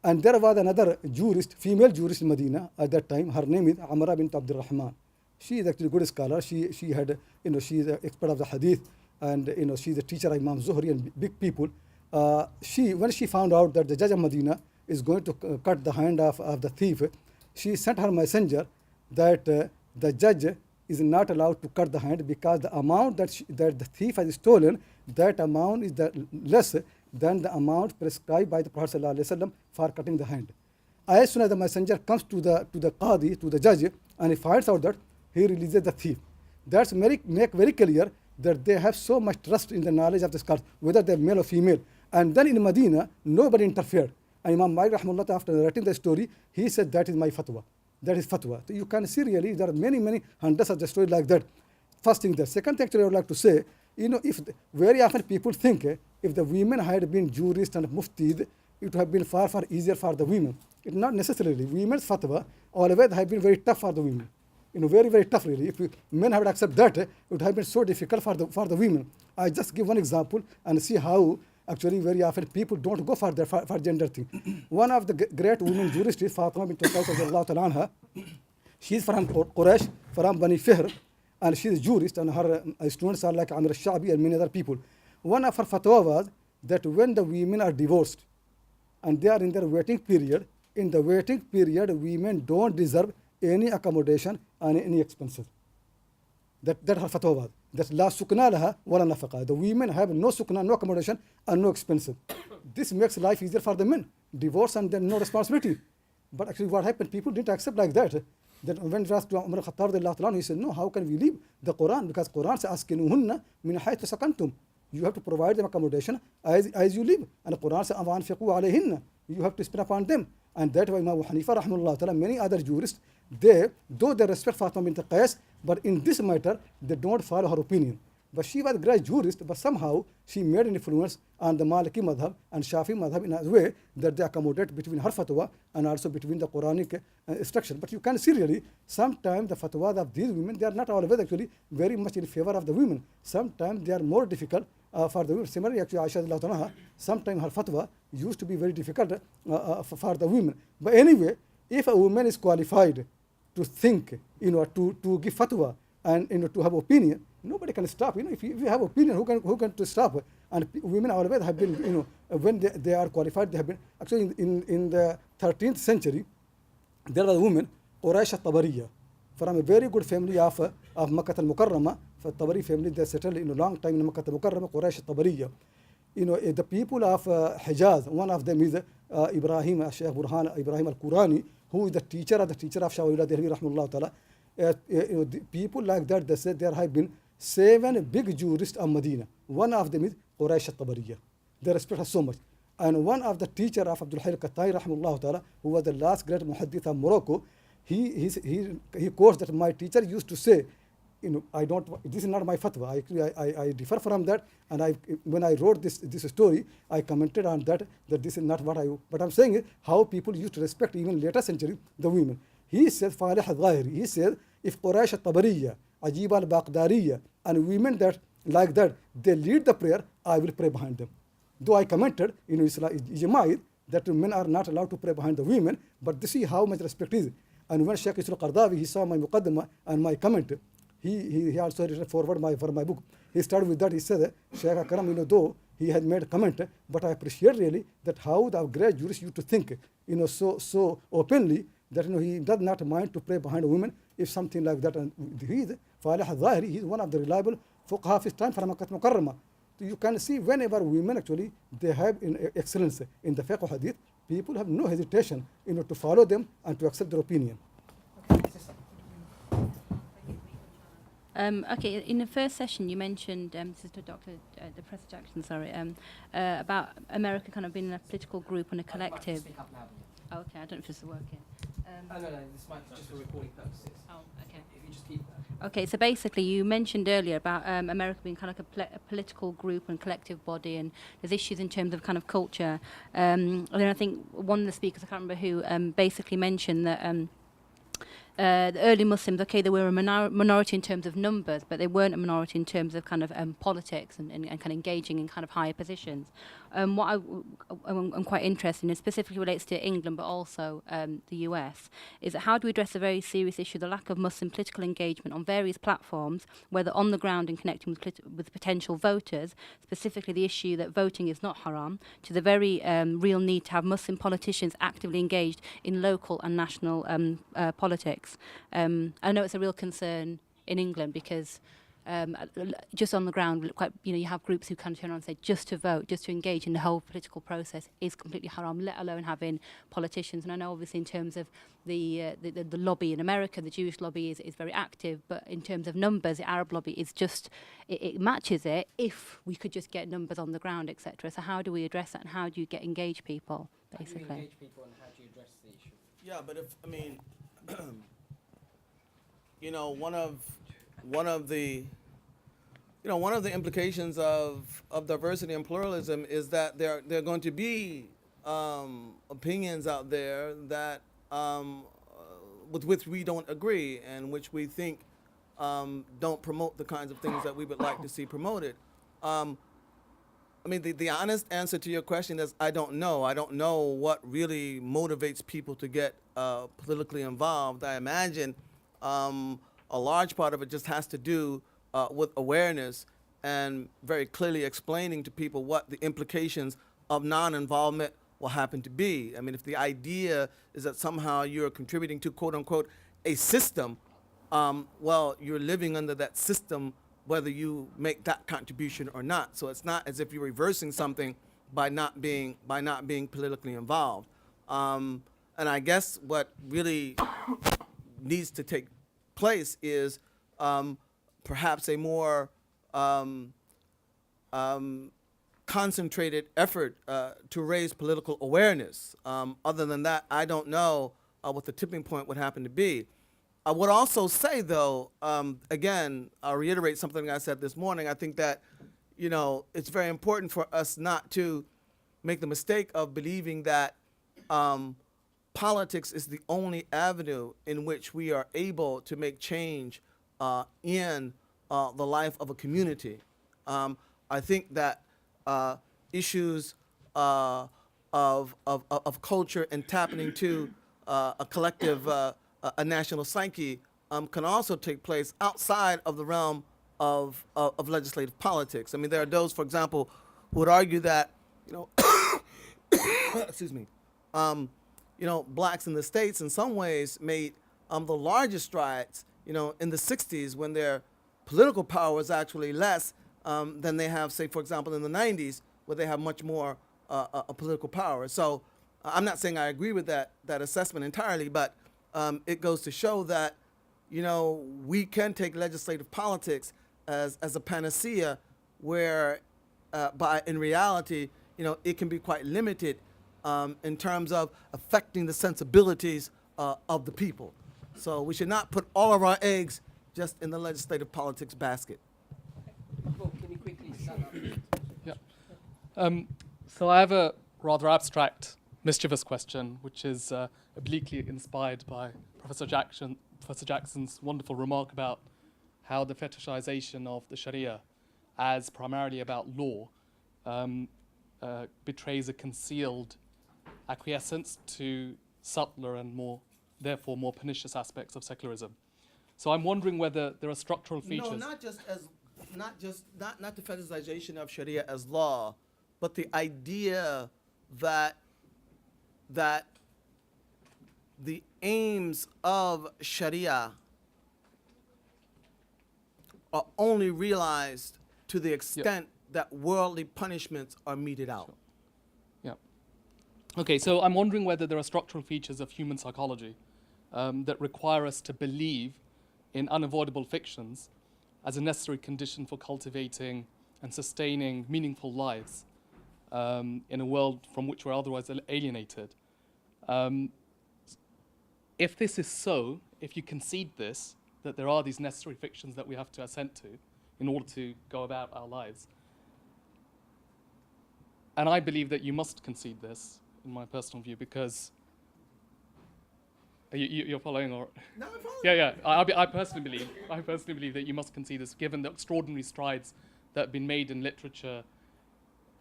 And there was another jurist, female jurist in Medina at that time. Her name is Amra bint Abdul Rahman. She is actually a good scholar. She had, she is an expert of the hadith, and she is a teacher of Imam Zuhri and big people. When she found out that the judge of Medina is going to cut the hand of the thief, she sent her messenger that the judge is not allowed to cut the hand because the amount that the thief has stolen, that amount is less than the amount prescribed by the Prophet ﷺ for cutting the hand. As soon as the messenger comes to the Qadi, to the judge, and he finds out that, he releases the thief. That's make very clear that they have so much trust in the knowledge of the scholars, whether they're male or female. And then in Medina, nobody interfered. And Imam Malik rahimahullah, after narrating the story, he said, that is my fatwa. That is fatwa. So you can see really, there are many hundreds of the stories like that. First thing there. Second thing actually I would like to say, very often people think if the women had been jurists and muftis, it would have been far easier for the women. It's not necessarily. Women's fatwa always have been very tough for the women. Very tough really. If men have accepted that, it would have been so difficult for the women. I just give one example and see how actually very often people don't go for gender thing. One of the great women jurists is Fatima bint Qais radhiyallahu anha. She is from Quraysh, from Bani Fihr, and she is a jurist, and her students are like Amir al-Sha'bi and many other people. One of her fatwa was that when the women are divorced and they are in their waiting period, in the waiting period, women don't deserve any accommodation and any expenses. That her fatwa was. That la sukna laha wala nafaqa. The women have no sukna, no accommodation, and no expenses. This makes life easier for the men. Divorce and then no responsibility. But actually what happened, people didn't accept like that. Then when it asked to Umar al-Khattab, he said, no, how can we leave the Quran? Because Quran says, askinuhunna min haythu sakantum. You have to provide them accommodation as you live. And the Quran says, awanfiqu alayhinna. You have to spend upon them. And that way Imam Hanifa rahimahullah ta'ala, many other jurists, though they respect Fatima bint Qais, but in this matter, they don't follow her opinion. But she was a great jurist, but somehow she made an influence on the Maliki madhab and Shafi madhab in a way that they accommodate between her fatwa and also between the Quranic instruction. But you can see really, sometimes the fatwas of these women, they are not always actually very much in favor of the women. Sometimes they are more difficult for the women. Similarly, actually, Aisha, sometimes her fatwa used to be very difficult for the women. But anyway, if a woman is qualified to think, to give fatwa and to have opinion, nobody can stop. If you have opinion, who can to stop? And women always have been, when they are qualified, they have been. Actually, in the 13th century, there was a woman, Quraysh al-Tabariya, from a very good family of Makkah al-Mukarrama. For Tabari family, they settled in a long time in Makkah al-Mukarrama, Quraysh al-Tabariya. The people of Hijaz, one of them is Ibrahim, Sheikh Burhan Ibrahim al-Qurani, who is the teacher of Shah Wali Dehlvi rahimahullah ta'ala. The people like that, they said there have been 7 big jurists of Medina. One of them is Quraysh al-Tabariya. They respect her so much. And one of the teacher of Abdul Hayy al-Qattai rahimahullah ta'ala, who was the last great muhaddith of Morocco, he quotes that my teacher used to say, this is not my fatwa. I differ from that, and when I wrote this story, I commented on that this is not what but I'm saying is how people used to respect even later century the women. He said, Falih al-Zahiri, he said, if Quraysh al-Tabariya, Ajib al-Baqdariya, and women that like that, they lead the prayer, I will pray behind them. Though I commented in Ijma'i that men are not allowed to pray behind the women, but this is how much respect is. And when Sheikh Isra Qardawi, he saw my muqaddimah and my comment, he also written forward for my book. He started with that. He said, Shaykh Akram, though he had made a comment, but I appreciate really that how the great jurists used to think, so openly that he does not mind to pray behind a woman if something like that. And he is Falih al-Zahiri. He is one of the reliable fuqaha of his time from Makkah al-Mukarrama. You can see whenever women actually they have excellence in the fiqh hadith, people have no hesitation to follow them and to accept their opinion. Okay, in the first session you mentioned, this is to Dr. Professor Jackson, sorry, about America kind of being a political group and a collective. Speak up loudly. Oh, okay, I don't know if this is working. No, this mic is just for recording purposes. Oh, okay. If you just keep that. Okay, so basically you mentioned earlier about America being kind of like a political group and collective body, and there's issues in terms of kind of culture. And then I think one of the speakers, I can't remember who, basically mentioned that the early Muslims, okay, they were a minority in terms of numbers, but they weren't a minority in terms of kind of politics and kind of engaging in kind of higher positions. What I'm quite interested in, specifically relates to England, but also the US, is that how do we address a very serious issue, the lack of Muslim political engagement on various platforms, whether on the ground and connecting with potential voters, specifically the issue that voting is not haram, to the very real need to have Muslim politicians actively engaged in local and national politics. I know it's a real concern in England because just on the ground, quite, you have groups who kind of turn around and say just to vote, just to engage in the whole political process is completely haram, let alone having politicians. And I know obviously in terms of the lobby in America, the Jewish lobby is very active, but in terms of numbers, the Arab lobby is just, it matches it if we could just get numbers on the ground, etc. So how do we address that, and how do you engage people, basically? How do you engage people and how do you address the issue? Yeah, but one of the implications of diversity and pluralism is that there are going to be opinions out there that with which we don't agree and which we think don't promote the kinds of things that we would like to see promoted. The honest answer to your question is I don't know. I don't know what really motivates people to get politically involved. I imagine a large part of it just has to do with awareness and very clearly explaining to people what the implications of non-involvement will happen to be. I mean, if the idea is that somehow you're contributing to, quote unquote, a system, well, you're living under that system whether you make that contribution or not. So it's not as if you're reversing something by not being politically involved. And I guess what really needs to take place is perhaps a more concentrated effort to raise political awareness. Other than that, I don't know what the tipping point would happen to be. I would also say, though, again, I'll reiterate something I said this morning. I think that, you know, it's very important for us not to make the mistake of believing that politics is the only avenue in which we are able to make change in the life of a community. I think that issues of culture and tapping into a collective, a national psyche can also take place outside of the realm of legislative politics. I mean, there are those, for example, who would argue that, you know, excuse me, you know, blacks in the States in some ways made the largest strides, you know, in the 60s when their political power was actually less than they have, say, for example, in the 90s, where they have much more political power. So I'm not saying I agree with that assessment entirely, but it goes to show that, you know, we can take legislative politics as a panacea where, in reality, you know, it can be quite limited in terms of affecting the sensibilities of the people. So we should not put all of our eggs just in the legislative politics basket. Well, can you quickly sum up? Yeah. So I have a rather abstract, mischievous question, which is obliquely inspired by Professor Jackson's wonderful remark about how the fetishization of the Sharia as primarily about law betrays a concealed acquiescence to subtler and therefore more pernicious aspects of secularism. So I'm wondering whether there are structural features. No, not the fetishization of Sharia as law, but the idea that the aims of Sharia are only realized to the extent that worldly punishments are meted out. Yeah. Okay, so I'm wondering whether there are structural features of human psychology that require us to believe in unavoidable fictions as a necessary condition for cultivating and sustaining meaningful lives in a world from which we're otherwise alienated. If this is so, if you concede this, that there are these necessary fictions that we have to assent to in order to go about our lives, and I believe that you must concede this, in my personal view, because you're following, or no, I'm following. Yeah. I personally believe that you must concede this, given the extraordinary strides that have been made in literature,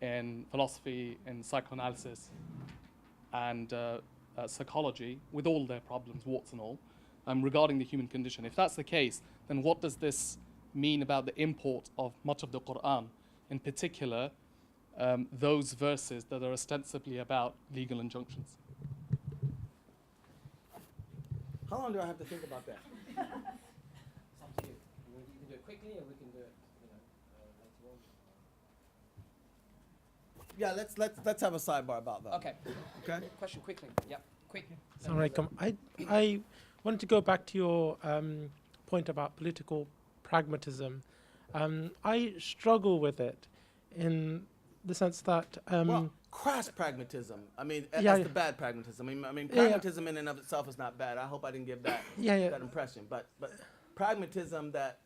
in philosophy, in psychoanalysis, and psychology, with all their problems, warts and all, regarding the human condition. If that's the case, then what does this mean about the import of much of the Quran, in particular, those verses that are ostensibly about legal injunctions? How long do I have to think about that? It's up to you. You can do it quickly, or we can do it, later on. Yeah, let's have a sidebar about that. Okay. Okay. Question quickly. Yep. Quick. Assalamualaikum. I wanted to go back to your point about political pragmatism. I struggle with it in the sense that well, crass pragmatism. I mean, yeah, the bad pragmatism. I mean, pragmatism in and of itself is not bad. I hope I didn't give that that impression. But pragmatism that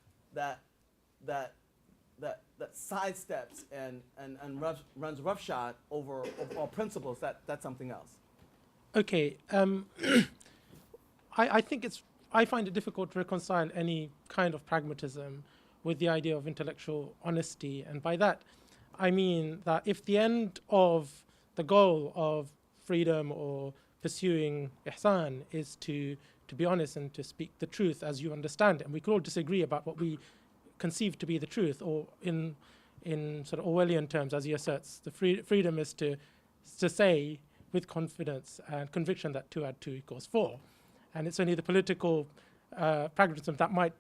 sidesteps and runs roughshod over all principles, that's something else. Okay. I think I find it difficult to reconcile any kind of pragmatism with the idea of intellectual honesty, and by that I mean that if the end of the goal of freedom or pursuing ihsan is to to be honest and to speak the truth as you understand it. And we could all disagree about what we conceive to be the truth, or in sort of Orwellian terms, as he asserts, the freedom is to say with confidence and conviction that 2 add 2 equals 4. And it's only the political pragmatism that might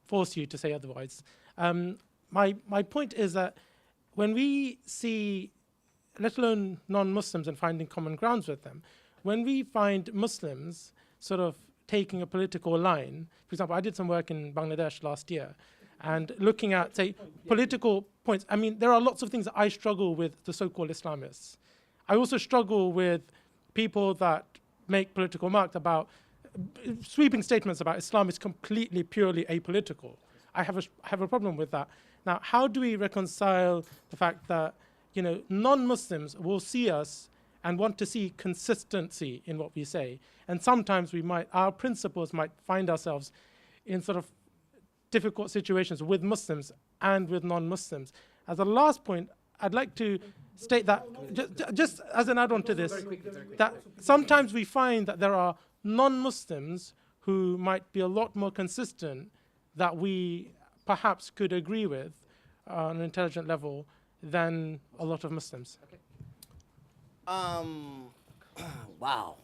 force you to say otherwise. My point is that when we see, let alone non-Muslims and finding common grounds with them, when we find Muslims sort of taking a political line, for example, I did some work in Bangladesh last year, and looking at, say, political points. I mean, there are lots of things that I struggle with the so-called Islamists. I also struggle with people that make political marks about sweeping statements about Islam is completely, purely apolitical. I have a problem with that. Now, how do we reconcile the fact that, you know, non-Muslims will see us and want to see consistency in what we say, and sometimes our principles might find ourselves in sort of difficult situations with Muslims and with non-Muslims. As a last point, I'd like to state that, just as an add-on to this, that sometimes we find that there are non-Muslims who might be a lot more consistent that we perhaps could agree with on an intelligent level than a lot of Muslims. Okay. Wow.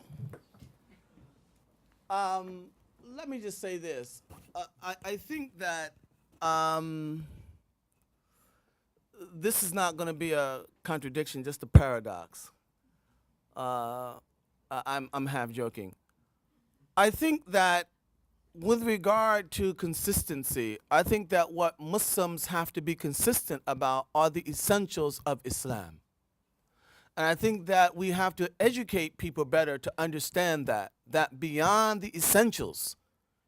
Let me just say this. I think that this is not going to be a contradiction, just a paradox. I'm half joking. I think that with regard to consistency, I think that what Muslims have to be consistent about are the essentials of Islam. And I think that we have to educate people better to understand that beyond the essentials,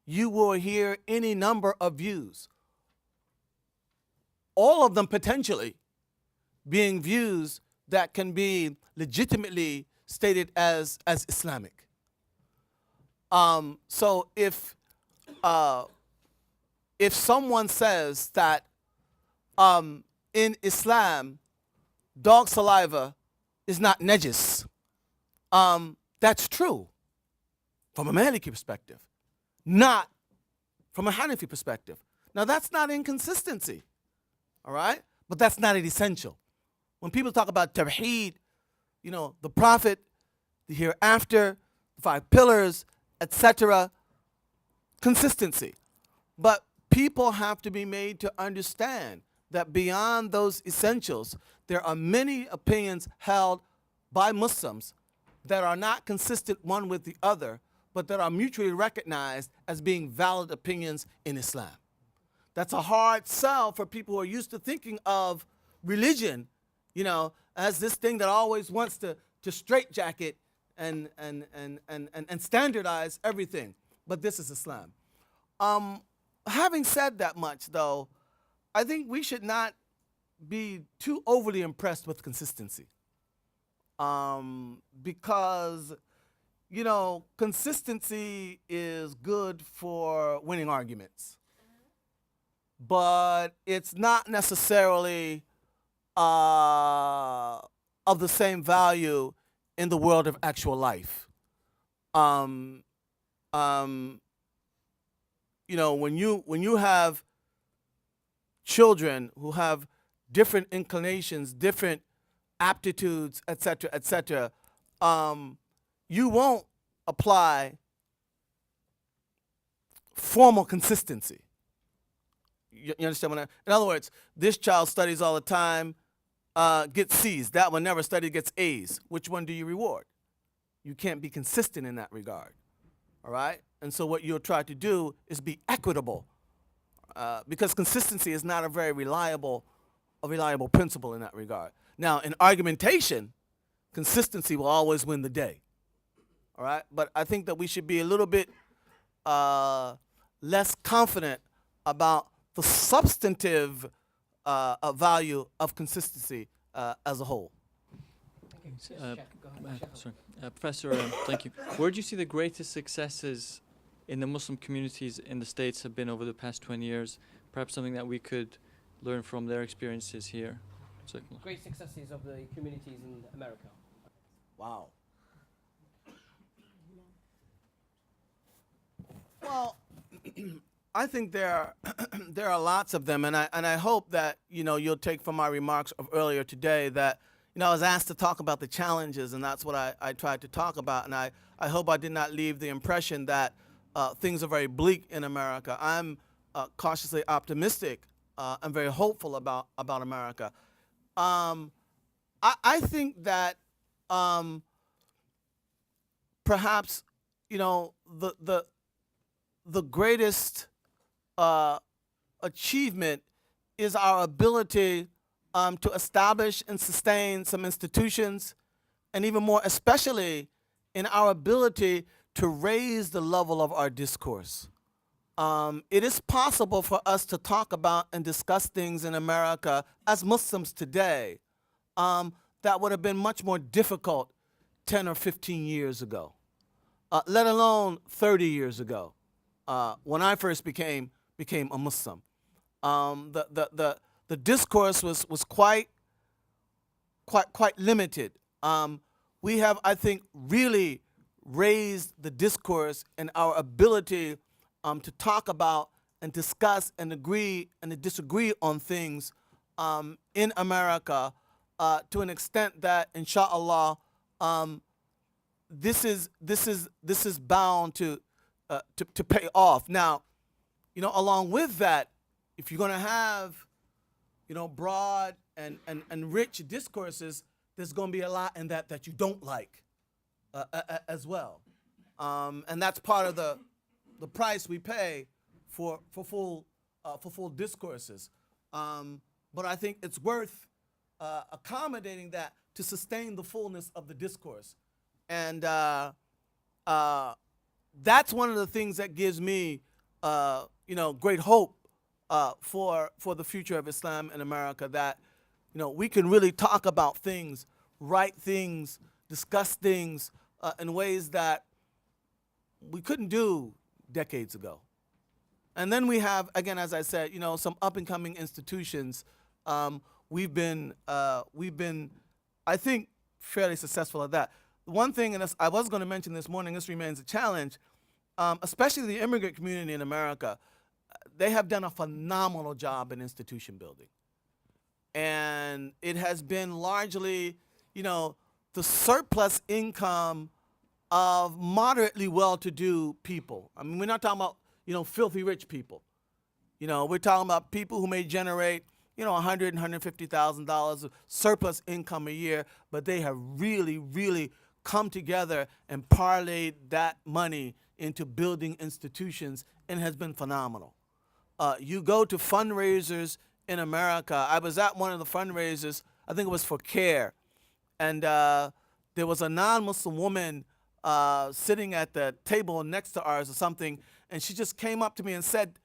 you will hear any number of views, all of them potentially being views that can be legitimately stated as Islamic. So if someone says that in Islam, dog saliva is not najis, that's true from a Maliki perspective, not from a Hanafi perspective. Now that's not inconsistency, all right? But that's not an essential. When people talk about tawheed, you know, the prophet, the hereafter, the 5 pillars, etc., consistency. But people have to be made to understand that beyond those essentials, there are many opinions held by Muslims that are not consistent one with the other, but that are mutually recognized as being valid opinions in Islam. That's a hard sell for people who are used to thinking of religion, you know, as this thing that always wants to straitjacket and standardize everything. But this is Islam. Having said that much, though, I think we should not be too overly impressed with consistency. Because, you know, consistency is good for winning arguments. But it's not necessarily of the same value in the world of actual life. You know, when you have children who have different inclinations, different aptitudes, etc., you won't apply formal consistency. You understand what in other words, this child studies all the time, gets C's. That one never studied, gets A's. Which one do you reward? You can't be consistent in that regard. All right? And so what you'll try to do is be equitable, because consistency is not a very reliable principle in that regard. Now, in argumentation, consistency will always win the day. All right? But I think that we should be a little bit less confident about the substantive value of consistency as a whole. Professor, thank you. Where do you see the greatest successes in the Muslim communities in the States have been over the past 20 years? Perhaps something that we could learn from their experiences here. Great successes of the communities in America. Wow. Well, I think there there are lots of them, and I hope that you'll take from my remarks of earlier today that I was asked to talk about the challenges, and that's what I tried to talk about, and I hope I did not leave the impression that things are very bleak in America. I'm cautiously optimistic and very hopeful about America. I think that perhaps the greatest achievement is our ability to establish and sustain some institutions, and even more especially in our ability to raise the level of our discourse. It is possible for us to talk about and discuss things in America as Muslims today that would have been much more difficult 10 or 15 years ago, let alone 30 years ago, when I first became a Muslim. The discourse was quite limited. We have, I think, really raised the discourse and our ability to talk about and discuss and agree and to disagree on things in America to an extent that, inshallah, this is bound to pay off. Now, along with that, if you're going to have broad and rich discourses, there's going to be a lot in that you don't like as well, and that's part of the price we pay for full discourses. But I think it's worth accommodating that to sustain the fullness of the discourse, and that's one of the things that gives me great hope for the future of Islam in America, that we can really talk about things, write things, discuss things in ways that we couldn't do decades ago. And then we have, again, as I said, some up and coming institutions. We've been, I think, fairly successful at that. One thing, and I was going to mention this morning, this remains a challenge, especially the immigrant community in America. They have done a phenomenal job in institution building. And it has been largely, the surplus income of moderately well-to-do people. I mean, we're not talking about, filthy rich people. We're talking about people who may generate, $100,000 and $150,000 of surplus income a year, but they have really, really come together and parlayed that money into building institutions, and has been phenomenal. You go to fundraisers in America. I was at one of the fundraisers, I think it was for CARE, and there was a non-Muslim woman sitting at the table next to ours or something, and she just came up to me and said,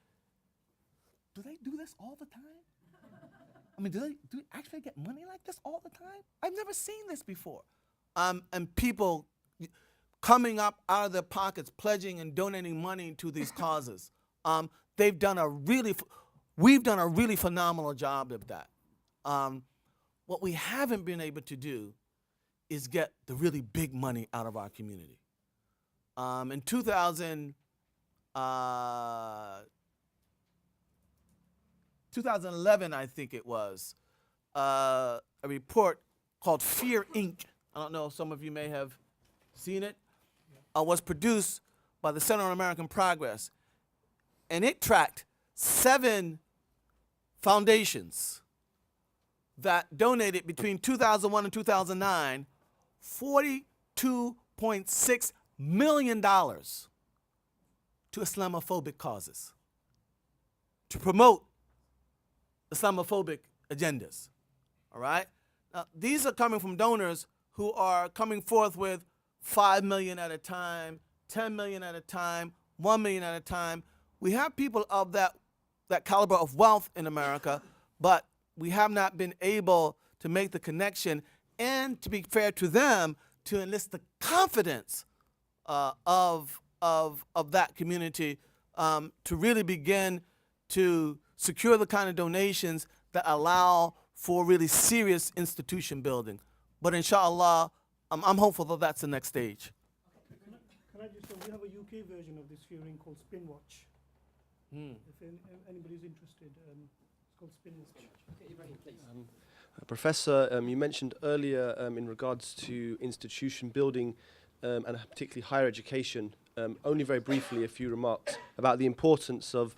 "Do they do this all the time? I mean, do they actually get money like this all the time? I've never seen this before." And people coming up out of their pockets, pledging and donating money to these causes. We've done a really phenomenal job of that. What we haven't been able to do is get the really big money out of our community. In 2011, I think it was, a report called Fear Inc., I don't know if some of you may have seen it, was produced by the Center on American Progress. And it tracked 7 foundations that donated between 2001 and 2009 $42.6 million to Islamophobic causes, to promote Islamophobic agendas. All right? Now, these are coming from donors who are coming forth with $5 million at a time, $10 million at a time, $1 million at a time. We have people of that caliber of wealth in America, but we have not been able to make the connection and, to be fair to them, to enlist the confidence of that community to really begin to secure the kind of donations that allow for really serious institution building. But inshallah, I'm hopeful that that's the next stage. Can Can I just say, we have a UK version of this hearing called Spinwatch. If anybody's interested, it's called Spinwatch. Okay, Ibrahim, please. Professor, you mentioned earlier in regards to institution building and particularly higher education, only very briefly a few remarks about the importance of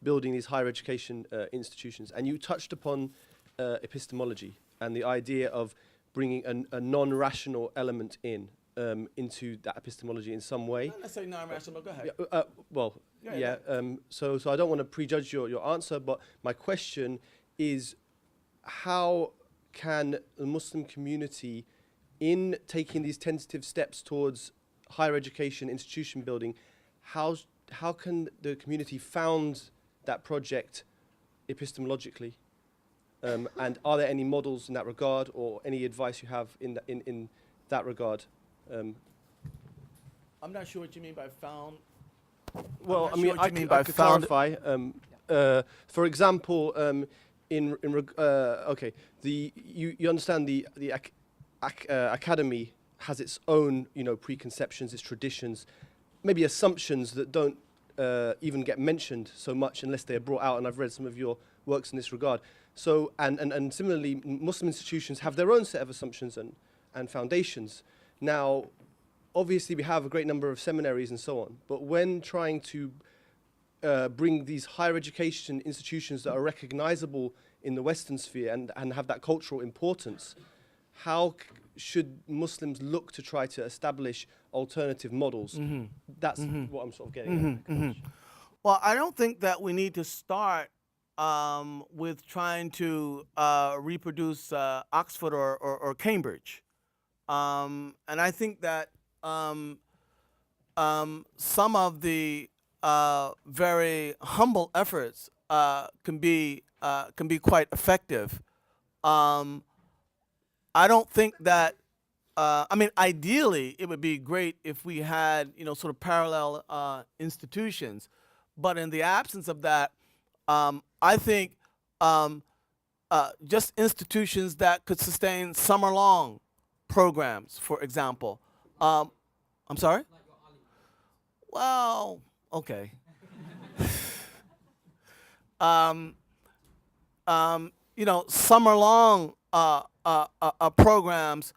building these higher education institutions. And you touched upon epistemology and the idea of bringing a non-rational element into that epistemology in some way. Not necessarily non-rational, go ahead. So I don't want to prejudge your answer, but my question is, how can the Muslim community, in taking these tentative steps towards higher education, institution building, how can the community found that project epistemologically? And are there any models in that regard, or any advice you have in that regard? I'm not sure what you mean by found. Well, I mean, I could clarify. For example, you understand the academy has its own, preconceptions, its traditions, maybe assumptions that don't even get mentioned so much unless they are brought out. And I've read some of your works in this regard. So, and similarly, Muslim institutions have their own set of assumptions and foundations. Now, obviously, we have a great number of seminaries and so on, but when trying to bring these higher education institutions that are recognizable in the Western sphere and have that cultural importance, how should Muslims look to try to establish alternative models? That's what I'm sort of getting at. Well, I don't think that we need to start with trying to reproduce Oxford or Cambridge. And I think that some of the very humble efforts can be quite effective. I don't think that. Ideally, it would be great if we had sort of parallel institutions, but in the absence of that, I think just institutions that could sustain summer-long programs, for example. I'm sorry? Well, okay. Summer-long programs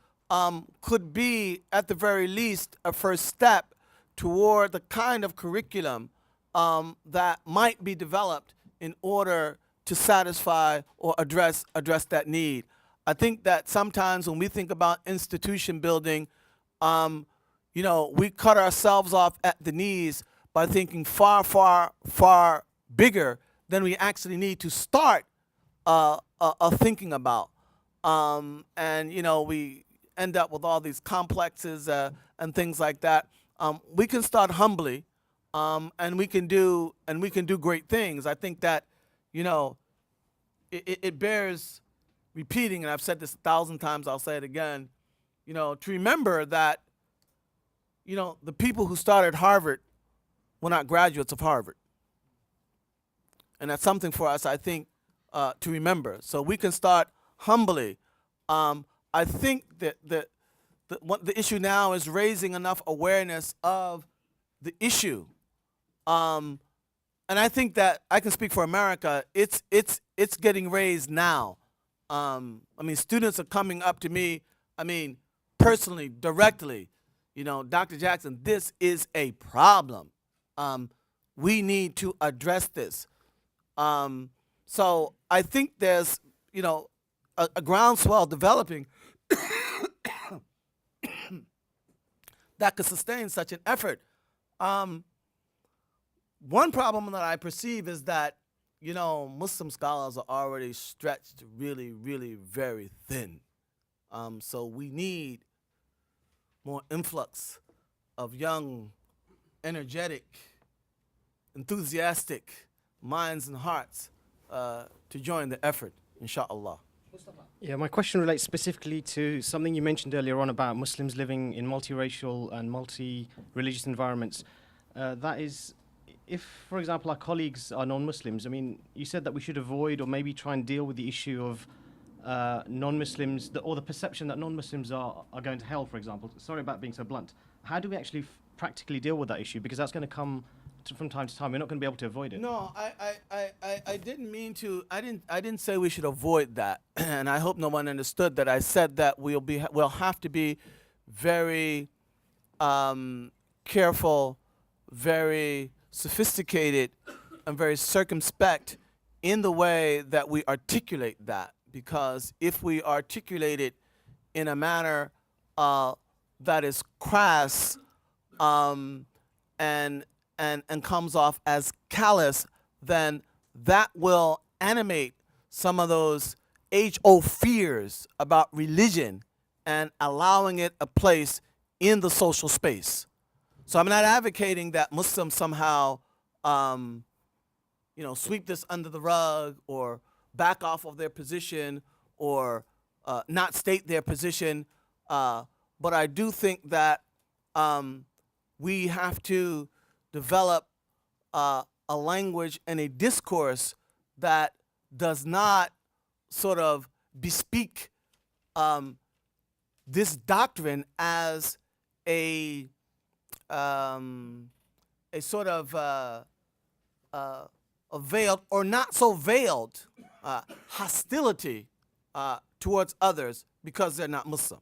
could be, at the very least, a first step toward the kind of curriculum that might be developed in order to satisfy or address that need. I think that sometimes when we think about institution building, we cut ourselves off at the knees by thinking far, far, far bigger than we actually need to start thinking about. We end up with all these complexes and things like that. We can start humbly, and we can do great things. I think that it bears repeating, and I've said this 1,000 times, I'll say it again, to remember that, the people who started Harvard were not graduates of Harvard. And that's something for us, I think, to remember. So we can start humbly. I think that the issue now is raising enough awareness of the issue. And I think that I can speak for America. It's getting raised now. Students are coming up to me, personally, directly, Dr. Jackson, this is a problem. We need to address this. So I think there's, a groundswell developing that could sustain such an effort. One problem that I perceive is that, Muslim scholars are already stretched really, really very thin. So we need more influx of young, energetic, enthusiastic minds and hearts to join the effort, inshallah. Yeah, my question relates specifically to something you mentioned earlier on about Muslims living in multiracial and multi-religious environments. That is, if, for example, our colleagues are non-Muslims, you said that we should avoid or maybe try and deal with the issue of non-Muslims, or the perception that non-Muslims are going to hell, for example. Sorry about being so blunt. How do we actually practically deal with that issue? Because that's going to come from time to time. We're not going to be able to avoid it. No, I didn't mean to. I didn't say we should avoid that, and I hope no one understood that. I said that we'll have to be very careful, very sophisticated, and very circumspect in the way that we articulate that. Because if we articulate it in a manner that is crass and comes off as callous, then that will animate some of those age-old fears about religion and allowing it a place in the social space. So I'm not advocating that Muslims somehow, sweep this under the rug or back off of their position or not state their position. But I do think that we have to develop a language and a discourse that does not sort of bespeak this doctrine as a sort of a veiled or not so veiled hostility towards others because they're not Muslim.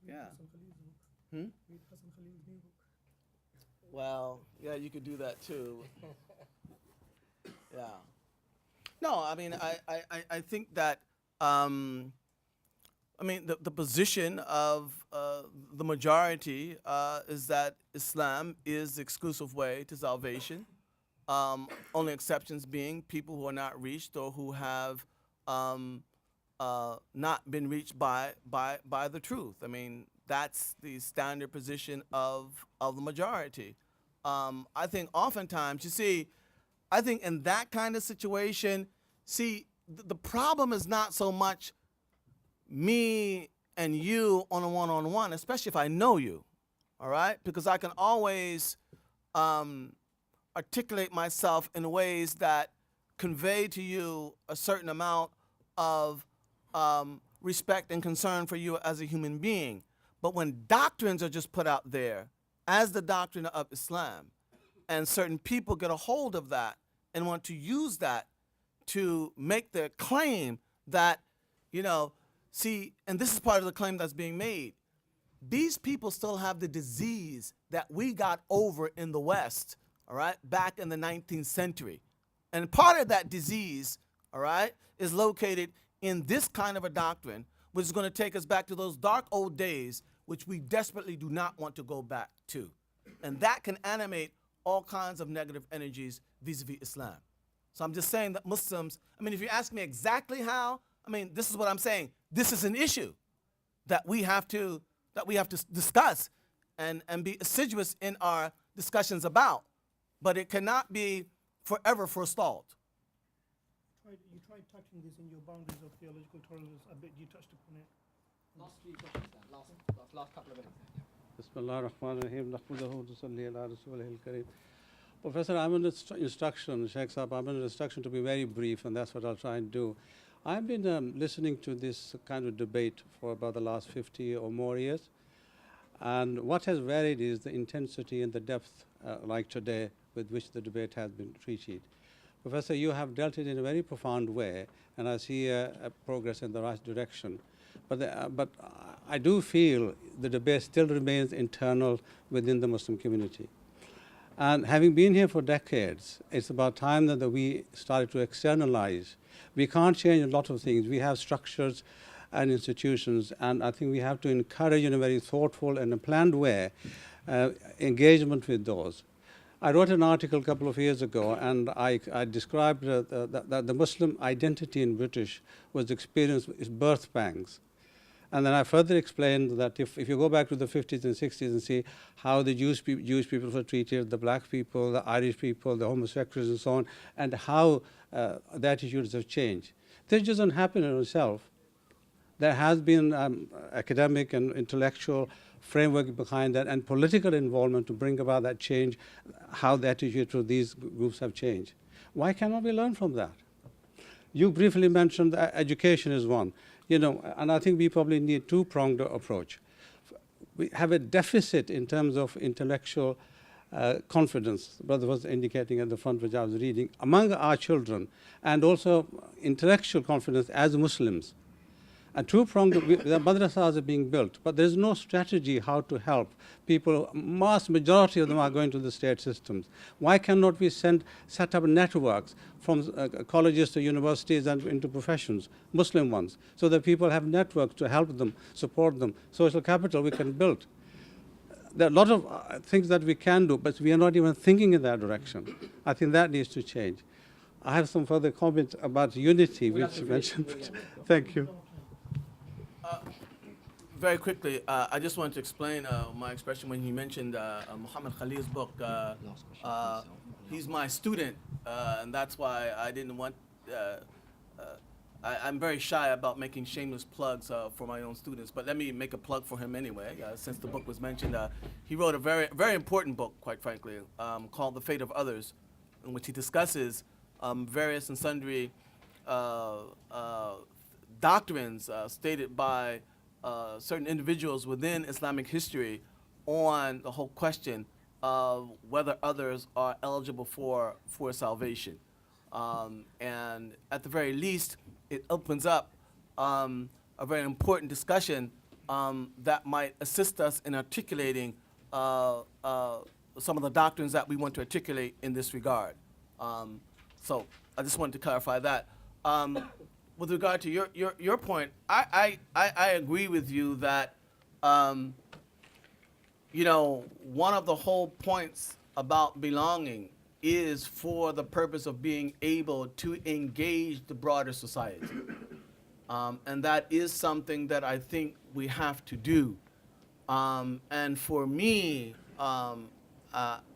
Yeah. Well, yeah, you could do that too. Yeah. No, I mean, I think that, the position of the majority is that Islam is the exclusive way to salvation. Only exceptions being people who are not reached or who have not been reached by the truth. I mean, that's the standard position of the majority. I think oftentimes, you see, I think in that kind of situation, the problem is not so much me and you on a one-on-one, especially if I know you, all right? Because I can always articulate myself in ways that convey to you a certain amount of respect and concern for you as a human being. But when doctrines are just put out there as the doctrine of Islam, and certain people get a hold of that and want to use that to make their claim that, and this is part of the claim that's being made, these people still have the disease that we got over in the West, all right, back in the 19th century. And part of that disease, all right, is located in this kind of a doctrine, which is going to take us back to those dark old days, which we desperately do not want to go back to. And that can animate all kinds of negative energies vis-a-vis Islam. So I'm just saying that Muslims, if you ask me exactly how, this is what I'm saying. This is an issue that we have to discuss and be assiduous in our discussions about. But it cannot be forever forestalled. You tried touching this in your boundaries of theological tolerance a bit. You touched upon it. Last few questions then. Last couple of minutes. Professor, I'm under instruction, Sheikh Saab, I'm under instruction to be very brief, and that's what I'll try and do. I've been listening to this kind of debate for about the last 50 or more years, and what has varied is the intensity and the depth, like today, with which the debate has been treated. Professor, you have dealt it in a very profound way, and I see a progress in the right direction. But I do feel the debate still remains internal within the Muslim community. And having been here for decades, it's about time that we started to externalize. We can't change a lot of things. We have structures and institutions, and I think we have to encourage in a very thoughtful and a planned way engagement with those. I wrote an article a couple of years ago, and I described that the Muslim identity in British was experienced as birth pangs. And then I further explained that if you go back to the 50s and 60s and see how the Jewish people were treated, the black people, the Irish people, the homosexuals and so on, and how the attitudes have changed. This doesn't happen in itself. There has been academic and intellectual framework behind that and political involvement to bring about that change, how the attitude to these groups have changed. Why cannot we learn from that? You briefly mentioned that education is one, and I think we probably need a two-pronged approach. We have a deficit in terms of intellectual confidence, the brother was indicating at the front, which I was reading, among our children, and also intellectual confidence as Muslims. And two-pronged, the madrasas are being built, but there's no strategy how to help people. Mass majority of them are going to the state systems. Why cannot we set up networks from colleges to universities and into professions, Muslim ones, so that people have networks to help them, support them, social capital we can build. There are a lot of things that we can do, but we are not even thinking in that direction. I think that needs to change. I have some further comments about unity, which you mentioned. Thank you. Very quickly, I just wanted to explain my expression when you mentioned Muhammad Khalil's book. He's my student, and that's why I didn't want. I'm very shy about making shameless plugs for my own students, but let me make a plug for him anyway, since the book was mentioned. He wrote a very, very important book, quite frankly, called The Fate of Others, in which he discusses various and sundry doctrines stated by certain individuals within Islamic history on the whole question of whether others are eligible for salvation. And at the very least, it opens up a very important discussion that might assist us in articulating some of the doctrines that we want to articulate in this regard. So I just wanted to clarify that. With regard to your point, I agree with you that one of the whole points about belonging is for the purpose of being able to engage the broader society. And that is something that I think we have to do. And for me,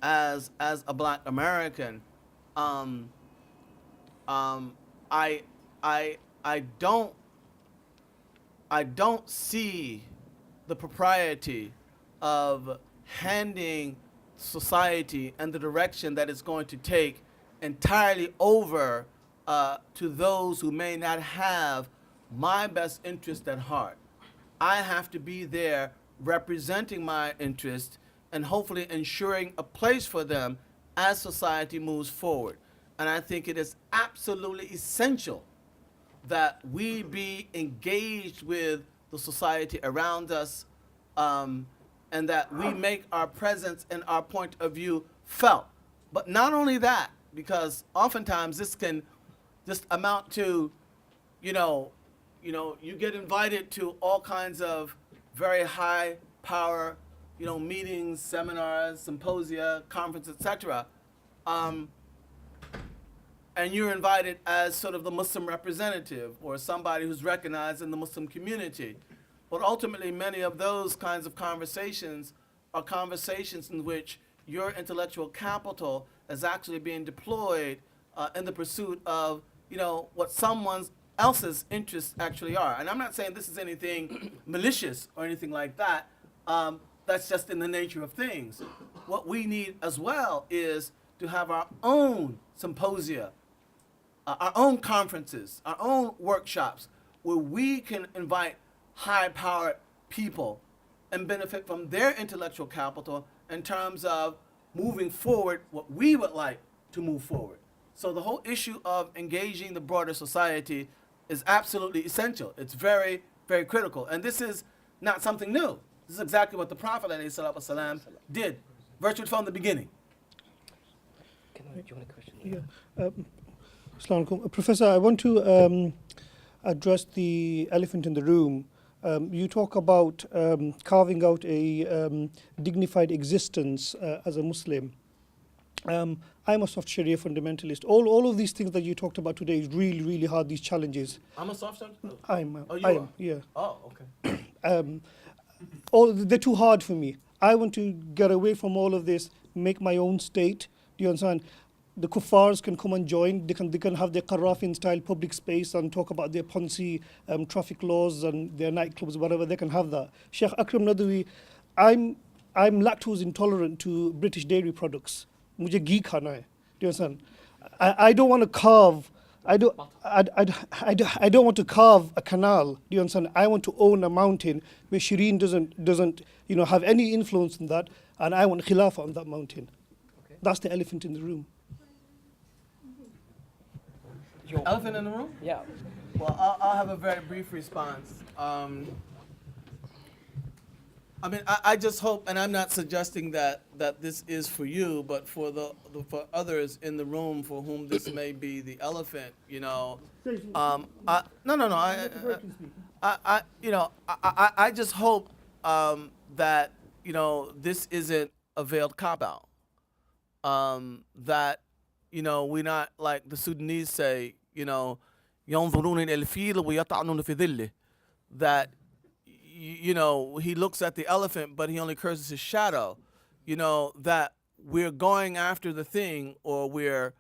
as a Black American, I don't see the propriety of handing society and the direction that it's going to take entirely over to those who may not have my best interest at heart. I have to be there representing my interest and hopefully ensuring a place for them as society moves forward. And I think it is absolutely essential that we be engaged with the society around us, and that we make our presence and our point of view felt. But not only that, because oftentimes this can just amount to, you get invited to all kinds of very high power, meetings, seminars, symposia, conferences, etc. And you're invited as sort of the Muslim representative or somebody who's recognized in the Muslim community. But ultimately, many of those kinds of conversations are conversations in which your intellectual capital is actually being deployed in the pursuit of, what someone else's interests actually are. And I'm not saying this is anything malicious or anything like that. That's just in the nature of things. What we need as well is to have our own symposia, our own conferences, our own workshops, where we can invite high-powered people and benefit from their intellectual capital in terms of moving forward what we would like to move forward. So the whole issue of engaging the broader society is absolutely essential. It's very, very critical. And this is not something new. This is exactly what the Prophet ﷺ did, virtually from the beginning. Do you want a question? Yeah. Assalamu alaikum. Professor, I want to address the elephant in the room. You talk about carving out a dignified existence as a Muslim. I'm a soft Sharia fundamentalist. All of these things that you talked about today is really, really hard, these challenges. I'm a soft yeah. Oh, okay. They're too hard for me. I want to get away from all of this, make my own state. Do you understand? the kuffars can come and join. They can have their Qaddafian style public space and talk about their Ponzi traffic laws and their nightclubs, whatever. They can have that. Sheikh Akram Nadawi, I'm lactose intolerant to British dairy products. मुझे घी खाना है. Do you understand? I don't want to carve. I don't want to carve a canal. Do you understand? I want to own a mountain where Shireen doesn't have any influence in that, and I want khilafah on that mountain. Okay. That's the elephant in the room. Elephant in the room? Yeah. Well, I'll have a very brief response. I mean, I just hope, and I'm not suggesting that this is for you, but for for others in the room for whom this may be the elephant, no. I just hope that this isn't a veiled cop-out. That we're not like the Sudanese say, ينظرون إلى الفيل ويطعنون في ظله. That he looks at the elephant, but he only curses his shadow. That we're going after the thing, or we're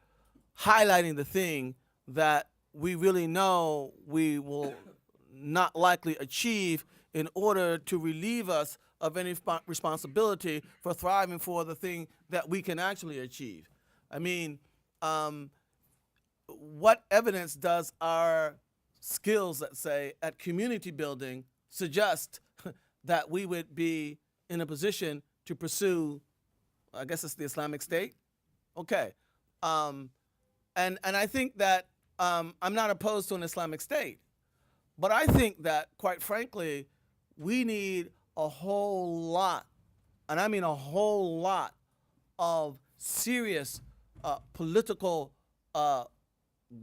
highlighting the thing that we really know we will not likely achieve in order to relieve us of any responsibility for thriving for the thing that we can actually achieve. I mean, what evidence does our skills, let's say, at community building suggest that we would be in a position to pursue, I guess it's the Islamic State? Okay. And I think that I'm not opposed to an Islamic State, but I think that, quite frankly, we need a whole lot, and I mean a whole lot, of serious political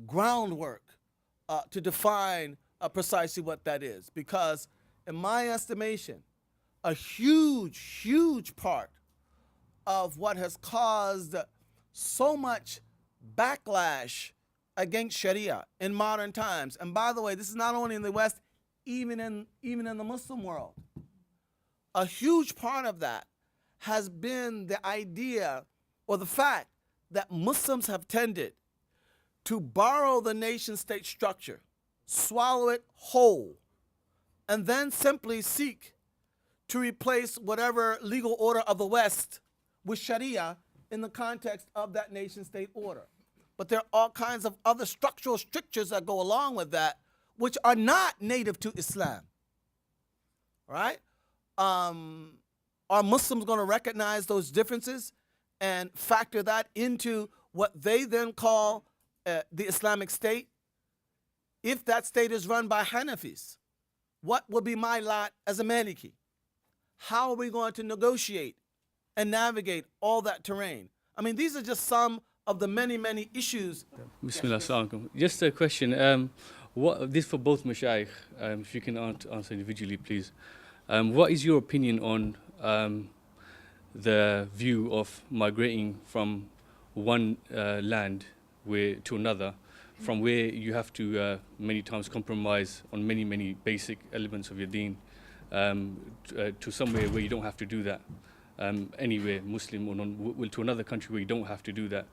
groundwork to define precisely what that is. Because in my estimation, a huge, huge part of what has caused so much backlash against Sharia in modern times, and by the way, this is not only in the West, even in the Muslim world, a huge part of that has been the idea or the fact that Muslims have tended to borrow the nation-state structure, swallow it whole, and then simply seek to replace whatever legal order of the West with Sharia in the context of that nation-state order. But there are all kinds of other structural strictures that go along with that, which are not native to Islam. Right? Are Muslims going to recognize those differences and factor that into what they then call the Islamic State? If that state is run by Hanafis, what will be my lot as a Maliki? How are we going to negotiate and navigate all that terrain? I mean, these are just some of the many, many issues. Bismillah, assalamu alaikum. Just a question. This for both Mashayikh, if you can answer individually, please. What is your opinion on the view of migrating from one land to another, from where you have to many times compromise on many, many basic elements of your deen, to somewhere where you don't have to do that? Anywhere, Muslim or non, to another country where you don't have to do that.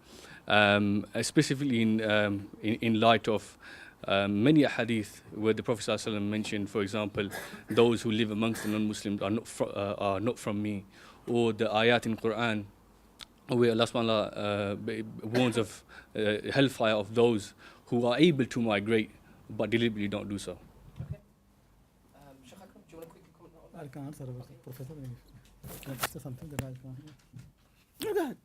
Specifically in light of many hadith where the Prophet ﷺ mentioned, for example, those who live amongst the non-Muslims are not from me, or the ayat in Quran where Allah subhanahu warns of hellfire of those who are able to migrate but deliberately don't do so. Okay. Sheikh Akram, do you want to quickly comment on that? I can answer, Professor. Can I say something that I can? Yeah, go ahead.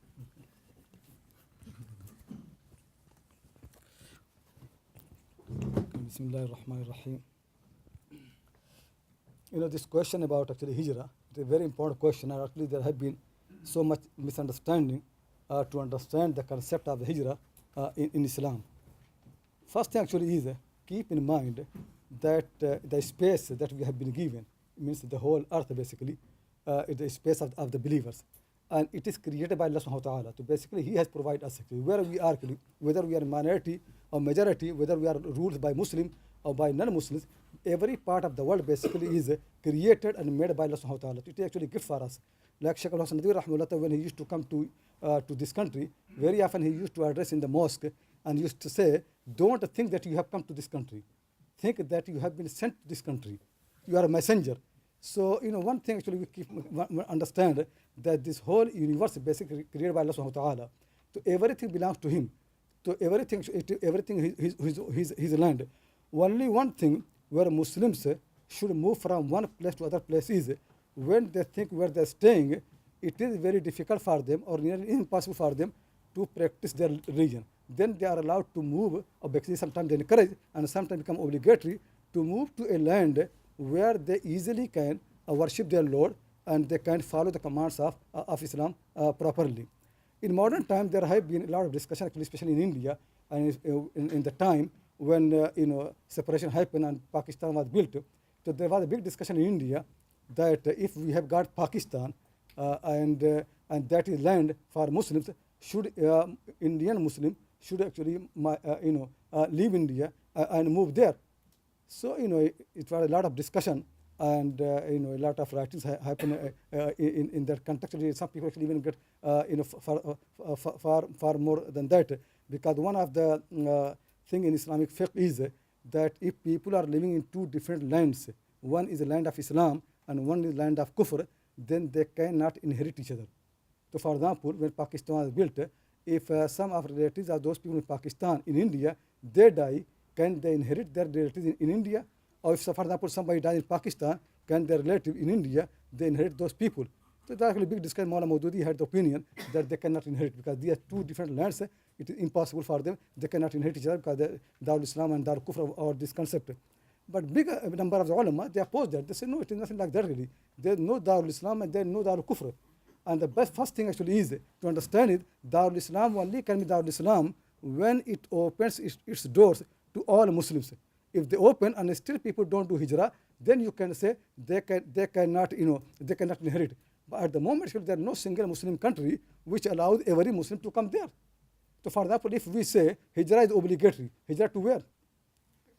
Bismillah ar-Rahman ar-Rahim. This question about actually hijrah, it's a very important question, and actually there have been so much misunderstanding to understand the concept of the hijrah in Islam. First thing actually is keep in mind that the space that we have been given, means the whole earth basically, is the space of the believers. And it is created by Allah subhanahu wa ta'ala. So basically He has provided us actually, where we are, whether we are a minority or majority, whether we are ruled by Muslim or by non-Muslims, every part of the world basically is created and made by Allah subhanahu wa ta'ala. It is actually a gift for us. Like Sheikh Al-Hasan Nadwi rahmullah, when he used to come to this country, very often he used to address in the mosque and used to say, don't think that you have come to this country. Think that you have been sent to this country. You are a messenger. So, one thing actually we understand that this whole universe is basically created by Allah subhanahu wa ta'ala. So everything belongs to him. So everything his land. Only one thing where Muslims should move from one place to other place is when they think where they're staying, it is very difficult for them or nearly impossible for them to practice their religion. Then they are allowed to move, or basically sometimes they encourage and sometimes become obligatory to move to a land where they easily can worship their Lord and they can follow the commands of Islam properly. In modern times, there have been a lot of discussion, actually, especially in India, and in the time when separation happened and Pakistan was built. So there was a big discussion in India that if we have got Pakistan and that is land for Muslims, should Indian Muslim should actually leave India and move there. So it was a lot of discussion and a lot of writings happen in that context. Some people actually even get far more than that, because one of the thing in Islamic fiqh is that if people are living in two different lands, one is the land of Islam and one is the land of Kufr, then they cannot inherit each other. So for example, when Pakistan was built, if some of relatives of those people in Pakistan, in India, they die, can they inherit their relatives in India? Or if, for example, somebody dies in Pakistan, can their relative in India, they inherit those people? So that's actually a big discussion. Maulana Maududi had the opinion that they cannot inherit because they are two different lands. It is impossible for them. They cannot inherit each other because Darul Islam and Darul Kufr or this concept. But big number of the ulama, they oppose that. They say, no, it is nothing like that really. There is no Darul Islam and there is no Darul Kufr. And the first thing actually is to understand it, Darul Islam only can be Darul Islam when it opens its doors to all Muslims. If they open and still people don't do hijrah, then you can say they cannot inherit. But at the moment, there is no single Muslim country which allows every Muslim to come there. So for example, if we say hijrah is obligatory, hijrah to where?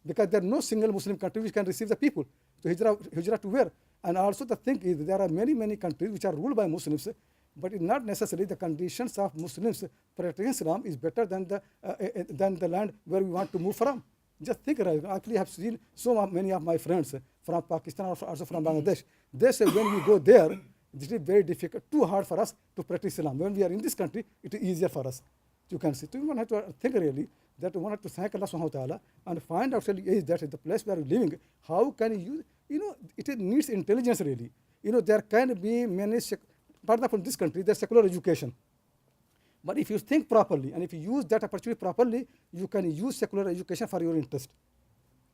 Because there is no single Muslim country which can receive the people. So hijrah to where? And also the thing is there are many countries which are ruled by Muslims, but it's not necessarily the conditions of Muslims practicing Islam is better than the land where we want to move from. Just think, right? Actually, I have seen so many of my friends from Pakistan or also from Bangladesh. They say when we go there, it is very difficult, too hard for us to practice Islam. When we are in this country, it is easier for us. You can see. So we have to think really that we want to thank Allah subhanahu wa ta'ala and find out really is that the place where we are living, how can you use, it needs intelligence really. There can be many, for example, in this country, there's secular education. But if you think properly and if you use that opportunity properly, you can use secular education for your interest.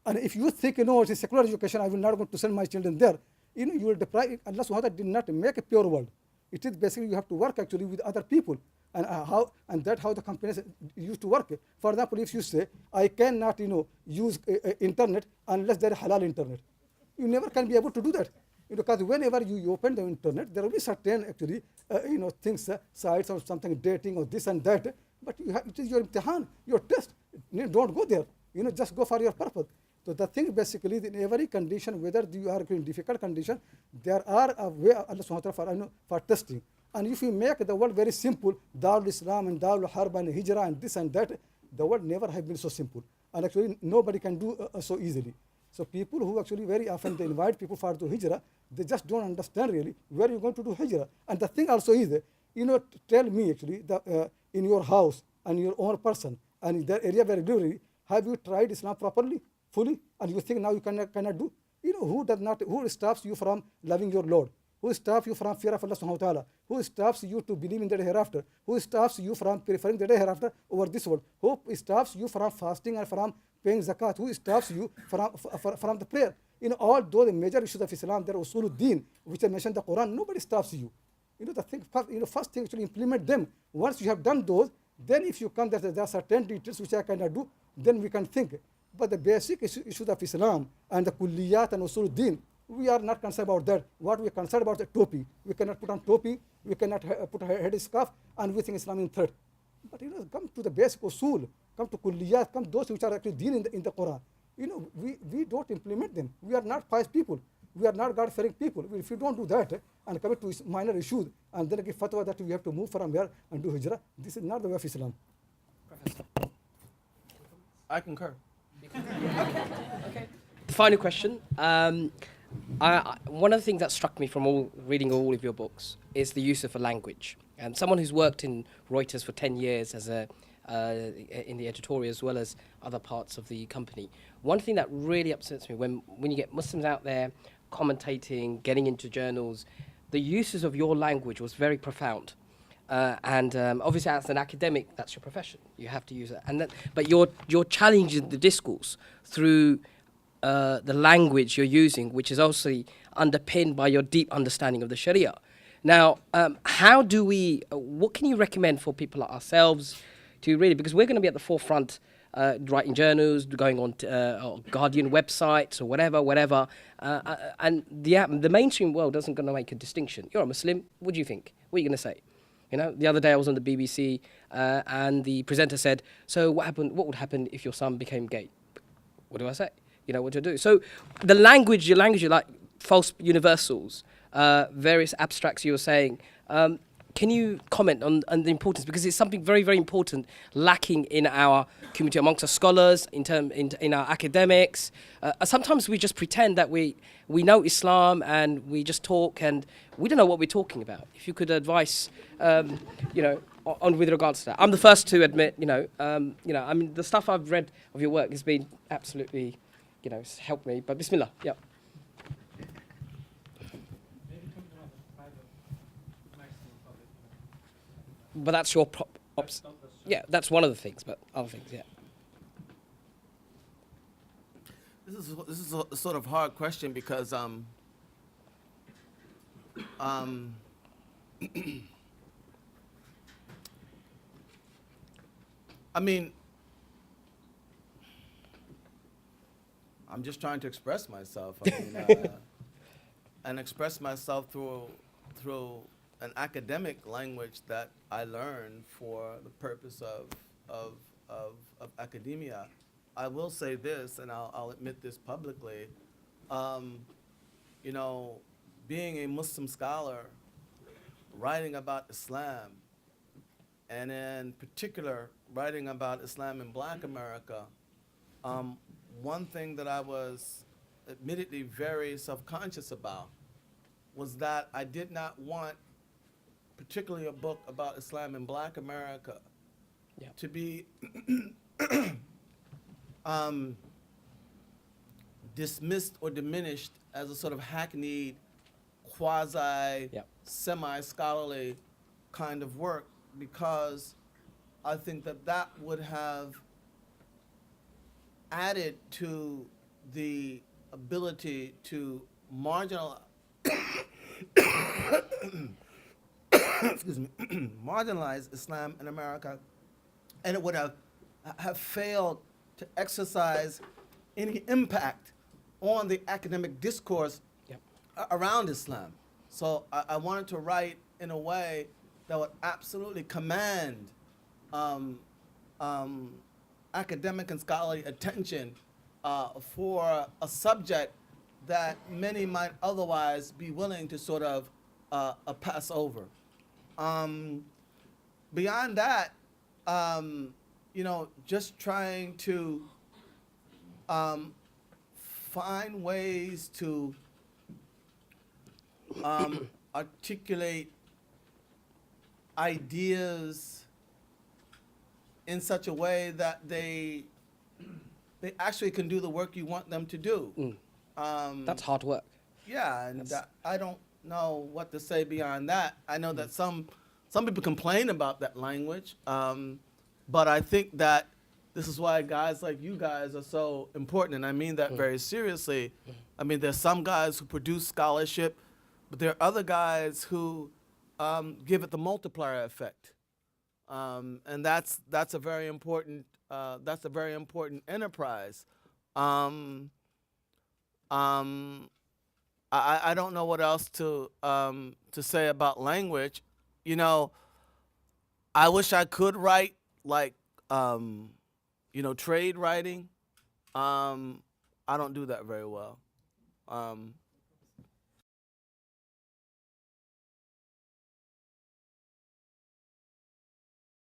And if you think, it is secular education, I will not want to send my children there, you will deprive. Allah subhanahu wa ta'ala did not make a pure world. It is basically you have to work actually with other people. And that's how the companies used to work. For example, if you say, I cannot, use internet unless there is halal internet. You never can be able to do that. Because whenever you open the internet, there will be certain actually, things, sites or something, dating or this and that. But it is your imtihan, your test. Don't go there. Just go for your purpose. So the thing basically, in every condition, whether you are in difficult condition, there are a way Allah subhanahu wa ta'ala for testing. And if you make the world very simple, Darul Islam and Darul Harb and Hijrah and this and that, the world never have been so simple. And actually, nobody can do so easily. So people who actually very often they invite people for do hijrah, they just don't understand really where you're going to do hijrah. And the thing also is, tell me actually that in your house and your own person and in that area where you live, have you tried Islam properly, fully? And you think now you cannot do? Who stops you from loving your Lord? Who stops you from fear of Allah subhanahu wa ta'ala? Who stops you to believe in the day hereafter? Who stops you from preferring the day hereafter over this world? Who stops you from fasting and from paying zakat? Who stops you from the prayer? All those major issues of Islam, there are usuluddin, which I mentioned in the Quran, nobody stops you. The thing, first thing actually implement them. Once you have done those, then if you come, there are certain details which I cannot do, then we can think. But the basic issues of Islam and the kulliyat and usuluddin, we are not concerned about that. What we are concerned about is topi. We cannot put on topi, we cannot put a head scarf, and we think Islam in third. But come to the basic usul, come to kulliyat, come those which are actually deen in the Quran. we don't implement them. We are not pious people. We are not God-fearing people. If you don't do that and commit to minor issues and then give fatwa that we have to move from here and do hijrah, this is not the way of Islam. I concur. Okay. Final question. One of the things that struck me from reading all of your books is the use of a language. And someone who's worked in Reuters for 10 years as in the editorial as well as other parts of the company, one thing that really upsets me when you get Muslims out there commentating, getting into journals, the uses of your language was very profound. Obviously, as an academic, that's your profession. You have to use it. But you're challenging the discourse through the language you're using, which is also underpinned by your deep understanding of the Sharia. Now, what can you recommend for people like ourselves to really, because we're going to be at the forefront, writing journals, going on Guardian websites or whatever, and the mainstream world doesn't going to make a distinction. You're a Muslim. What do you think? What are you going to say? The other day I was on the BBC and the presenter said, "So what would happen if your son became gay?" What do I say? What do I do? So your language, like false universals, various abstracts you were saying. Can you comment on the importance, because it's something very, very important lacking in our community amongst our scholars, in our academics. Sometimes we just pretend that we know Islam and we just talk and we don't know what we're talking about. If you could advise, on with regards to that. I'm the first to admit, I mean, the stuff I've read of your work has been absolutely, it's helped me. But Bismillah, yeah. But that's your yeah, that's one of the things, but other things, yeah. This is a sort of hard question because I mean, I'm just trying to express myself. I mean, and express myself through an academic language that I learned for the purpose of academia. I will say this, and I'll admit this publicly. Being a Muslim scholar, writing about Islam, and in particular writing about Islam in Black America, one thing that I was admittedly very self-conscious about was that I did not want, particularly a book about Islam in Black America, to be dismissed or diminished as a sort of hackneyed, semi-scholarly kind of work, because I think that would have added to the ability to marginalize marginalize Islam in America, and it would have failed to exercise any impact on the academic discourse around Islam. So I wanted to write in a way that would absolutely command academic and scholarly attention for a subject that many might otherwise be willing to sort of pass over. Beyond that, just trying to find ways to articulate ideas in such a way that they actually can do the work you want them to do. That's hard work. Yeah, and I don't know what to say beyond that. I know that some people complain about that language, but I think that this is why guys like you guys are so important, and I mean that very seriously. I mean, there's some guys who produce scholarship, but there are other guys who give it the multiplier effect, and that's a very important enterprise. I don't know what else to say about language. I wish I could write like trade writing, I don't do that very well.